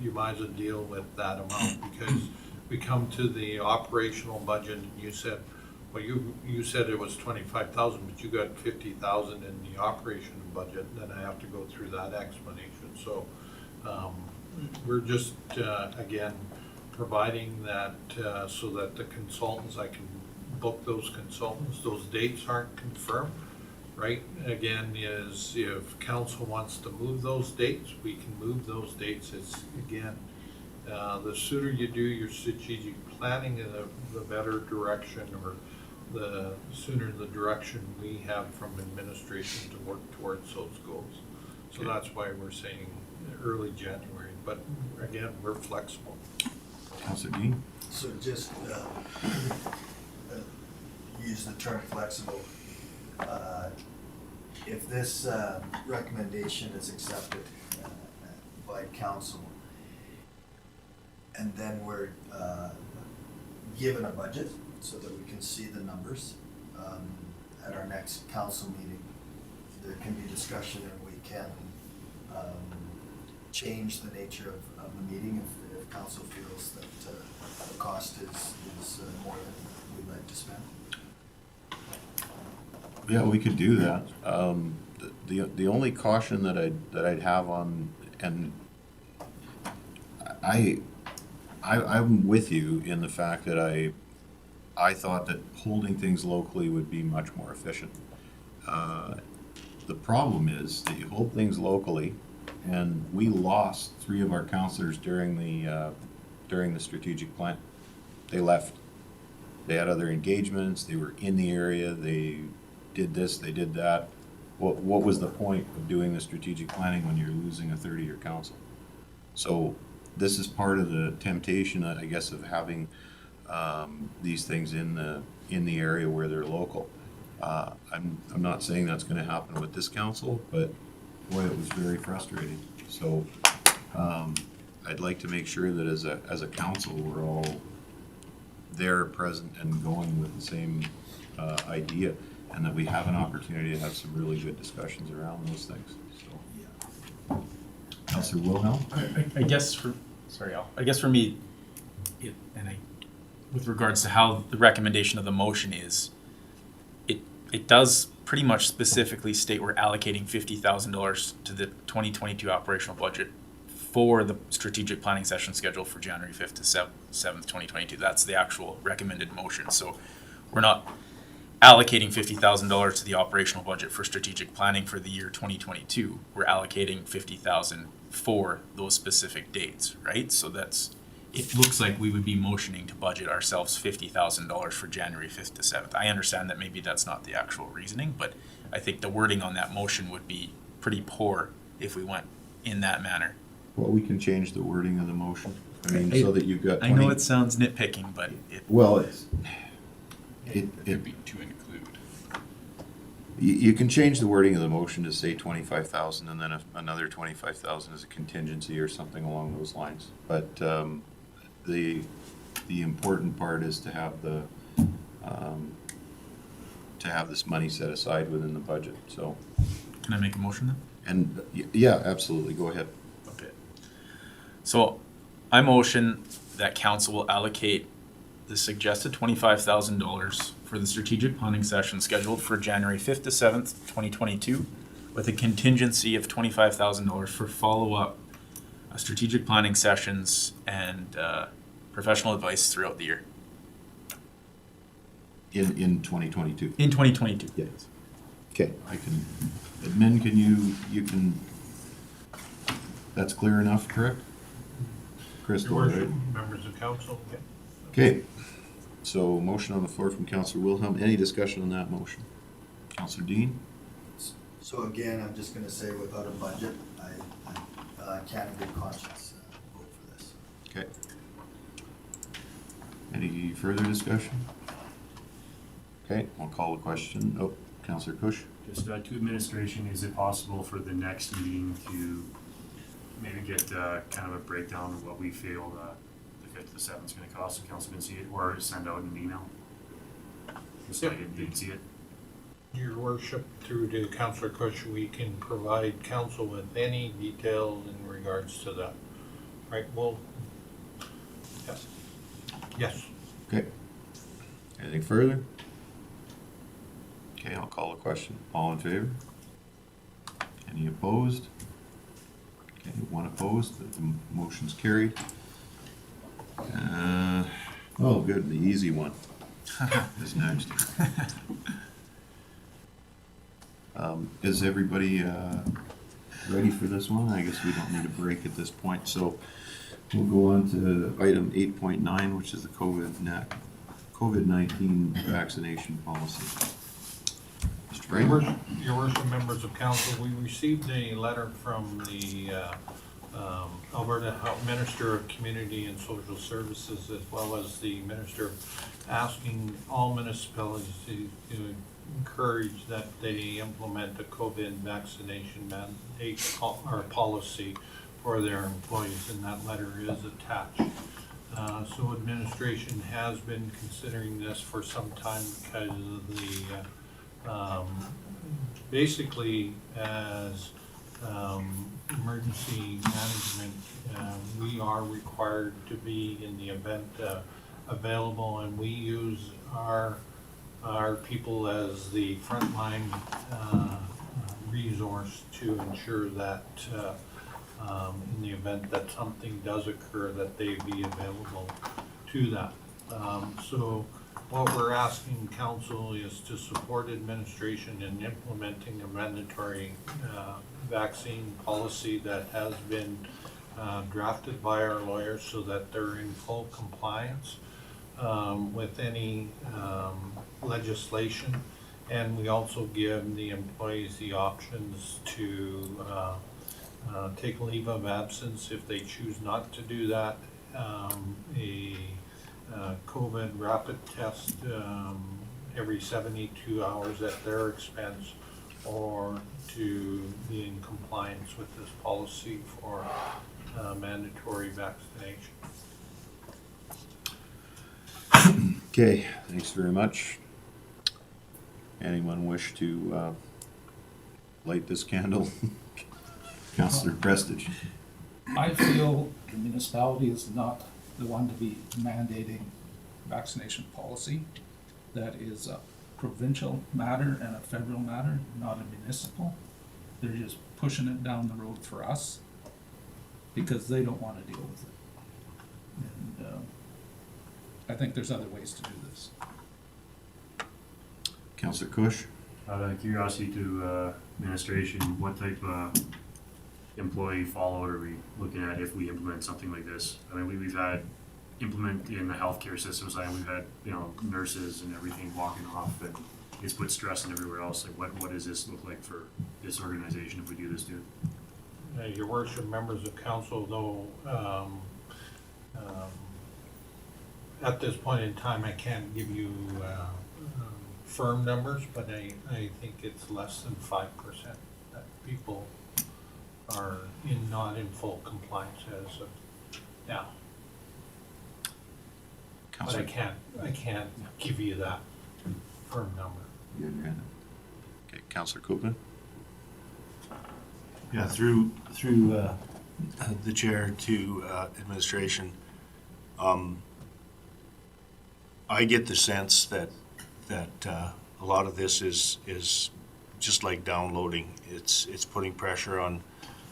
you might as well deal with that amount because we come to the operational budget and you said, well, you said it was 25,000, but you got 50,000 in the operation budget, and then I have to go through that explanation. So we're just again providing that so that the consultants, I can book those consultants. Those dates aren't confirmed, right? Again, is if council wants to move those dates, we can move those dates. It's again, the sooner you do your strategic planning, the better direction, or the sooner the direction we have from administration to work towards those goals. So that's why we're saying early January, but again, we're flexible. Councillor Dean? So just, use the term flexible. If this recommendation is accepted by council, and then we're given a budget so that we can see the numbers at our next council meeting, there can be discussion and we can change the nature of the meeting if council feels that the cost is more than we'd like to spend. Yeah, we could do that. The only caution that I'd have on, and I'm with you in the fact that I thought that holding things locally would be much more efficient. The problem is that you hold things locally, and we lost 3 of our councillors during the strategic plan. They left. They had other engagements. They were in the area. They did this. They did that. What was the point of doing the strategic planning when you're losing a 30-year council? So this is part of the temptation, I guess, of having these things in the area where they're local. I'm not saying that's going to happen with this council, but boy, it was very frustrating. So I'd like to make sure that as a council, we're all there, present, and going with the same idea, and that we have an opportunity to have some really good discussions around those things. So, Councillor Wilhelm? I guess for me, with regards to how the recommendation of the motion is, it does pretty much specifically state we're allocating $50,000 to the 2022 operational budget for the strategic planning session scheduled for January 5th to 7th, 2022. That's the actual recommended motion. So we're not allocating $50,000 to the operational budget for strategic planning for the year 2022. We're allocating $50,000 for those specific dates, right? So it looks like we would be motioning to budget ourselves $50,000 for January 5th to 7th. I understand that maybe that's not the actual reasoning, but I think the wording on that motion would be pretty poor if we went in that manner. Well, we can change the wording of the motion. I mean, so that you've got 20... I know it sounds nitpicking, but Well, It could be to include. you can change the wording of the motion to say 25,000 and then another 25,000 as a contingency or something along those lines. But the important part is to have this money set aside within the budget, so. Can I make a motion then? And, yeah, absolutely, go ahead. Okay. So I motion that council will allocate the suggested $25,000 for the strategic planning session scheduled for January 5th to 7th, 2022, with a contingency of $25,000 for follow-up strategic planning sessions and professional advice throughout the year. In 2022. In 2022. Yes. Okay, admin, you can, that's clear enough, correct? Crystal, Your right? worship, members of council, yeah. Okay, so motion on the floor from Councillor Wilhelm. Any discussion on that motion? Councillor Dean? So again, I'm just gonna say without a budget, I can't in good conscience vote for this. Okay. Any further discussion? Okay, I'll call the question. Oh, Councillor Kush? Just to administration, is it possible for the next meeting to maybe get kind of a breakdown of what we feel the 5th to the 7th is going to cost, so council can see it, or send out an email? Just so they'd see it. Your worship, through to Councillor Kush, we can provide council with any details in regards to that. Right, well, yes. Yes. Okay. Anything further? Okay, I'll call the question. All in favor? Any opposed? Okay, one opposed. The motion's carried. Oh, good, the easy one is next. Is everybody ready for this one? I guess we don't need a break at this point, so we'll go on to item 8.9, which is the COVID-19 vaccination policy. Mr. Bramer? Your worship, members of council, we received a letter from the Alberta Minister of Community and Social Services, as well as the Minister, asking all municipalities to encourage that they implement a COVID vaccination mandate or policy for their employees, and that letter is attached. So administration has been considering this for some time because of the, basically as emergency management, we are required to be in the event available, and we use our people as the frontline resource to ensure that in the event that something does occur, that they be available to that. So what we're asking council is to support administration in implementing a mandatory vaccine policy that has been drafted by our lawyers so that they're in full compliance with any legislation. And we also give the employees the options to take leave of absence if they choose not to do that. A COVID rapid test every 72 hours at their expense, or to be in compliance with this policy for mandatory vaccination. Okay, thanks very much. Anyone wish to light this candle? Councillor Prestige. I feel the municipality is not the one to be mandating vaccination policy. That is a provincial matter and a federal matter, not a municipal. They're just pushing it down the road for us because they don't want to deal with it. And I think there's other ways to do this. Councillor Kush. Out of curiosity to administration, what type of employee fallout are we looking at if we implement something like this? I mean, we've had implement in the healthcare system side, we've had, nurses and everything walking off, and it's put stress on everywhere else. Like, what does this look like for this organization if we do this to it? Your worship, members of council, though, at this point in time, I can't give you firm numbers, but I think it's less than 5% that people are not in full compliance as of now. But Counselor, I can't give you that firm number. you had your hand up. Okay, Counselor Copeland? Yeah, through the chair to administration, I get the sense that a lot of this is just like downloading. It's putting pressure on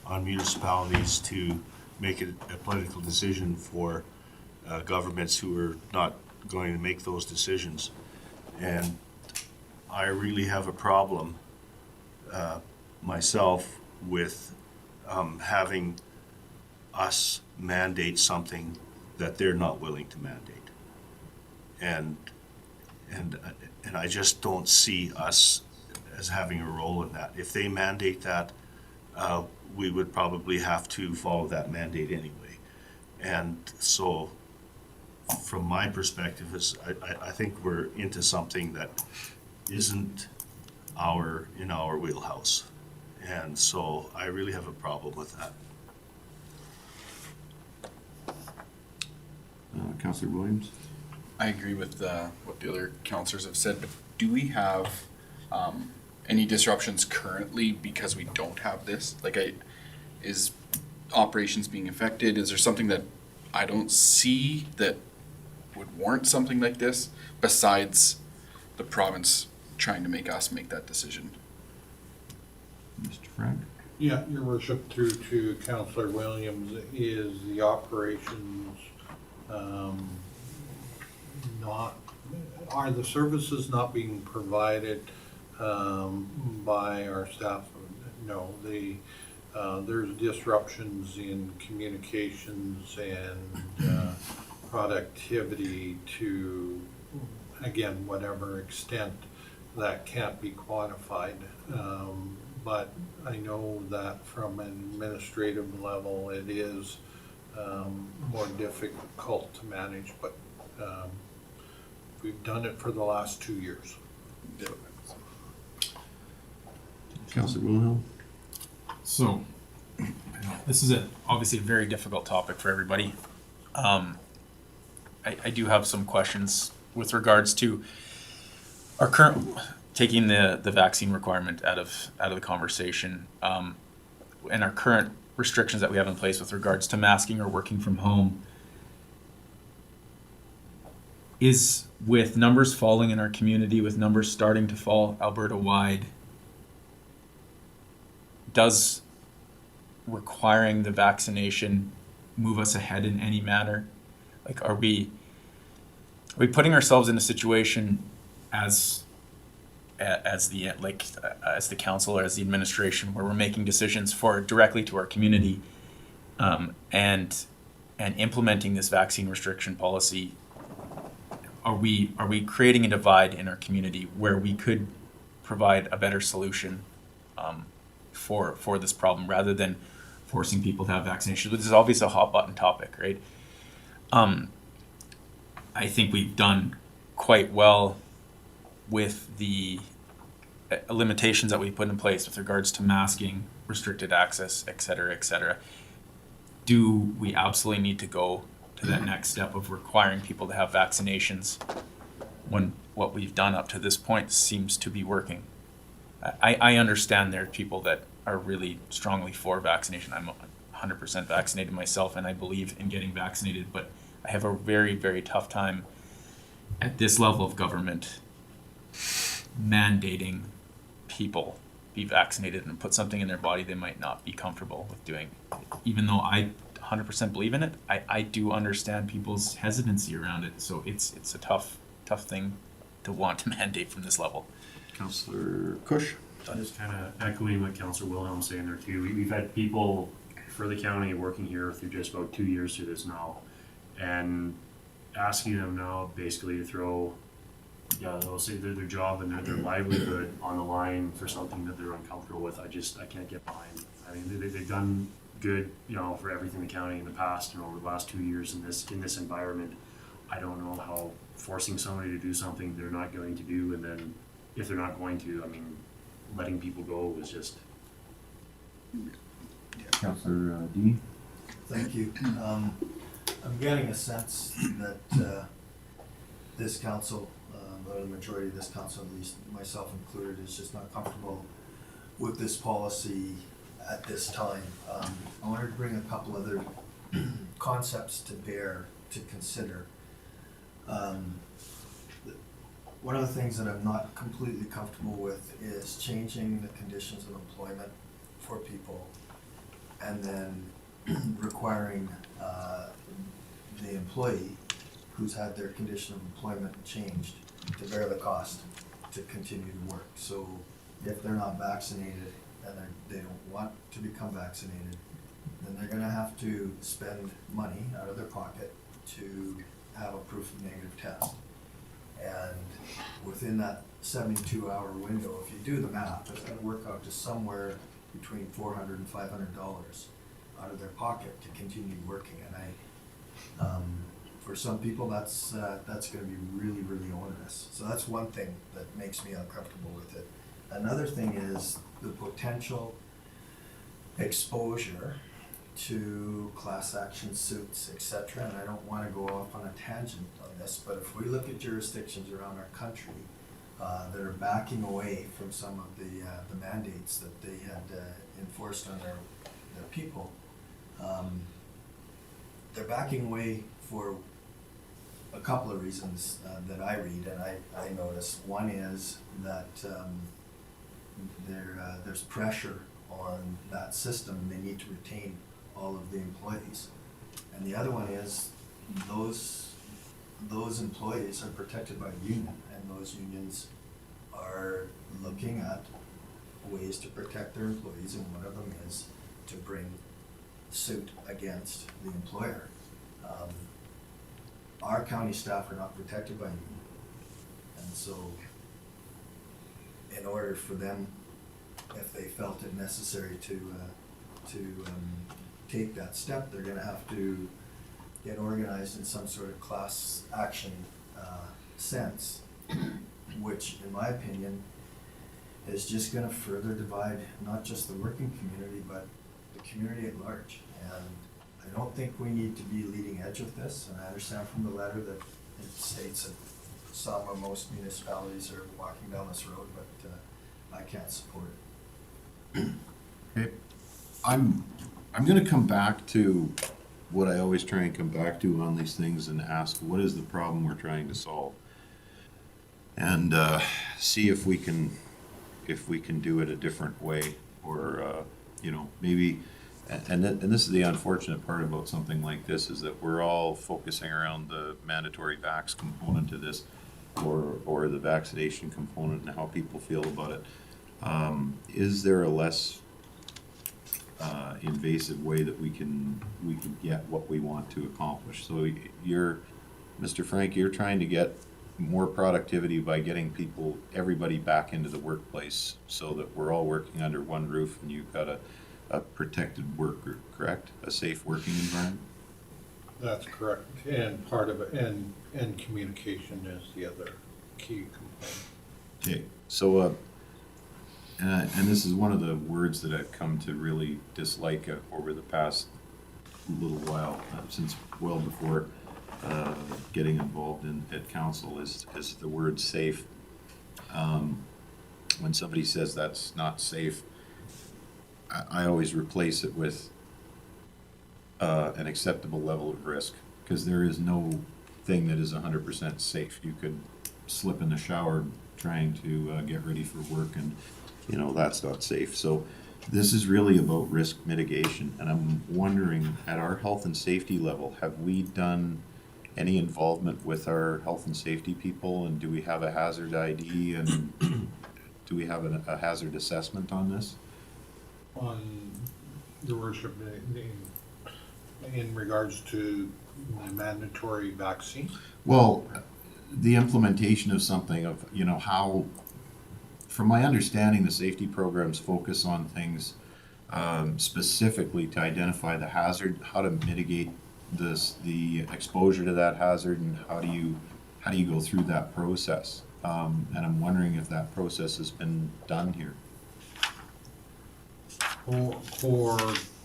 municipalities to make it a political decision for governments who are not going to make those decisions. And I really have a problem myself with having us mandate something that they're not willing to mandate. And I just don't see us as having a role in that. If they mandate that, we would probably have to follow that mandate anyway. And so, from my perspective, I think we're into something that isn't in our wheelhouse. And so I really have a problem with that. Counselor Williams? I agree with what the other counselors have said, but do we have any disruptions currently because we don't have this? Is operations being affected? Is there something that I don't see that would warrant something like this besides the province trying to make us make that decision? Mr. Frank? Yeah, your worship, through to Councillor Williams, is the operations are the services not being provided by our staff? No, there's disruptions in communications and productivity to, again, whatever extent that can't be quantified. But I know that from an administrative level, it is more difficult to manage, but we've done it for the last 2 years. Counselor Wilhelm? So, this is obviously a very difficult topic for everybody. I do have some questions with regards to our current, taking the vaccine requirement out of the conversation, and our current restrictions that we have in place with regards to masking or working from home. Is, with numbers falling in our community, with numbers starting to fall Alberta-wide, does requiring the vaccination move us ahead in any manner? Like, are we putting ourselves in a situation as the council or as the administration where we're making decisions directly to our community, and implementing this vaccine restriction policy? Are we creating a divide in our community where we could provide a better solution for this problem rather than forcing people to have vaccinations? This is obviously a hot button topic, right? I think we've done quite well with the limitations that we put in place with regards to masking, restricted access, et cetera, do we absolutely need to go to that next step of requiring people to have vaccinations when what we've done up to this point seems to be working? I understand there are people that are really strongly for vaccination. I'm 100% vaccinated myself, and I believe in getting vaccinated, but I have a very, very tough time at this level of government mandating people be vaccinated and put something in their body they might not be comfortable with doing. Even though I 100% believe in it, I do understand people's hesitancy around it. So it's a tough thing to want to mandate from this level. Counselor Cush? Just kind of echoing what Councillor Wilhelm's saying there too. We've had people for the county working here through just about 2 years through this now, and asking them now basically to throw, they'll say their job and their livelihood on the line for something that they're uncomfortable with. I can't get behind. I mean, they've done good, for everything in the county in the past and over the last 2 years in this environment. I don't know how forcing somebody to do something they're not going to do, and then if they're not going to, I mean, letting people go is just. Counselor Dean? Thank you. I'm getting a sense that this council, or the majority of this council, at least myself included, is just not comfortable with this policy at this time. I wanted to bring a couple other concepts to bear to consider. One of the things that I'm not completely comfortable with is changing the conditions of employment for people and then requiring the employee who's had their condition of employment changed to bear the cost to continue to work. So if they're not vaccinated and they don't want to become vaccinated, then they're gonna have to spend money out of their pocket to have a proof of negative test. And within that 72-hour window, if you do the math, it's gonna work out to somewhere between $400 and $500 out of their pocket to continue working. And for some people, that's gonna be really, really onerous. So that's one thing that makes me uncomfortable with it. Another thing is the potential exposure to class action suits, etc. And I don't want to go off on a tangent on this, but if we look at jurisdictions around our country that are backing away from some of the mandates that they had enforced on their people, they're backing away for a couple of reasons that I read and I notice. One is that there's pressure on that system. They need to retain all of the employees. And the other one is those employees are protected by a union, and those unions are looking at ways to protect their employees, and one of them is to bring suit against the employer. Our county staff are not protected by a union, and so in order for them, if they felt it necessary to take that step, they're gonna have to get organized in some sort of class action sense, which in my opinion is just gonna further divide not just the working community, but the community at large. And I don't think we need to be leading edge with this, and I understand from the letter that it states that some or most municipalities are walking down this road, but I can't support it. Okay. I'm gonna come back to what I always try and come back to on these things and ask, what is the problem we're trying to solve? And see if we can do it a different way, or maybe. And this is the unfortunate part about something like this, is that we're all focusing around the mandatory vax component to this, or the vaccination component and how people feel about it. Is there a less invasive way that we can get what we want to accomplish? So Mr. Frank, you're trying to get more productivity by getting everybody back into the workplace so that we're all working under one roof and you've got a protected work group, correct? A safe working environment? That's correct, and part of it, and communication is the other key component. Okay, so and this is one of the words that I've come to really dislike over the past little while, since well before getting involved at council, is the word safe. When somebody says that's not safe, I always replace it with an acceptable level of risk, because there is no thing that is 100% safe. You could slip in the shower trying to get ready for work, and that's not safe. So this is really about risk mitigation, and I'm wondering, at our health and safety level, have we done any involvement with our health and safety people, and do we have a hazard ID, and do we have a hazard assessment on this? On your worship, in regards to the mandatory vaccine? Well, the implementation of something of, how, from my understanding, the safety programs focus on things specifically to identify the hazard, how to mitigate the exposure to that hazard, and how do you go through that process? And I'm wondering if that process has been done here. For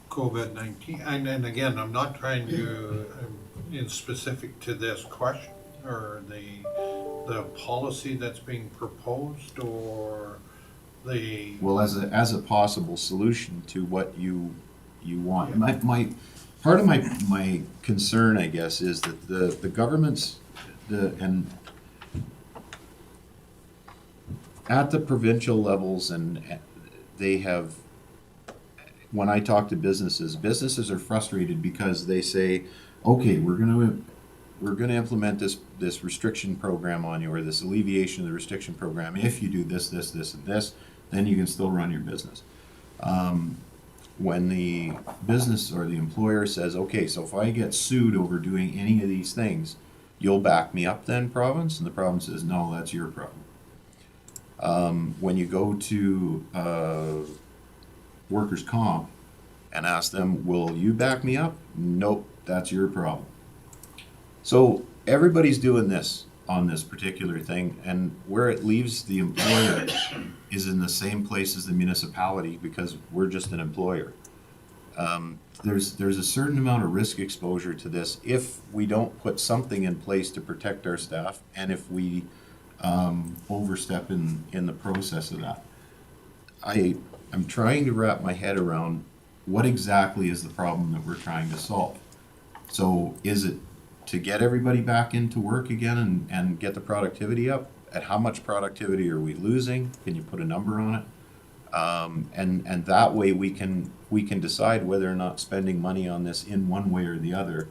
COVID-19, and again, I'm not trying to, in specific to this question, or the policy that's being proposed, or the? Well, as a possible solution to what you want. Part of my concern, I guess, is that the government's, and at the provincial levels, and they have, when I talk to businesses are frustrated because they say, okay, we're gonna implement this restriction program on you, or this alleviation of the restriction program. If you do this, and this, then you can still run your business. When the business or the employer says, okay, so if I get sued over doing any of these things, you'll back me up then, province? And the province says, no, that's your problem. When you go to workers' comp and ask them, will you back me up? Nope, that's your problem. So everybody's doing this on this particular thing, and where it leaves the employer is in the same place as the municipality, because we're just an employer. There's a certain amount of risk exposure to this if we don't put something in place to protect our staff, and if we overstep in the process of that. I'm trying to wrap my head around what exactly is the problem that we're trying to solve. So is it to get everybody back into work again and get the productivity up? At how much productivity are we losing? Can you put a number on it? And that way we can decide whether or not spending money on this in one way or the other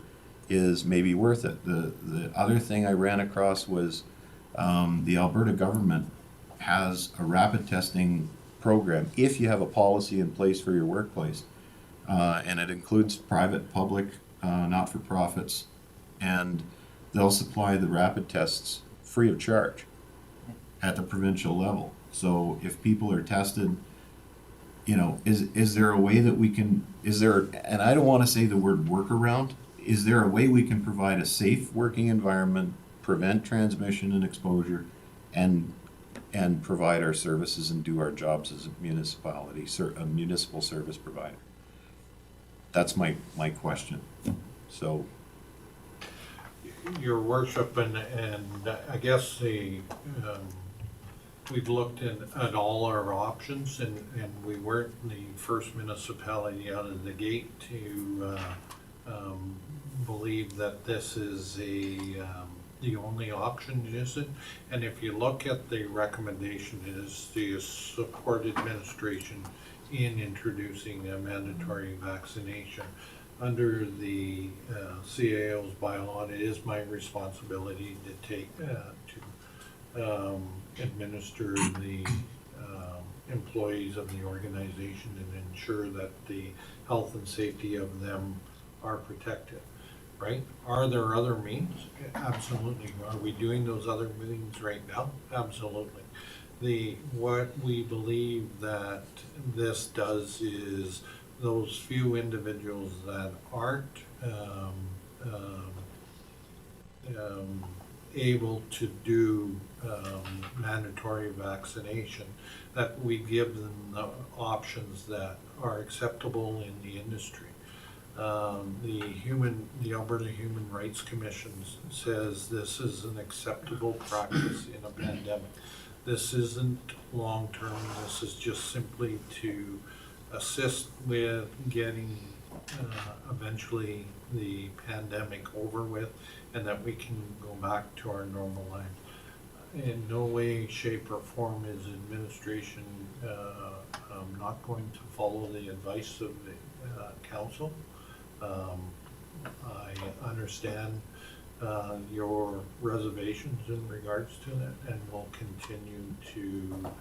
is maybe worth it. The other thing I ran across was the Alberta government has a rapid testing program if you have a policy in place for your workplace, and it includes private, public, not-for-profits, and they'll supply the rapid tests free of charge at the provincial level. So if people are tested, is there a way that we can, and I don't want to say the word workaround, is there a way we can provide a safe working environment, prevent transmission and exposure, and provide our services and do our jobs as a municipality, a municipal service provider? That's my question. So, Your worship, and I guess we've looked at all our options, and we weren't the first municipality out of the gate to believe that this is the only option, is it? And if you look at the recommendation, it is to support administration in introducing a mandatory vaccination. Under the CAO's bylaw, it is my responsibility to take administer the employees of the organization and ensure that the health and safety of them are protected, right? Are there other means? Absolutely. Are we doing those other means right now? Absolutely. What we believe that this does is those few individuals that aren't able to do mandatory vaccination, that we give them the options that are acceptable in the industry. The Alberta Human Rights Commission says this is an acceptable practice in a pandemic. This isn't long-term, this is just simply to assist with getting eventually the pandemic over with, and that we can go back to our normal life. In no way, shape, or form is administration not going to follow the advice of the council. I understand your reservations in regards to that, and will continue to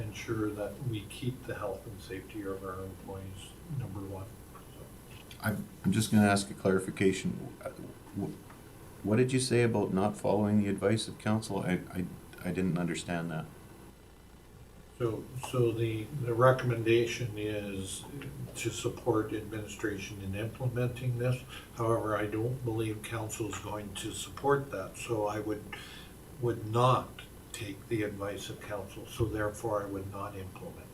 ensure that we keep the health and safety of our employees number one. I'm just going to ask a clarification. What did you say about not following the advice of council? I didn't understand that. So the recommendation is to support administration in implementing this. However, I don't believe council is going to support that, so I would not take the advice of council, so therefore I would not implement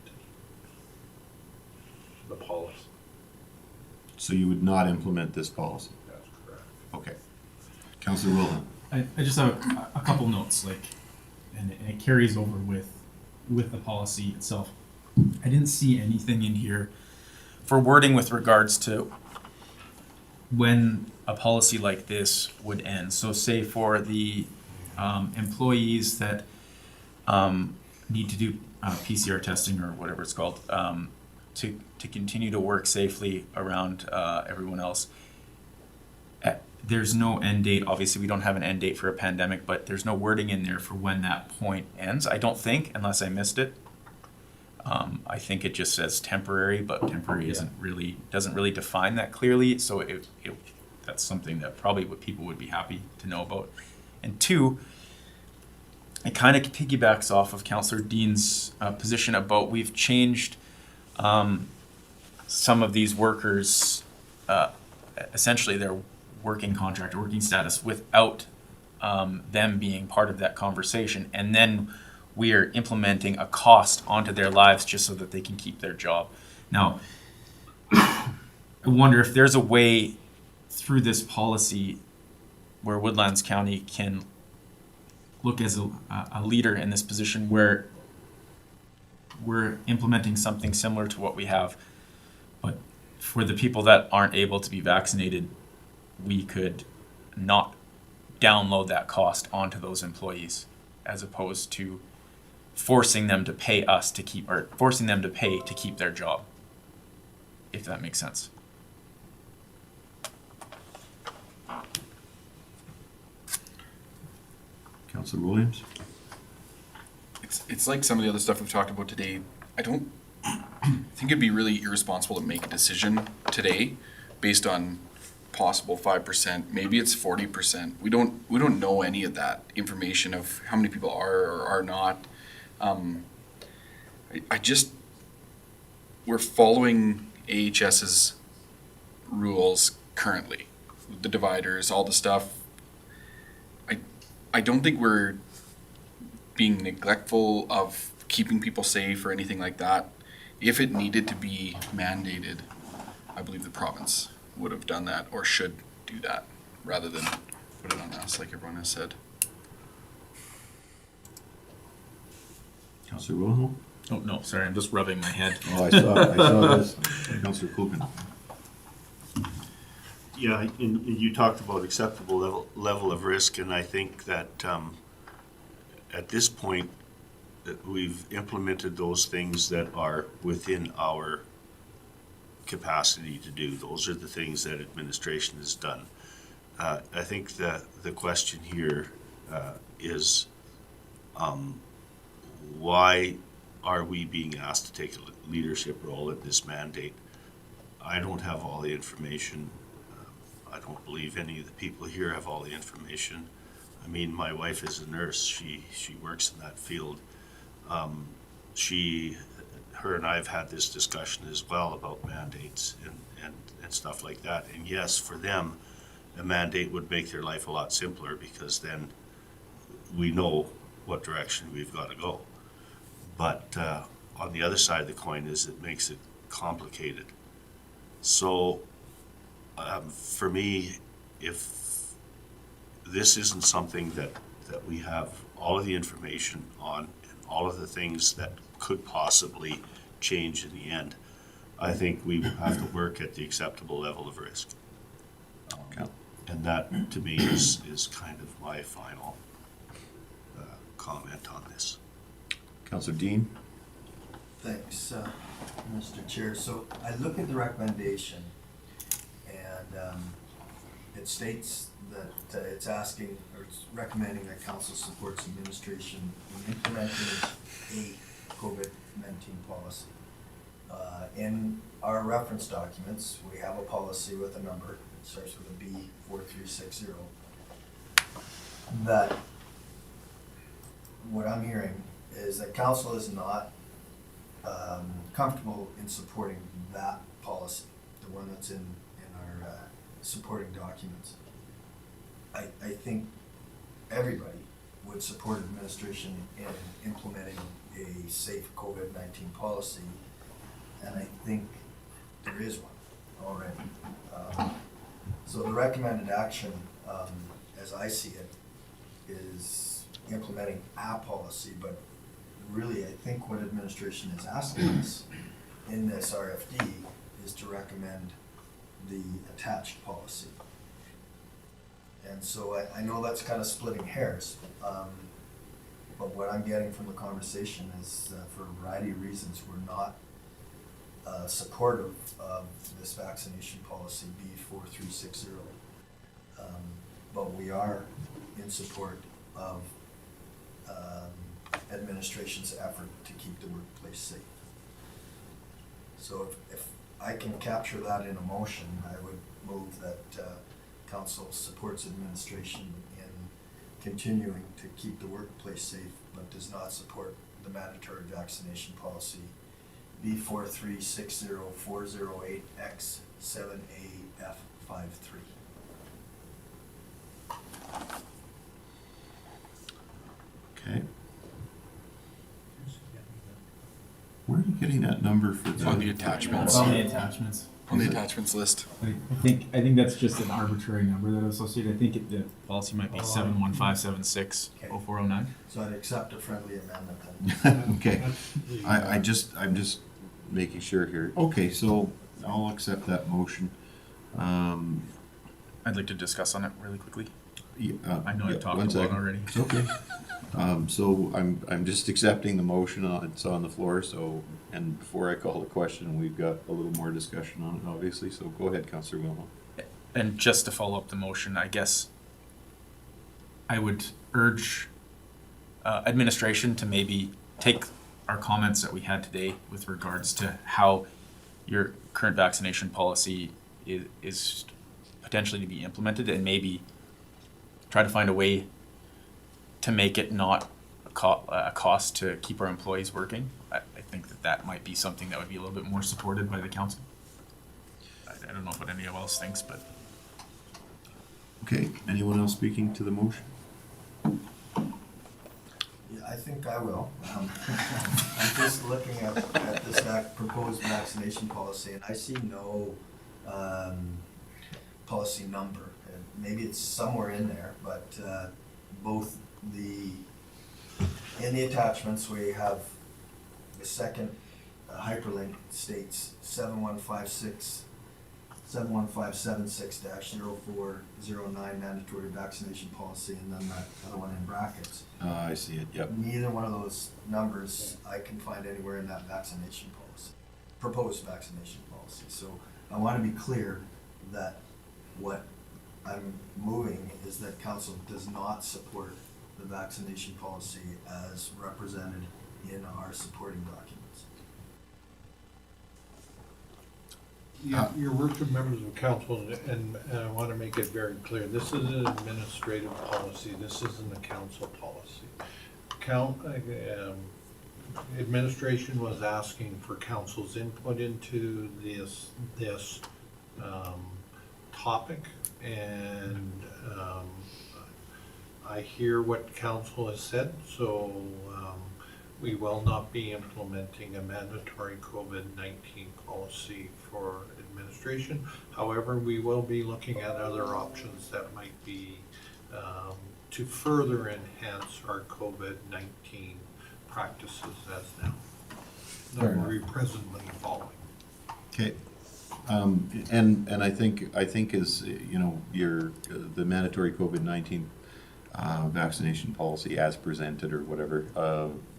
the policy. So you would not implement this policy? That's correct. Okay. Councillor Wilhelm. I just have a couple notes, like, and it carries over with the policy itself. I didn't see anything in here for wording with regards to when a policy like this would end. So say for the employees that need to do PCR testing or whatever it's called, to continue to work safely around everyone else. There's no end date. Obviously, we don't have an end date for a pandemic, but there's no wording in there for when that point ends. I don't think, unless I missed it. I think it just says temporary, but temporary doesn't really define that clearly. So that's something that probably what people would be happy to know about. And two, it kind of piggybacks off of Councillor Dean's position about we've changed some of these workers, essentially their working contract or working status without them being part of that conversation. And then we are implementing a cost onto their lives just so that they can keep their job. Now, I wonder if there's a way through this policy where Woodlands County can look as a leader in this position where we're implementing something similar to what we have, but for the people that aren't able to be vaccinated, we could not download that cost onto those employees, as opposed to forcing them to pay us to keep, or forcing them to pay to keep their job, if that makes sense. Councillor Williams? It's like some of the other stuff we've talked about today. I don't think it'd be really irresponsible to make a decision today based on possible 5%. Maybe it's 40%. We don't know any of that information of how many people are or are not. We're following AHS's rules currently, the dividers, all the stuff. I don't think we're being neglectful of keeping people safe or anything like that. If it needed to be mandated, I believe the province would have done that or should do that rather than put it on us like everyone has said. Councillor Wilhelm? Oh, no, sorry, I'm just rubbing my head. Oh, I saw this. Councillor Klugen. Yeah, and you talked about acceptable level of risk, and I think that at this point that we've implemented those things that are within our capacity to do. Those are the things that administration has done. I think the question here is why are we being asked to take a leadership role in this mandate? I don't have all the information. I don't believe any of the people here have all the information. I mean, my wife is a nurse. She works in that field. Her and I have had this discussion as well about mandates and stuff like that. And yes, for them, a mandate would make their life a lot simpler because then we know what direction we've got to go. But on the other side of the coin is it makes it complicated. So for me, if this isn't something that we have all of the information on and all of the things that could possibly change in the end, I think we have to work at the acceptable level of risk. And that, to me, is kind of my final comment on this. Councillor Dean? Thanks, Mr. Chair. So I look at the recommendation and it states that it's asking or it's recommending that council supports administration in implementing a COVID-19 policy. In our reference documents, we have a policy with a number, it starts with a B4360, that what I'm hearing is that council is not comfortable in supporting that policy, the one that's in our supporting documents. I think everybody would support administration in implementing a safe COVID-19 policy, and I think there is one already. So the recommended action, as I see it, is implementing a policy, but really, I think what administration is asking us in this RFD is to recommend the attached policy. And so I know that's kind of splitting hairs, but what I'm getting from the conversation is, for a variety of reasons, we're not supportive of this vaccination policy B4360. But we are in support of administration's effort to keep the workplace safe. So if I can capture that in a motion, I would move that council supports administration in continuing to keep the workplace safe, but does not support the mandatory vaccination policy B4360408X7AF53. Okay. Where are you getting that number for On the the? attachments. On the attachments. On the attachments list. I think that's just an arbitrary number that is associated. I think the policy might be 715760409. So I'd accept a friendly amendment then. Okay, That's the, I'm just making sure here. Okay, so I'll accept that motion. I'd like to discuss on it really quickly. Yeah, I know yeah, I've talked one a lot second. already. It's okay. So I'm just accepting the motion, it's on the floor, so, and before I call the question, we've got a little more discussion on it, obviously, so go ahead, Councillor Wilmot. And just to follow up the motion, I guess I would urge administration to maybe take our comments that we had today with regards to how your current vaccination policy is potentially to be implemented, and maybe try to find a way to make it not a cost to keep our employees working. I think that might be something that would be a little bit more supported by the council. I don't know what anyone else thinks, but Okay, anyone else speaking to the motion? Yeah, I think I will. I'm just looking at this proposed vaccination policy, and I see no policy number. And maybe it's somewhere in there, but both in the attachments, we have the second hyperlink states 71576-0409 mandatory vaccination policy, and then that other one in brackets. I see it, yep. Neither one of those numbers I can find anywhere in that vaccination policy, proposed vaccination policy. So I want to be clear that what I'm moving is that council does not support the vaccination policy as represented in our supporting documents. Your worship, members of council, and I want to make it very clear, this is an administrative policy, this isn't a council policy. Administration was asking for council's input into this topic, and I hear what council has said, so we will not be implementing a mandatory COVID-19 policy for administration. However, we will be looking at other options that might be to further enhance our COVID-19 practices as now that we're presently following. Okay, and I think is, you know, the mandatory COVID-19 vaccination policy as presented or whatever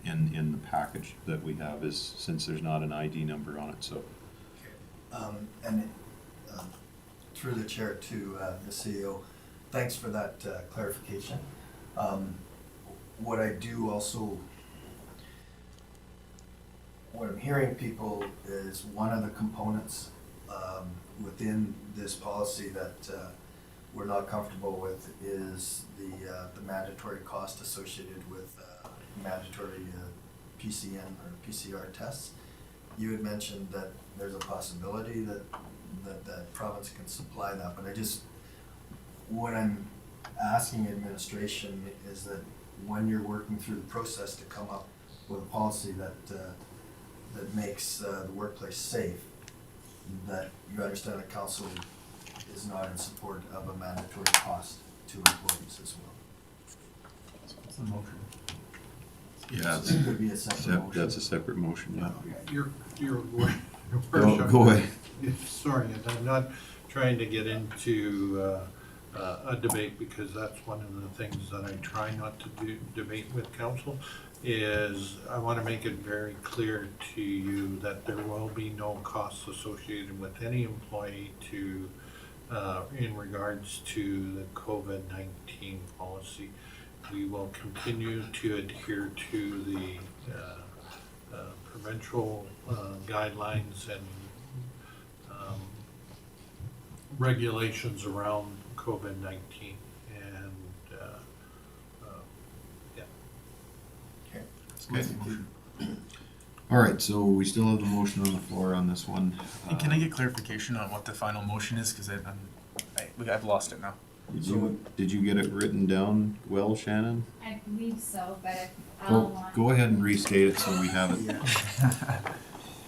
in the package that we have is, since there's not an ID number on it, so. Through the chair to the CEO, thanks for that clarification. What I do also, what I'm hearing people is one of the components within this policy that we're not comfortable with is the mandatory cost associated with mandatory PCN or PCR tests. You had mentioned that there's a possibility that the province can supply that, but what I'm asking administration is that when you're working through the process to come up with a policy that makes the workplace safe, that you understand that council is not in support of a mandatory cost to employees as well. Yeah, So that could be a separate motion. that's a separate motion, yeah. Your Go, go away. Sorry, and I'm not trying to get into a debate, because that's one of the things that I try not to debate with council, is I want to make it very clear to you that there will be no costs associated with any employee to, in regards to the COVID-19 policy. We will continue to adhere to the provincial guidelines and regulations around COVID-19, and yeah. Okay. All right, so we still have the motion on the floor on this one. And can I get clarification on what the final motion is? Because I've lost it now. Did you get it written down well, Shannon? I believe so, but if Go ahead and restate it so we have it.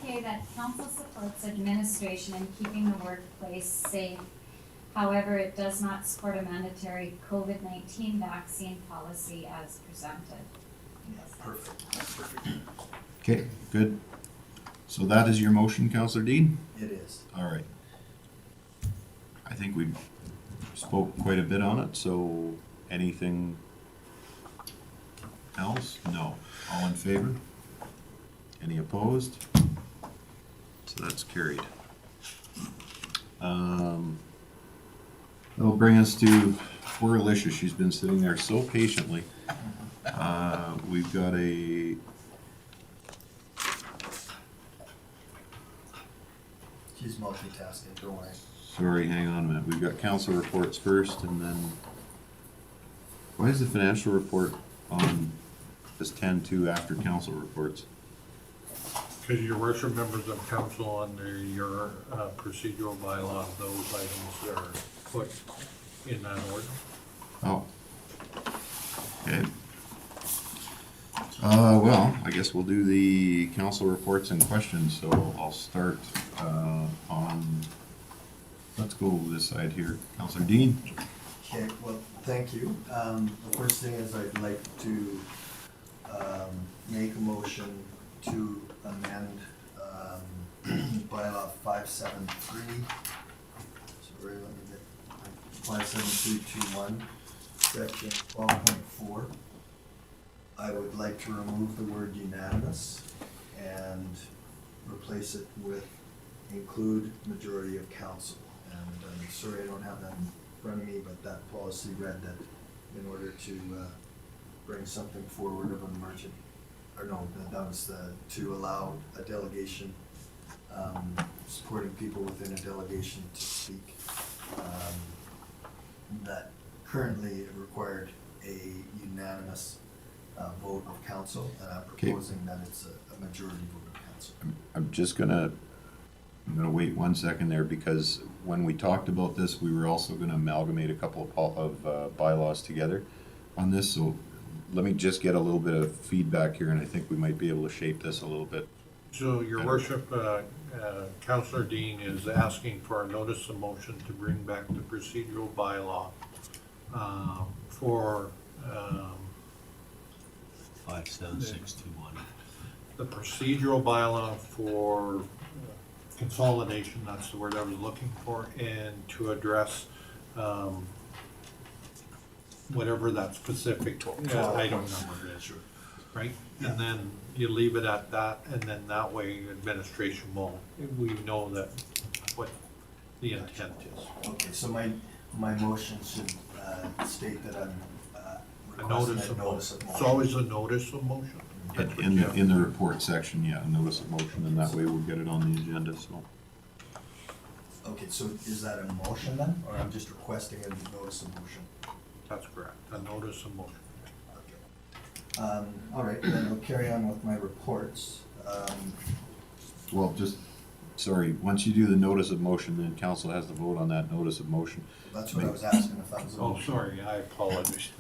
Okay, that council supports administration in keeping the workplace safe. However, it does not support a mandatory COVID-19 vaccine policy as presented. Perfect. Okay, good. So that is your motion, Councillor Dean? It is. All right. I think we spoke quite a bit on it, so anything else? No. All in favor? Any opposed? So that's carried. That'll bring us to poor Alicia. She's been sitting there so patiently. We've got a She's multitasking, don't worry. Sorry, hang on a minute. We've got council reports first, and then, why is the financial report on this 10-2 after council reports? Because your worship, members of council, under your procedural bylaw, those items are put in that order. Oh. Okay. Well, I guess we'll do the council reports and questions, so I'll start on, let's go this side here. Councillor Dean? Okay, well, thank you. The first thing is I'd like to make a motion to amend bylaw 573. Sorry, let me get 57321, section 12.4. I would like to remove the word unanimous and replace it with include majority of council. And I'm sorry I don't have that in front of me, but that policy read that in order to bring something forward of an emergent, or no, that was to allow a delegation, supporting people within a delegation to speak. That currently it required a unanimous vote of council, and I'm proposing that it's a majority vote of council. I'm gonna wait 1 second there, because when we talked about this, we were also gonna amalgamate a couple of bylaws together on this, so let me just get a little bit of feedback here, and I think we might be able to shape this a little bit. So your worship, Councillor Dean is asking for a notice of motion to bring back the procedural bylaw for 57621. the procedural bylaw for consolidation, that's the word I was looking for, and to address whatever that specific item number is, right? And then you leave it at that, and then that way administration will, we know that what the intent is. Okay, so my motion should state that I'm A requesting notice a of notice motion. of It's motion. always a notice of motion. That's what In you- the report section, yeah, a notice of motion, and that way we'll get it on the agenda, so. Okay, so is that a motion then, or I'm just requesting a notice of motion? That's correct, a notice of motion. Okay. All right, then I'll carry on with my reports. Well, just, sorry, once you do the notice of motion, then council has to vote on that notice of motion. That's what I was asking, if that was a Oh, motion. sorry, I apologize.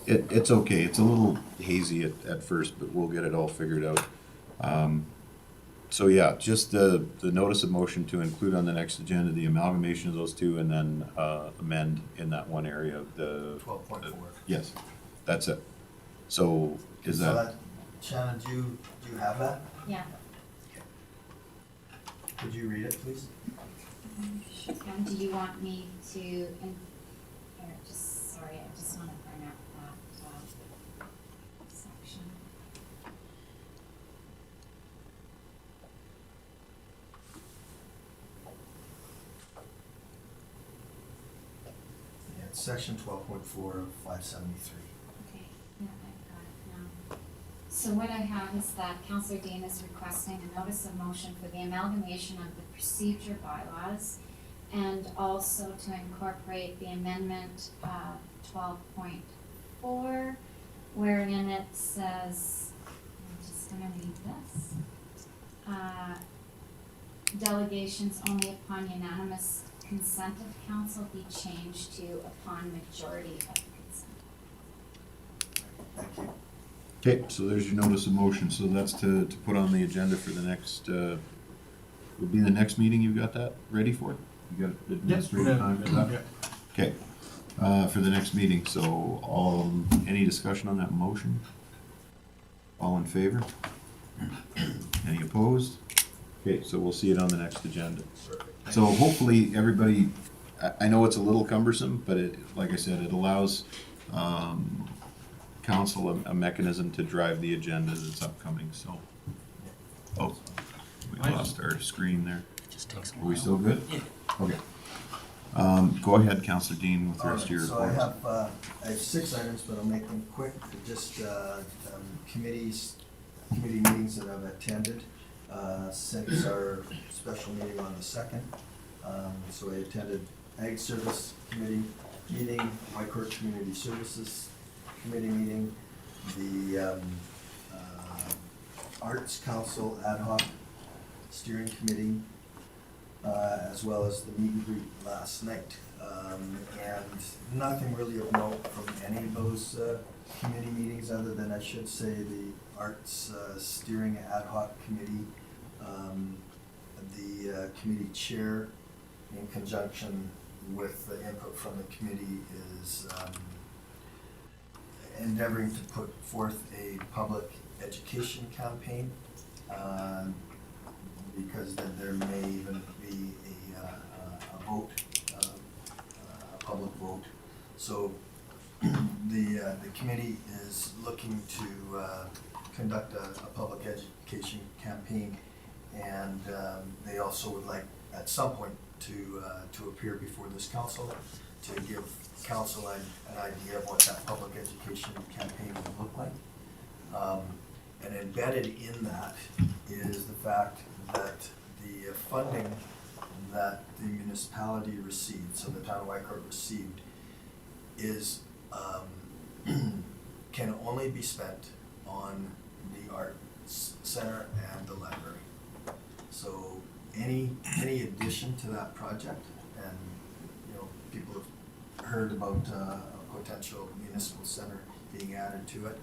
It's okay, it's a little hazy at first, but we'll get it all figured out. So yeah, just the notice of motion to include on the next agenda, the amalgamation of those two, and then amend in that one area of the. 12.4. Yes, that's it. So is that, Shannon, do you have that? Yeah. Could you read it, please? And do you want me to, here, sorry, I just want to bring up that, section. Yeah, it's section 12.4 of 573. Okay, yeah, I've got it now. So what I have is that Councillor Dean is requesting a notice of motion for the amalgamation of the procedure bylaws and also to incorporate the amendment 12.4, wherein it says, I'm just gonna read this. Delegations only upon unanimous consent of council be changed to upon majority of consent. Thank you. Okay, so there's your notice of motion, so that's to put on the agenda for the next, would be the next meeting, you got that ready for it? You got administrative time for that? Okay, for the next meeting, so any discussion on that motion? All in favor? Any opposed? Okay, so we'll see it on the next agenda. So hopefully, everybody, I know it's a little cumbersome, but it, like I said, it allows, council a mechanism to drive the agenda that's upcoming, so. Oh, we lost our screen there. Are we still good? Yeah. Okay. Go ahead, Councillor Dean, with the rest of your So reports. I have 6 items, but I'll make them quick. Just committee meetings that I've attended since our special meeting on the 2nd. So I attended Ag Service Committee meeting, Whitecourt Community Services Committee meeting, the Arts Council Ad Hoc Steering Committee, as well as the meet and greet last night. And nothing really of note from any of those committee meetings, other than I should say the Arts Steering Ad Hoc Committee, the committee chair, in conjunction with the input from the committee, is endeavoring to put forth a public education campaign, because then there may even be a vote, a public vote. So the committee is looking to conduct a public education campaign, and they also would like at some point to appear before this council to give council an idea of what that public education campaign would look like. And embedded in that is the fact that the funding that the municipality received, so the town of Whitecourt received, is can only be spent on the arts center and the library. So any addition to that project, and people have heard about a potential municipal center being added to it.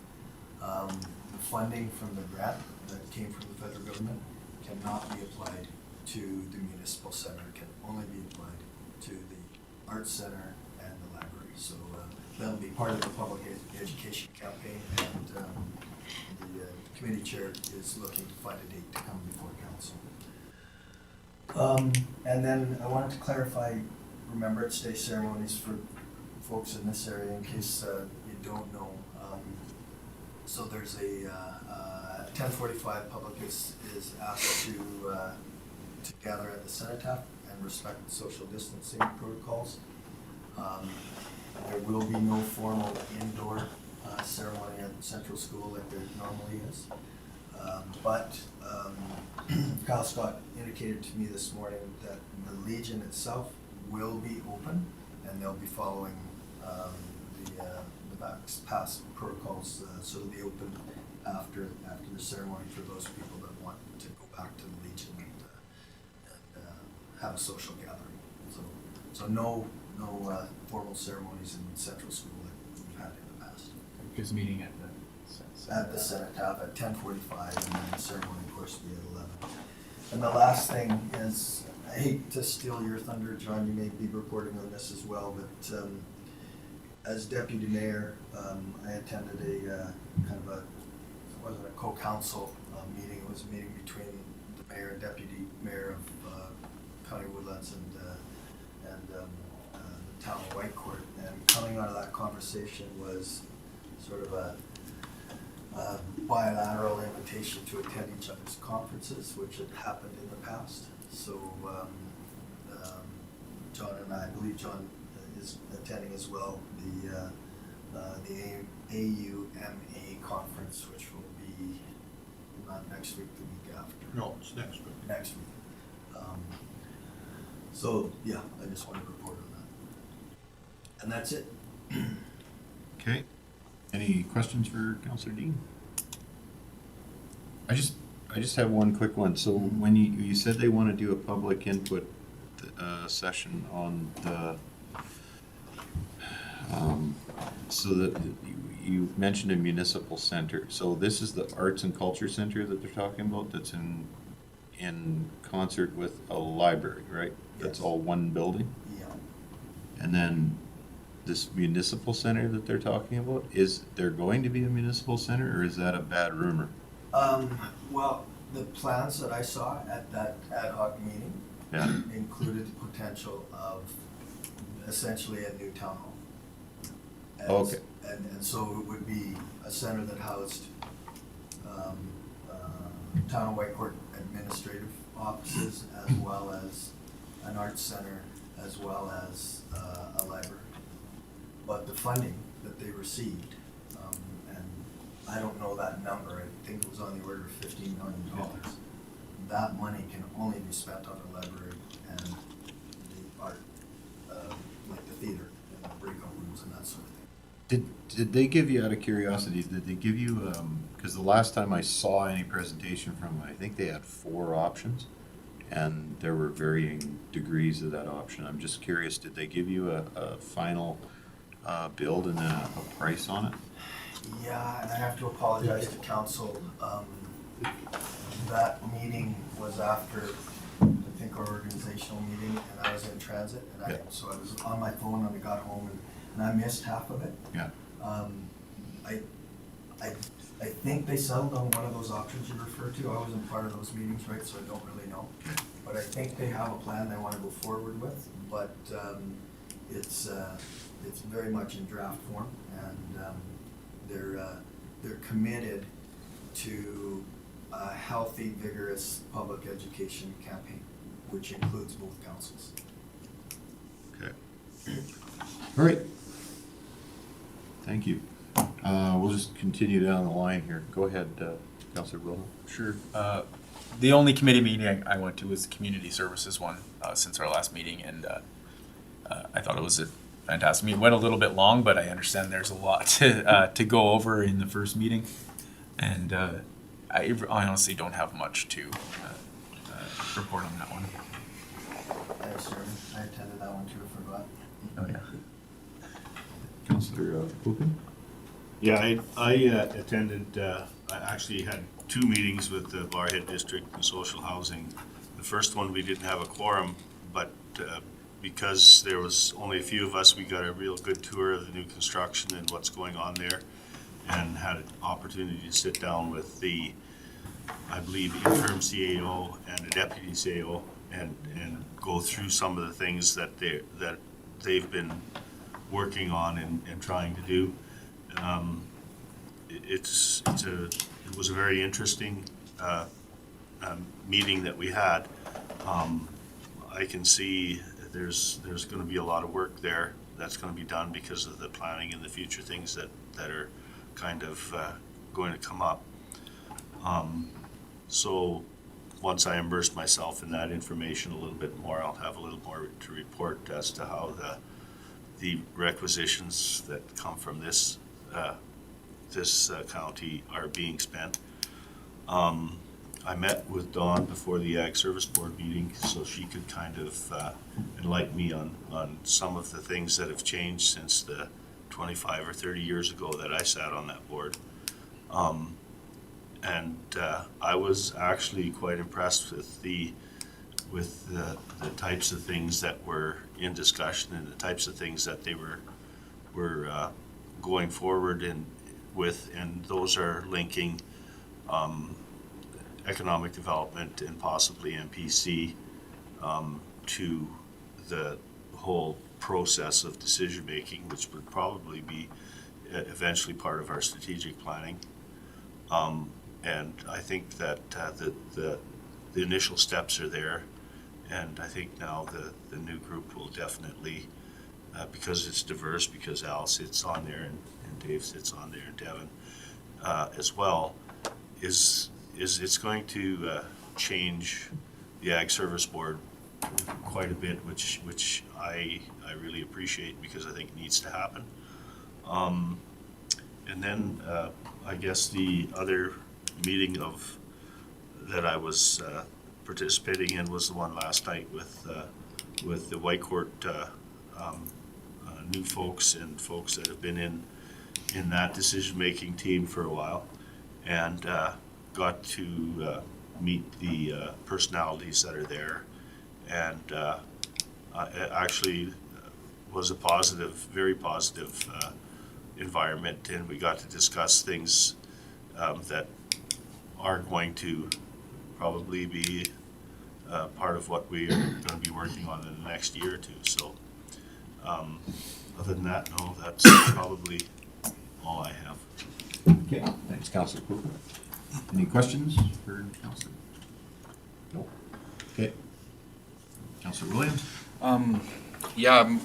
The funding from the grant that came from the federal government cannot be applied to the municipal center. It can only be applied to the arts center and the library. So that'll be part of the public education campaign, and the committee chair is looking to find a date to come before council. And then I wanted to clarify Remembrance Day ceremonies for folks in this area, in case you don't know. So there's a 10:45 public is asked to gather at the cenotaph and respect the social distancing protocols. There will be no formal indoor ceremony at Central School like there normally is. But Kyle Scott indicated to me this morning that the Legion itself will be open, and they'll be following the past protocols, so it'll be open after the ceremony for those people that want to go back to the Legion and have a social gathering. So no formal ceremonies in Central School like we've had in the past. Just meeting at At the cenotaph at 10:45, and then the ceremony, of course, will be at 11. And the last thing is, I hate to steal your thunder, John, you may be reporting on this as well, but as deputy mayor, I attended a kind of a wasn't a co-council meeting, it was a meeting between the mayor and deputy mayor of County Woodlands and the town of Whitecourt. And coming out of that conversation was sort of a bilateral invitation to attend each other's conferences, which had happened in the past. So John and I believe John is attending as well, the AUMA conference, which will be not next week, the week after. No, it's next week. Next week. So, yeah, I just wanted to report on that. And that's it. Okay. Any questions for Councillor Dean? I just have one quick one. So when you said they want to do a public input session on the, so that you mentioned a municipal center. So this is the Arts and Culture Center that they're talking about that's in concert with a library, right? That's Yes. all one building? Yeah. And then this municipal center that they're talking about, is there going to be a municipal center, or is that a bad rumor? Well, the plans that I saw at that ad hoc meeting Yeah, included the potential of essentially a new town hall. And- Okay. And so it would be a center that housed town of Whitecourt administrative offices, as well as an arts center, as well as a library. But the funding that they received, and I don't know that number, I think it was on the order of $15 million. That money can only be spent on the library and the art, like the theater and the breakout rooms and that sort of thing. did they give you, out of curiosity, did they give you, because the last time I saw any presentation from them, I think they had 4 options, and there were varying degrees of that option. I'm just curious, did they give you a final build and a price on it? Yeah, and I have to apologize to council. That meeting was after, I think, our organizational meeting, and I was in transit, and Yeah. so I was on my phone when I got home, and I missed half of it. Yeah. I think they settled on one of those options you referred to. I wasn't part of those meetings, right, so I don't really know. But I think they have a plan they want to go forward with, but it's very much in draft form, and they're committed to a healthy, vigorous public education campaign, which includes both councils. Okay. All right. Thank you. We'll just continue down the line here. Go ahead, Councillor Wilhelm. Sure. The only committee meeting I went to was the community services one since our last meeting, and I thought it was a fantastic meeting. It went a little bit long, but I understand there's a lot to go over in the first meeting, and I honestly don't have much to report on that one. Thanks, Chairman. I attended that one too, I forgot. Oh yeah. Councillor Pukin? Yeah, I attended, I actually had 2 meetings with the Barhead District and Social Housing. The first one, we didn't have a quorum, but because there was only a few of us, we got a real good tour of the new construction and what's going on there, and had an opportunity to sit down with the, I believe, interim CAO and the deputy CAO, and go through some of the things that they've been working on and trying to do. It was a very interesting meeting that we had. I can see there's going to be a lot of work there that's going to be done because of the planning and the future things that are kind of going to come up. So once I immerse myself in that information a little bit more, I'll have a little more to report as to how the requisitions that come from this county are being spent. I met with Dawn before the Ag Service Board meeting, so she could kind of enlighten me on some of the things that have changed since the 25 or 30 years ago that I sat on that board. And I was actually quite impressed with the types of things that were in discussion and the types of things that they were going forward with, and those are linking economic development and possibly MPC to the whole process of decision-making, which would probably be eventually part of our strategic planning. And I think that the initial steps are there, and I think now the new group will definitely, because it's diverse, because Al sits on there and Dave sits on there and Devin as well, is it's going to change the Ag Service Board quite a bit, which I really appreciate, because I think it needs to happen. And then I guess the other meeting that I was participating in was the one last night with the White Court new folks and folks that have been in that decision-making team for a while, and got to meet the personalities that are there, and it actually was a positive, very positive environment, and we got to discuss things that are going to probably be part of what we are going to be working on in the next year or two. So other than that, no, that's probably all I have. Okay, thanks, Councillor Cooper. Any questions for Councillor? No. Okay. Councillor Williams? Yeah,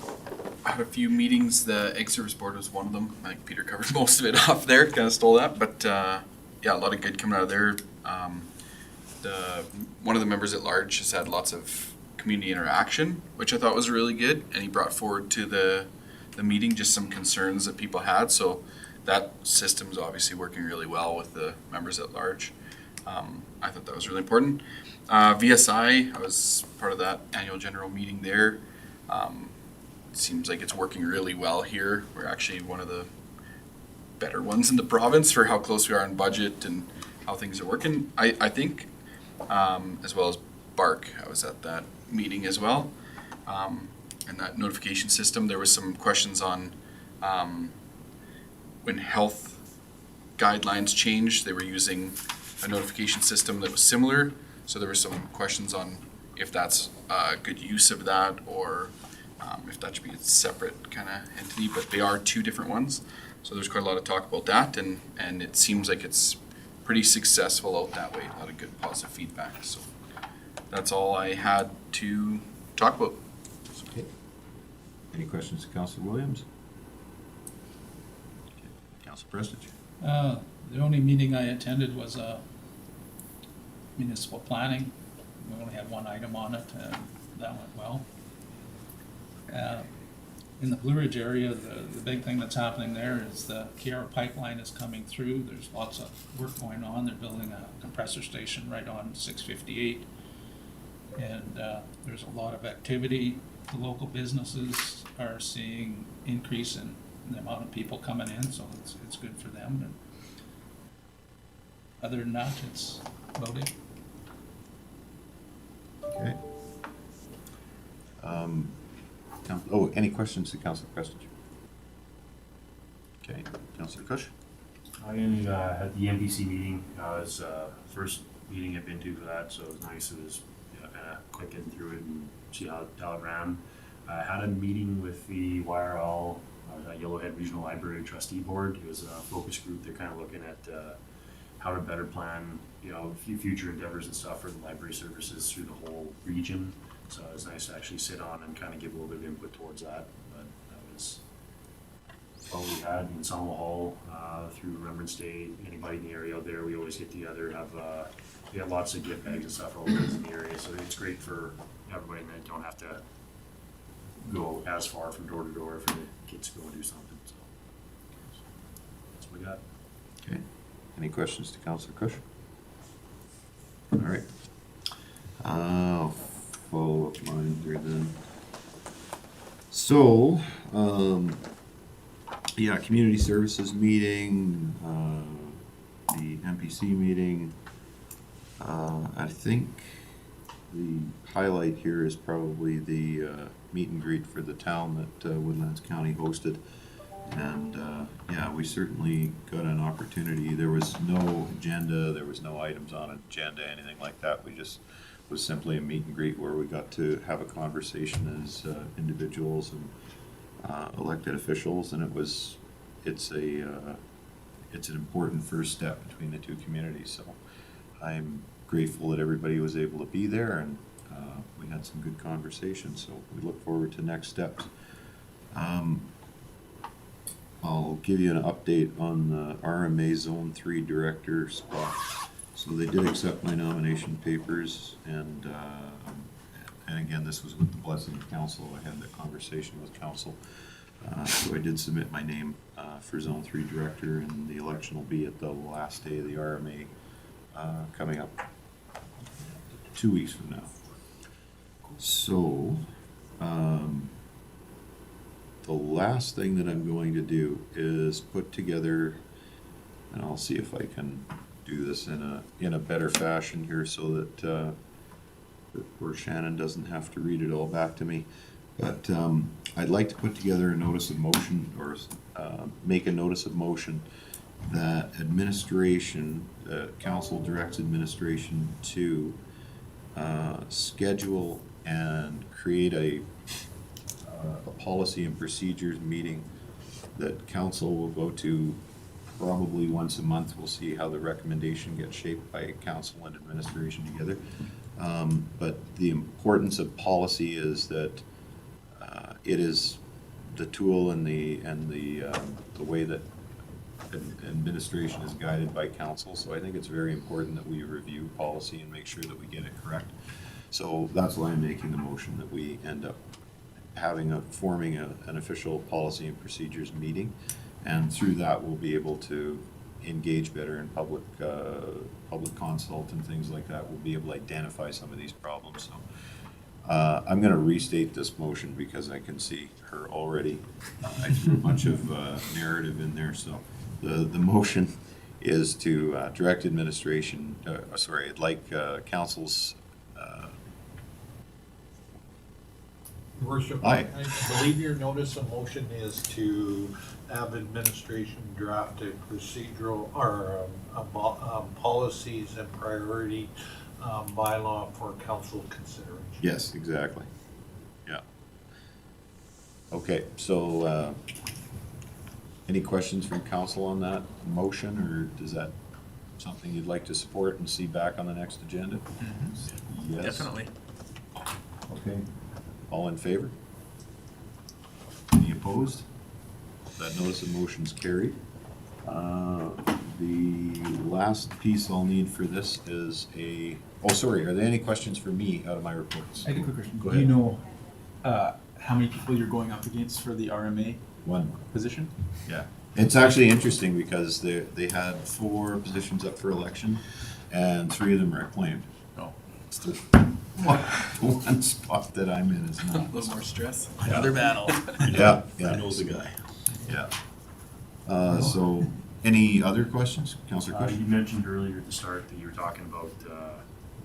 I had a few meetings. The Ag Service Board was one of them. I think Peter covered most of it off there, kind of stole that. But yeah, a lot of good coming out of there. One of the members at large has had lots of community interaction, which I thought was really good. And he brought forward to the meeting just some concerns that people had. So that system's obviously working really well with the members at large. I thought that was really important. VSI, I was part of that annual general meeting there. Seems like it's working really well here. We're actually one of the better ones in the province for how close we are in budget and how things are working. I think, as well as BARC, I was at that meeting as well. And that notification system, there was some questions on when health guidelines changed, they were using a notification system that was similar. So there were some questions on if that's a good use of that, or if that should be a separate kind of entity, but they are two different ones. So there's quite a lot of talk about that, and it seems like it's pretty successful out that way. A lot of good positive feedback. So that's all I had to talk about. Okay. Any questions to Councillor Williams? Okay. Councillor Prestidge? The only meeting I attended was municipal planning. We only had one item on it, and that went well. In the Blue Ridge area, the big thing that's happening there is the Kiara pipeline is coming through. There's lots of work going on. They're building a compressor station right on 658. And there's a lot of activity. The local businesses are seeing increase in the amount of people coming in, so it's good for them. And other than that, it's about it. Okay. Any questions to Councillor Prestidge? Okay, Councillor Cush? I had the MPC meeting. It was first meeting I've been to for that, so it was nice. It was kind of quick getting through it and see how it ran. I had a meeting with the YRL Yellowhead Regional Library Trustee Board. It was a focus group. They're kind of looking at how to better plan, future endeavors and stuff for the library services through the whole region. So it was nice to actually sit on and kind of give a little bit of input towards that. But that was all we had in Summer Hall through Remembrance Day. Anybody in the area out there, we always get together, we have lots of gift bags and stuff for all the kids in the area. So it's great for everybody that don't have to go as far from door to door for the kids to go and do something. So that's what we got. Okay. Any questions to Councillor Cush? All right. I'll follow up mine here then. So, yeah, community services meeting, the MPC meeting. I think the highlight here is probably the meet and greet for the town that Woodlands County hosted. And, yeah, we certainly got an opportunity. There was no agenda, there was no items on an agenda, anything like that. We just was simply a meet and greet where we got to have a conversation as individuals and elected officials, and it's an important first step between the two communities. So I'm grateful that everybody was able to be there, and we had some good conversations. So we look forward to next steps. I'll give you an update on the RMA Zone 3 Director spot. So they did accept my nomination papers, and again, this was with the blessing of council. I had that conversation with council. So I did submit my name for Zone 3 Director, and the election will be at the last day of the RMA coming up 2 weeks from now. So, the last thing that I'm going to do is put together, and I'll see if I can do this in a better fashion here so that poor Shannon doesn't have to read it all back to me. But I'd like to put together a notice of motion, or make a notice of motion that administration, council directs administration to schedule and create a policy and procedures meeting that council will go to probably once a month. We'll see how the recommendation gets shaped by council and administration together. But the importance of policy is that it is the tool and the way that administration is guided by council. So I think it's very important that we review policy and make sure that we get it correct. So that's why I'm making the motion that we end up forming an official policy and procedures meeting, and through that we'll be able to engage better in public consult and things like that. We'll be able to identify some of these problems. So I'm going to restate this motion because I can see her already. I threw a bunch of narrative in there. So the motion is to direct administration. I'd like council's. Worship, Aye. I believe your notice of motion is to have administration draft a procedural or policies and priority bylaw for council consideration. Yes, exactly. Yeah. Okay, so any questions from council on that motion, or is that something you'd like to support and see back on the next agenda? Yes. Definitely. Okay. All in favor? Any opposed? That notice of motion's carried. The last piece I'll need for this is are there any questions for me out of my reports? I have a quick question. Go Do you ahead. know how many people you're going up against for the RMA One. position? Yeah. It's actually interesting because they had 4 positions up for election, and 3 of them are acclaimed. Oh. It's the one spot that I'm in is A not. little more stress. Another battle. Yeah, I yeah, know the guy. yeah. So, any other questions? Councillor Cush? You mentioned earlier at the start that you were talking about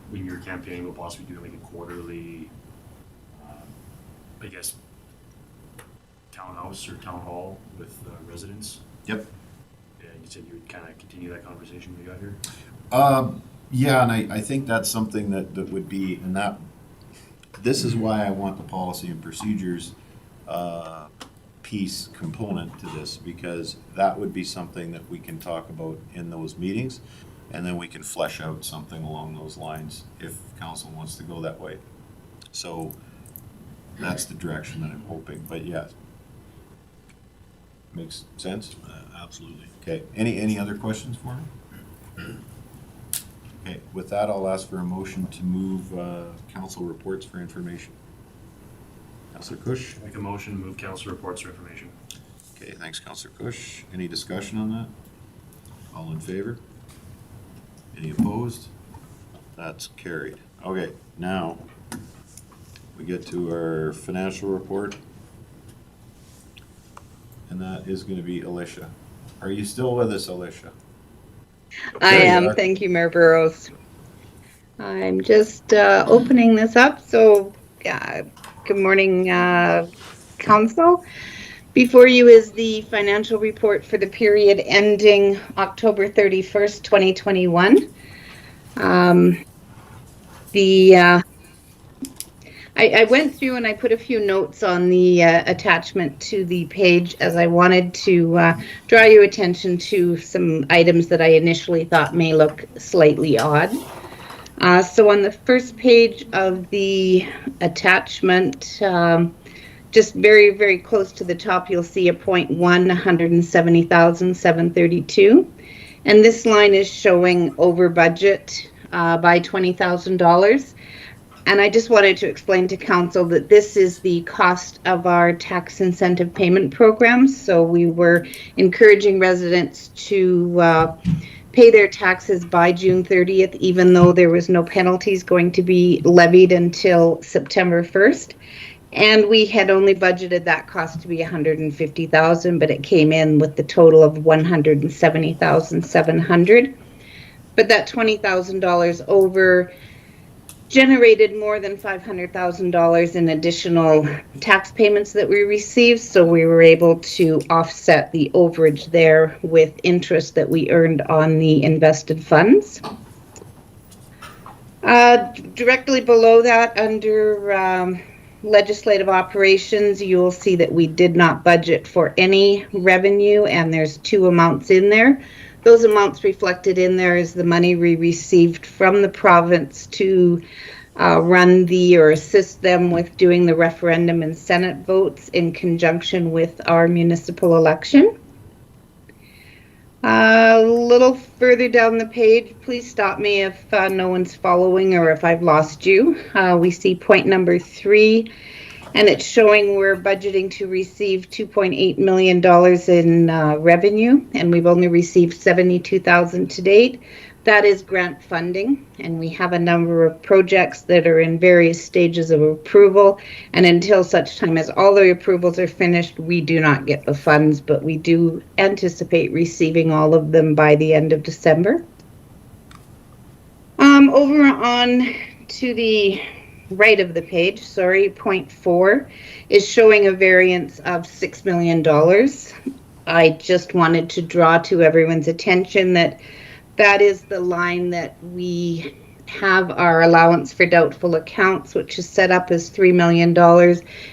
when you're campaigning, we'll possibly do like a quarterly, I guess, townhouse or town hall with residents. Yep. And you said you would kind of continue that conversation when you got here. Yeah, and I think that's something that would be, and this is why I want the policy and procedures piece component to this, because that would be something that we can talk about in those meetings, and then we can flesh out something along those lines if council wants to go that way. So that's the direction that I'm hoping, but yeah. Makes sense? Absolutely. Okay, any other questions for me? Okay, with that, I'll ask for a motion to move council reports for information. Councillor Cush? Make a motion, move council reports for information. Okay, thanks, Councillor Cush. Any discussion on that? All in favor? Any opposed? That's carried. Okay, now we get to our financial report. And that is going to be Alicia. Are you still with us, Alicia? I There you am. are. Thank you, Mayor Burrows. I'm just opening this up. So, good morning, Council. Before you is the financial report for the period ending October 31st, 2021. I went through and I put a few notes on the attachment to the page, as I wanted to draw your attention to some items that I initially thought may look slightly odd. So on the first page of the attachment, just very, very close to the top, you'll see a .1, 170,732. And this line is showing over budget by $20,000. And I just wanted to explain to council that this is the cost of our tax incentive payment programs. So we were encouraging residents to pay their taxes by June 30th, even though there was no penalties going to be levied until September 1st. And we had only budgeted that cost to be $150,000, but it came in with the total of $170,700. But that $20,000 over generated more than $500,000 in additional tax payments that we received, so we were able to offset the overage there with interest that we earned on the invested funds. Directly below that, under legislative operations, you will see that we did not budget for any revenue, and there's two amounts in there. Those amounts reflected in there is the money we received from the province to run or assist them with doing the referendum and Senate votes in conjunction with our municipal election. A little further down the page, please stop me if no one's following or if I've lost you. We see point number 3, and it's showing we're budgeting to receive $2.8 million in revenue, and we've only received $72,000 to date. That is grant funding, and we have a number of projects that are in various stages of approval, and until such time as all the approvals are finished, we do not get the funds, but we do anticipate receiving all of them by the end of December. Over on to the right of the page, point 4, is showing a variance of $6 million. I just wanted to draw to everyone's attention that that is the line that we have our allowance for doubtful accounts, which is set up as $3 million.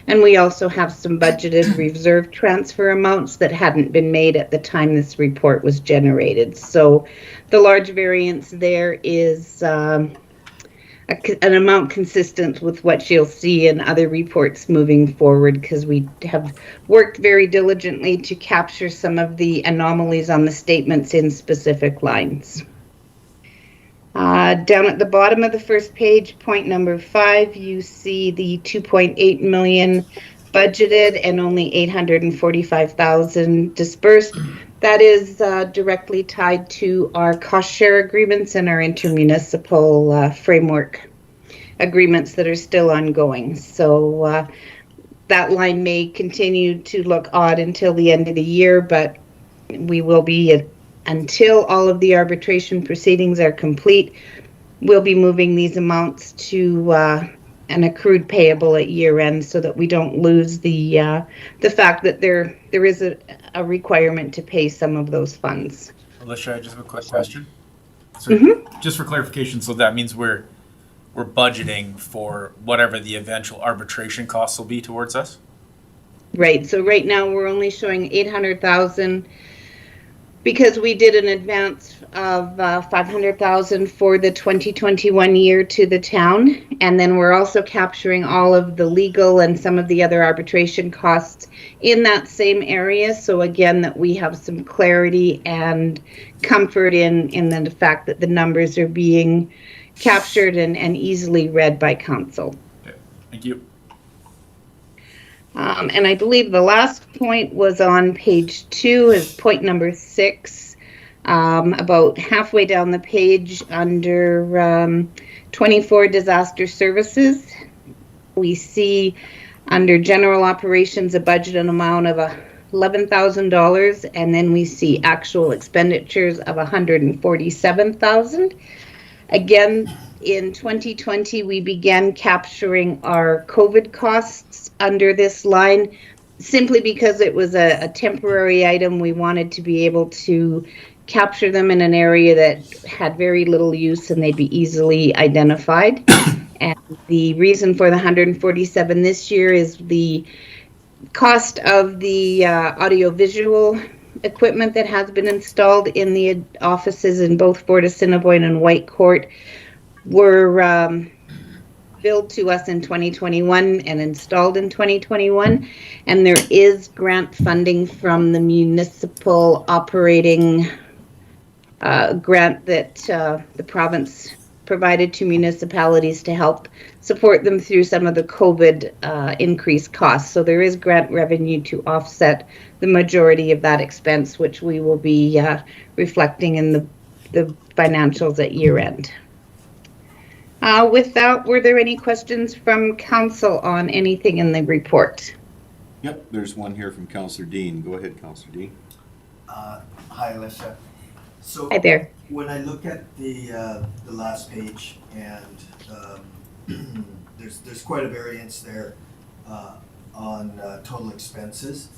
And we also have some budgeted reserve transfer amounts that hadn't been made at the time this report was generated. So the large variance there is an amount consistent with what you'll see in other reports moving forward, because we have worked very diligently to capture some of the anomalies on the statements in specific lines. Down at the bottom of the first page, point number 5, you see the $2.8 million budgeted and only $845,000 dispersed. That is directly tied to our cost share agreements and our intermunicipal framework agreements that are still ongoing. So that line may continue to look odd until the end of the year, but we will be, until all of the arbitration proceedings are complete, we'll be moving these amounts to an accrued payable at year end, so that we don't lose the fact that there is a requirement to pay some of those funds. Alicia, I just have a quick question. So just for clarification, so that means we're budgeting for whatever the eventual arbitration costs will be towards us? Right. So right now we're only showing $800,000 because we did an advance of $500,000 for the 2021 year to the town, and then we're also capturing all of the legal and some of the other arbitration costs in that same area. So again, that we have some clarity and comfort in the fact that the numbers are being captured and easily read by council. Okay. Thank you. And I believe the last point was on page 2, is point number 6. About halfway down the page under 24 disaster services, we see under general operations a budgeted amount of $11,000, and then we see actual expenditures of $147,000. Again, in 2020, we began capturing our COVID costs under this line. simply because it was a temporary item, we wanted to be able to capture them in an area that had very little use and they'd be easily identified. And the reason for the 147 this year is the cost of the audiovisual equipment that has been installed in the offices in both Fort Assiniboine and White Court were billed to us in 2021 and installed in 2021. And there is grant funding from the municipal operating grant that the province provided to municipalities to help support them through some of the COVID increased costs. So there is grant revenue to offset the majority of that expense, which we will be reflecting in the financials at year end. With that, were there any questions from council on anything in the report? Yep, there's one here from Councillor Dean. Go ahead, Councillor Dean. Hi, Alicia. So Hi there. when I look at the last page, and there's quite a variance there on total expenses,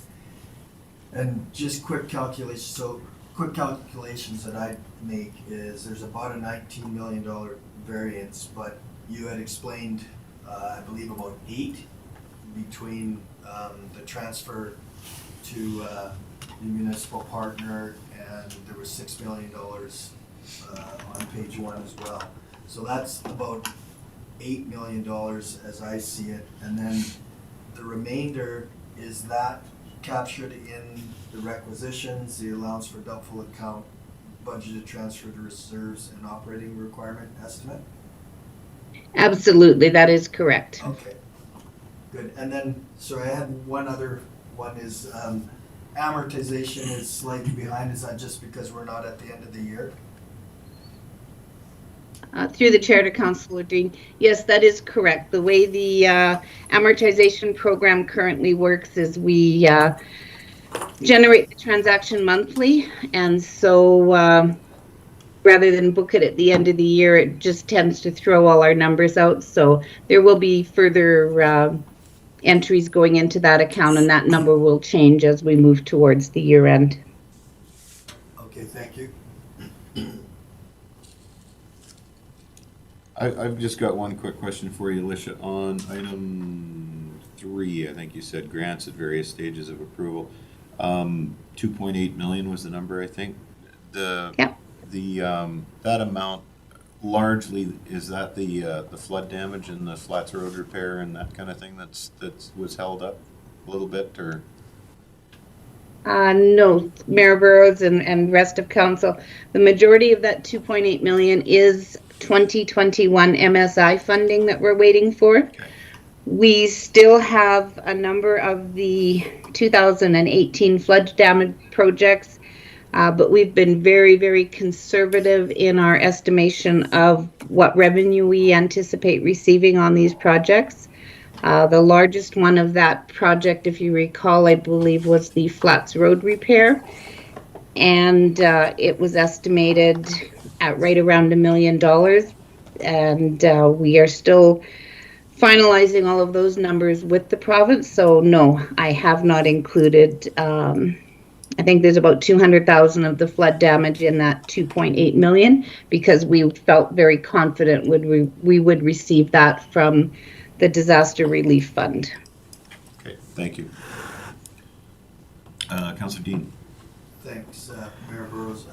and just quick calculations. So quick calculations that I make is there's about a $19 million variance, but you had explained, I believe, about 8 between the transfer to the municipal partner, and there was $6 million on page 1 as well. So that's about $8 million as I see it, and then the remainder, is that captured in the requisitions, the allowance for doubtful account, budgeted transfer to reserves, and operating requirement estimate? Absolutely, that is correct. Okay, good. And then, sorry, I had one other one is amortization is slightly behind. Is that just because we're not at the end of the year? Through the chair to Councillor Dean, yes, that is correct. The way the amortization program currently works is we generate the transaction monthly, and so rather than book it at the end of the year, it just tends to throw all our numbers out. So there will be further entries going into that account, and that number will change as we move towards the year end. Okay, thank you. I've just got one quick question for you, Alicia. On item 3, I think you said grants at various stages of approval. 2.8 million was the number, I think. Yep. That amount largely, is that the flood damage and the flats road repair and that kind of thing that was held up a little bit, or? No, Mayor Burrows and rest of council. The majority of that 2.8 million is 2021 MSI funding that we're waiting for. Okay. We still have a number of the 2018 flood damage projects, but we've been very, very conservative in our estimation of what revenue we anticipate receiving on these projects. The largest one of that project, if you recall, I believe was the Flats Road repair. And it was estimated at right around $1 million. And we are still finalizing all of those numbers with the province. So no, I have not included, I think there's about 200,000 of the flood damage in that 2.8 million, because we felt very confident we would receive that from the disaster relief fund. Okay, thank you. Councillor Dean. Thanks, Mayor Burrows.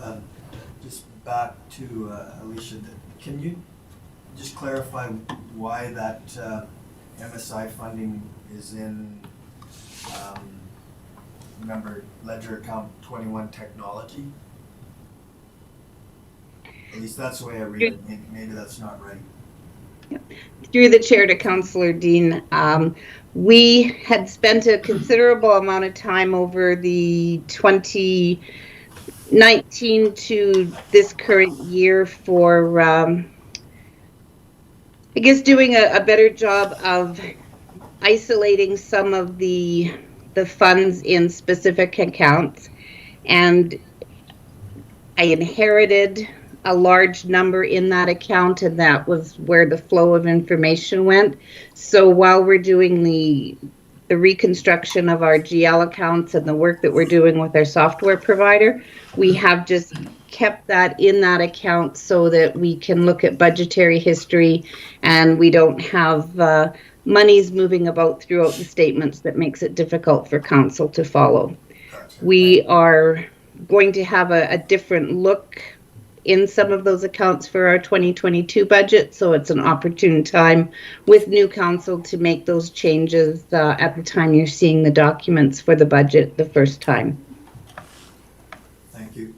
Just back to Alicia, can you just clarify why that MSI funding is in, remember, ledger account 21 technology? At least that's the way I read it. Maybe that's not right. Through the chair to Councillor Dean, we had spent a considerable amount of time over the 2019 to this current year for, I guess, doing a better job of isolating some of the funds in specific accounts. And I inherited a large number in that account, and that was where the flow of information went. So while we're doing the the reconstruction of our GL accounts and the work that we're doing with our software provider. We have just kept that in that account so that we can look at budgetary history and we don't have monies moving about throughout the statements that makes it difficult for council to follow. Gotcha. We are going to have a different look in some of those accounts for our 2022 budget, so it's an opportune time with new council to make those changes at the time you're seeing the documents for the budget the first time. Thank you.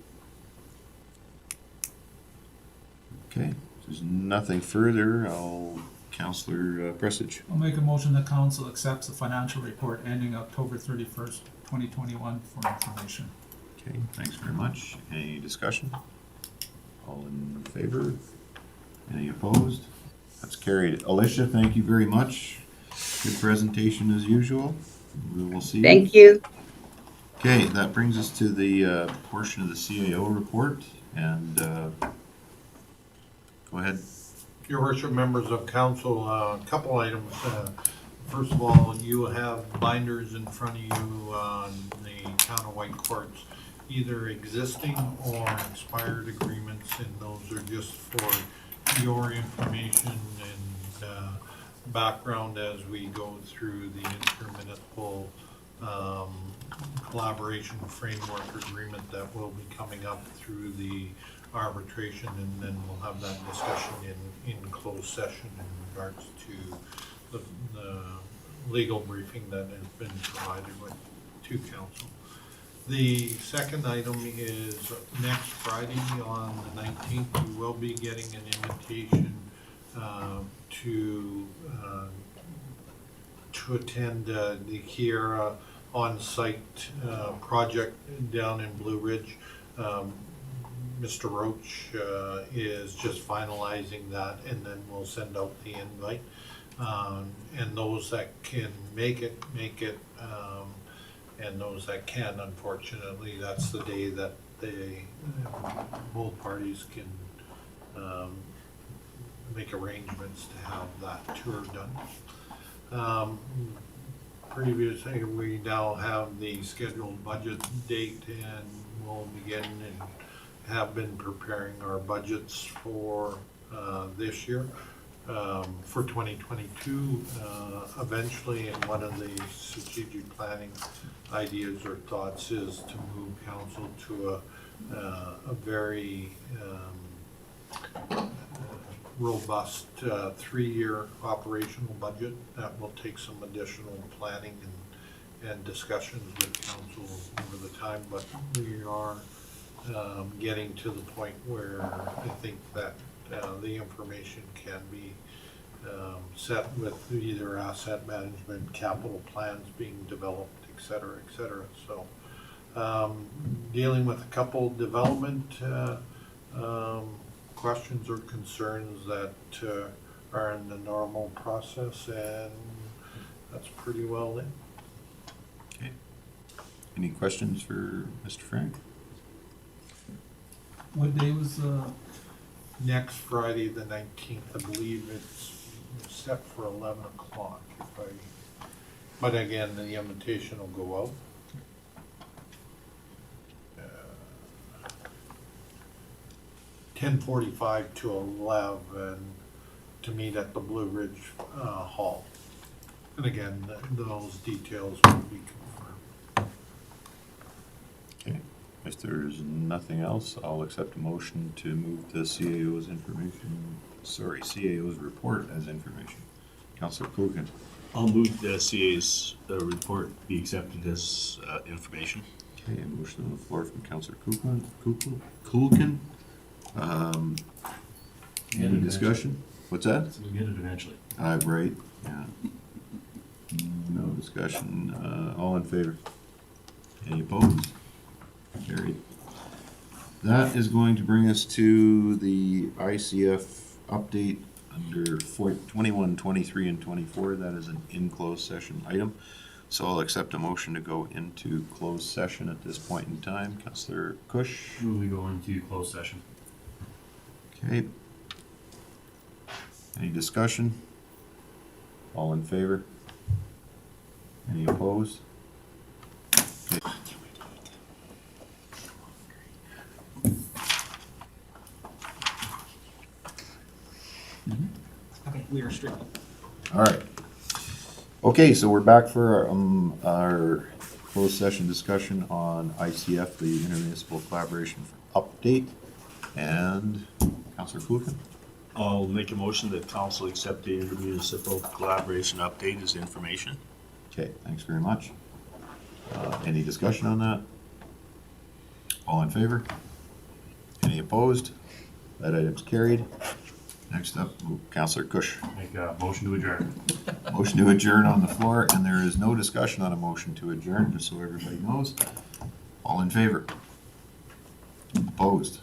Okay, if there's nothing further, Councillor Prestidge. I'll make a motion that council accepts the financial report ending October 31st, 2021 for information. Okay, thanks very much. Any discussion? All in favor? Any opposed? That's carried. Alicia, thank you very much. Good presentation as usual. We will see you. Thank you. Okay, that brings us to the portion of the CAO report, and go ahead. Your worship, members of council, a couple items. First of all, you have binders in front of you on the town of White Courts, either existing or expired agreements, and those are just for your information and background as we go through the intermunicipal collaboration framework agreement that will be coming up through the arbitration, and then we'll have that discussion in closed session in regards to the legal briefing that has been provided with to council. The second item is next Friday on the 19th, you will be getting an invitation to attend the Kiera on-site project down in Blue Ridge. Mr. Roach is just finalizing that, and then we'll send out the invite. And those that can make it, and those that can, unfortunately, that's the day that they, both parties can make arrangements to have that tour done. Previously, we now have the scheduled budget date, and we'll begin and have been preparing our budgets for this year. For 2022, eventually, and one of the strategic planning ideas or thoughts is to move council to a very robust 3-year operational budget that will take some additional planning and discussions with council over the time, but we are getting to the point where I think that the information can be set with either asset management, capital plans being developed, et cetera, et cetera. So dealing with a couple development questions or concerns that are in the normal process, and that's pretty well it. Okay. Any questions for Mr. Frank? What day was Next Friday, the 19th, I believe it's set for 11 o'clock. But again, the invitation will go out. 10:45 to 11 to meet at the Blue Ridge Hall. And again, those details will be confirmed. Okay. If there's nothing else, I'll accept a motion to move the CAO's report as information. Councillor Klugen. I'll move the CA's report be accepted as information. Okay, a motion on the floor from Councillor Kulkin. Any discussion? What's that? So we get it eventually. Right, yeah. No discussion. All in favor? Any opposed? Carried. That is going to bring us to the ICF update under 21, 23, and 24. That is an in-closed session item. So I'll accept a motion to go into closed session at this point in time. Councillor Kush. Move we go into closed session. Okay. Any discussion? All in favor? Any opposed? Okay, we are straight. All right. Okay, so we're back for our closed session discussion on ICF, the intermunicipal collaboration update. And Councillor Clukin? I'll make a motion that council accept the intermunicipal collaboration update as information. Okay, thanks very much. Any discussion on that? All in favor? Any opposed? That item's carried. Next up, Councillor Kush. Make a motion to adjourn. Motion to adjourn on the floor, and there is no discussion on a motion to adjourn, just so everybody knows. All in favor? Opposed?